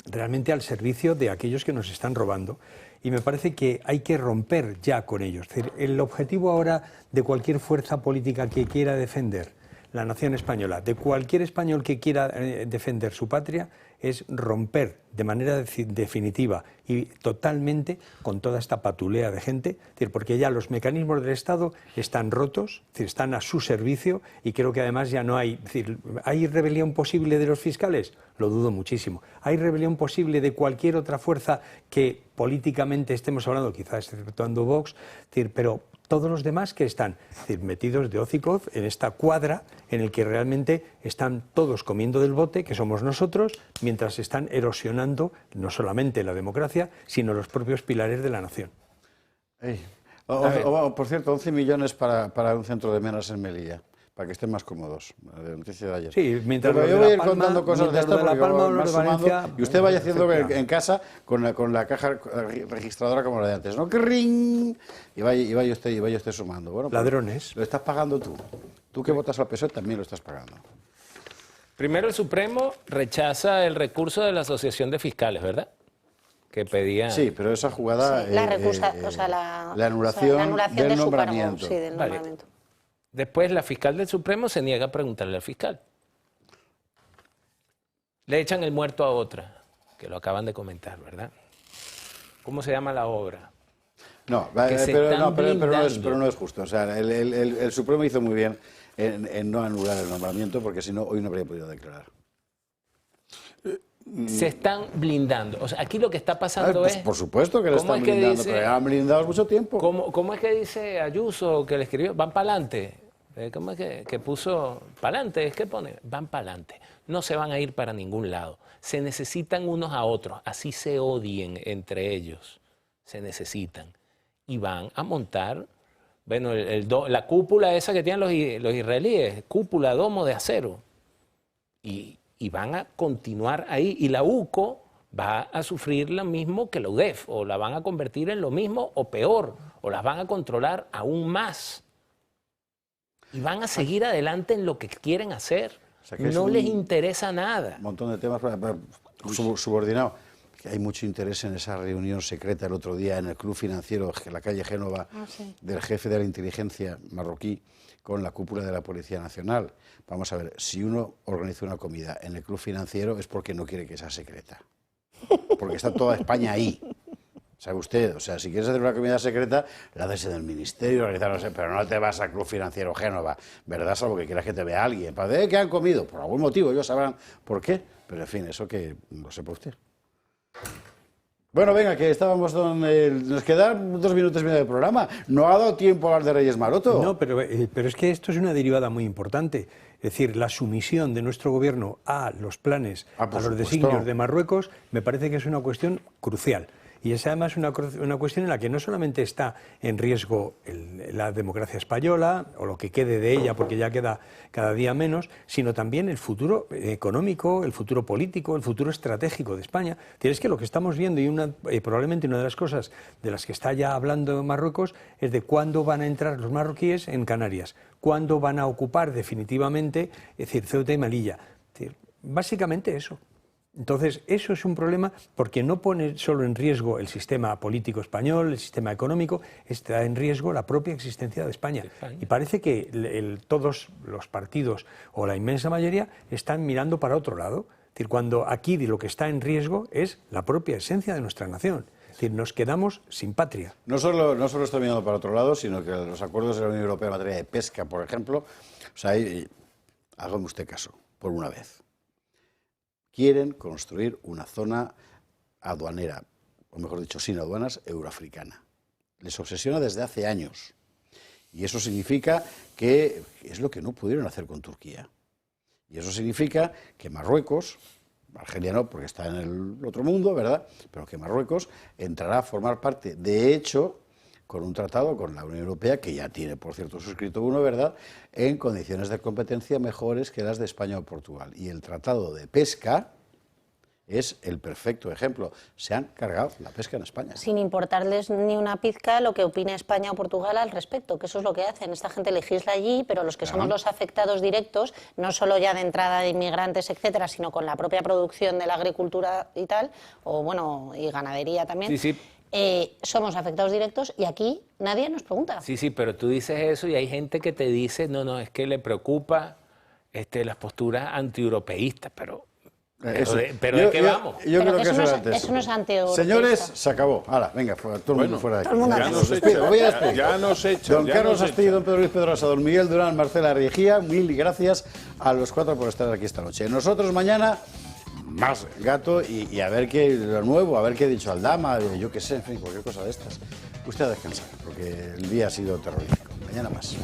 realmente al servicio de aquellos que nos están robando. Y me parece que hay que romper ya con ellos. Es decir, el objetivo ahora de cualquier fuerza política que quiera defender la nación española, de cualquier español que quiera defender su patria, es romper de manera definitiva y totalmente con toda esta patulea de gente, es decir, porque ya los mecanismos del Estado están rotos, es decir, están a su servicio, y creo que además ya no hay, es decir, ¿hay rebelión posible de los fiscales? Lo dudo muchísimo. ¿Hay rebelión posible de cualquier otra fuerza que políticamente estemos hablando, quizás exceptuando Vox? Es decir, pero todos los demás que están, es decir, metidos de hocicoz en esta cuadra en el que realmente están todos comiendo del bote, que somos nosotros, mientras están erosionando no solamente la democracia, sino los propios pilares de la nación. Por cierto, 11 millones para un centro de menas en Melilla, para que estén más cómodos, de noticia de ayer. Sí, mientras pero yo voy a ir contando cosas de esto, La Palma o de Valencia, y usted vaya haciendo en casa con la caja registradora como la de antes, ¿no? ¡Ring! Y vaya usted sumando. Bueno, pues, ladrones. Lo estás pagando tú. Tú que votas al PSOE también lo estás pagando. Primero el Supremo rechaza el recurso de la Asociación de Fiscales, ¿verdad? Que pedía... Sí, pero esa jugada... Sí, la anulación del nombramiento. Sí, del nombramiento. Después la fiscal del Supremo se niega a preguntarle al fiscal. Le echan el muerto a otra, que lo acaban de comentar, ¿verdad? ¿Cómo se llama la obra? No, pero no es justo. O sea, el Supremo hizo muy bien en no anular el nombramiento, porque si no, hoy no habría podido declarar. Se están blindando. O sea, aquí lo que está pasando pues, es... por supuesto que le están blindando, pero ya han blindado mucho tiempo. ¿Cómo es que dice Ayuso, que le escribió? Van para adelante. ¿Cómo es que puso? Para adelante, es que pone, van para adelante. No se van a ir para ningún lado. Se necesitan unos a otros, así se odien entre ellos. Se necesitan. Y van a montar, bueno, la cúpula esa que tienen los israelíes, cúpula, domo de acero. Y van a continuar ahí. Y la UCO va a sufrir lo mismo que la UDEF, o la van a convertir en lo mismo o peor, o las van a controlar aún más. Y van a seguir adelante en lo que quieren hacer. O sea, que no les interesa nada. Un montón de temas subordinados. Hay mucho interés en esa reunión secreta el otro día en el Club Financiero, en la calle Génova, del jefe de la inteligencia marroquí con la cúpula de la Policía Nacional. Vamos a ver, si uno organiza una comida en el Club Financiero es porque no quiere que sea secreta. Porque está toda España ahí. ¿Sabe usted? O sea, si quieres hacer una comida secreta, la haces en el ministerio, pero no te vas al Club Financiero Génova, ¿verdad? Salvo que quieras que te vea alguien. ¿Para ver qué han comido? Por algún motivo, ellos sabrán por qué. Pero en fin, eso que lo sepa usted. Bueno, venga, que estábamos nos quedan 2 minutos y medio de programa. No ha dado tiempo a hablar de Reyes Maroto. No, pero es que esto es una derivada muy importante. Es decir, la sumisión de nuestro gobierno a los planes, a los designios de Marruecos, me parece que es una cuestión crucial. Y es además una cuestión en la que no solamente está en riesgo la democracia española, o lo que quede de ella, porque ya queda cada día menos, sino también el futuro económico, el futuro político, el futuro estratégico de España. Es que lo que estamos viendo, y probablemente una de las cosas de las que está ya hablando Marruecos, es de cuándo van a entrar los marroquíes en Canarias, cuándo van a ocupar definitivamente, es decir, Ceuta y Melilla. Es decir, básicamente eso. Entonces, eso es un problema porque no pone solo en riesgo el sistema político español, el sistema económico, está en riesgo la propia existencia de España. Y parece que todos los partidos, o la inmensa mayoría, están mirando para otro lado. Es decir, cuando aquí lo que está en riesgo es la propia esencia de nuestra nación. Es decir, nos quedamos sin patria. No solo está mirando para otro lado, sino que los acuerdos de la Unión Europea en materia de pesca, por ejemplo, o sea, hágame usted caso, por una vez. Quieren construir una zona aduanera, o mejor dicho, sin aduanas, euroafricana. Les obsesiona desde hace años. Y eso significa que es lo que no pudieron hacer con Turquía. Y eso significa que Marruecos, Argelia no, porque está en el otro mundo, ¿verdad? Pero que Marruecos entrará a formar parte, de hecho, con un tratado con la Unión Europea, que ya tiene, por cierto, suscrito uno, ¿verdad?, en condiciones de competencia mejores que las de España o Portugal. Y el tratado de pesca es el perfecto ejemplo. Se han cargado la pesca en España. Sin importarles ni una pizca lo que opine España o Portugal al respecto, que eso es lo que hacen. Esta gente legisla allí, pero los que somos los afectados directos, no solo ya de entrada de inmigrantes, etcétera, sino con la propia producción de la agricultura y tal, o bueno, y ganadería también. Sí, sí. Somos afectados directos y aquí nadie nos pregunta. Sí, sí, pero tú dices eso y hay gente que te dice, no, es que le preocupa las posturas antieuropeístas, pero ¿de qué vamos? Yo creo que eso no es antieuropeísta. Señores, se acabó. Hala, venga, todo el mundo fuera de aquí. Ya nos echan. Don Carlos Astilla, don Pedro Luis Pedrosa, don Miguel Durán, Marcela Riegía, mil gracias a los cuatro por estar aquí esta noche. Nosotros mañana más gato y a ver qué lo nuevo, a ver qué ha dicho Aldama, yo qué sé, en fin, cualquier cosa de estas. Usted a descansar, porque el día ha sido terrorífico. Mañana más. Sí.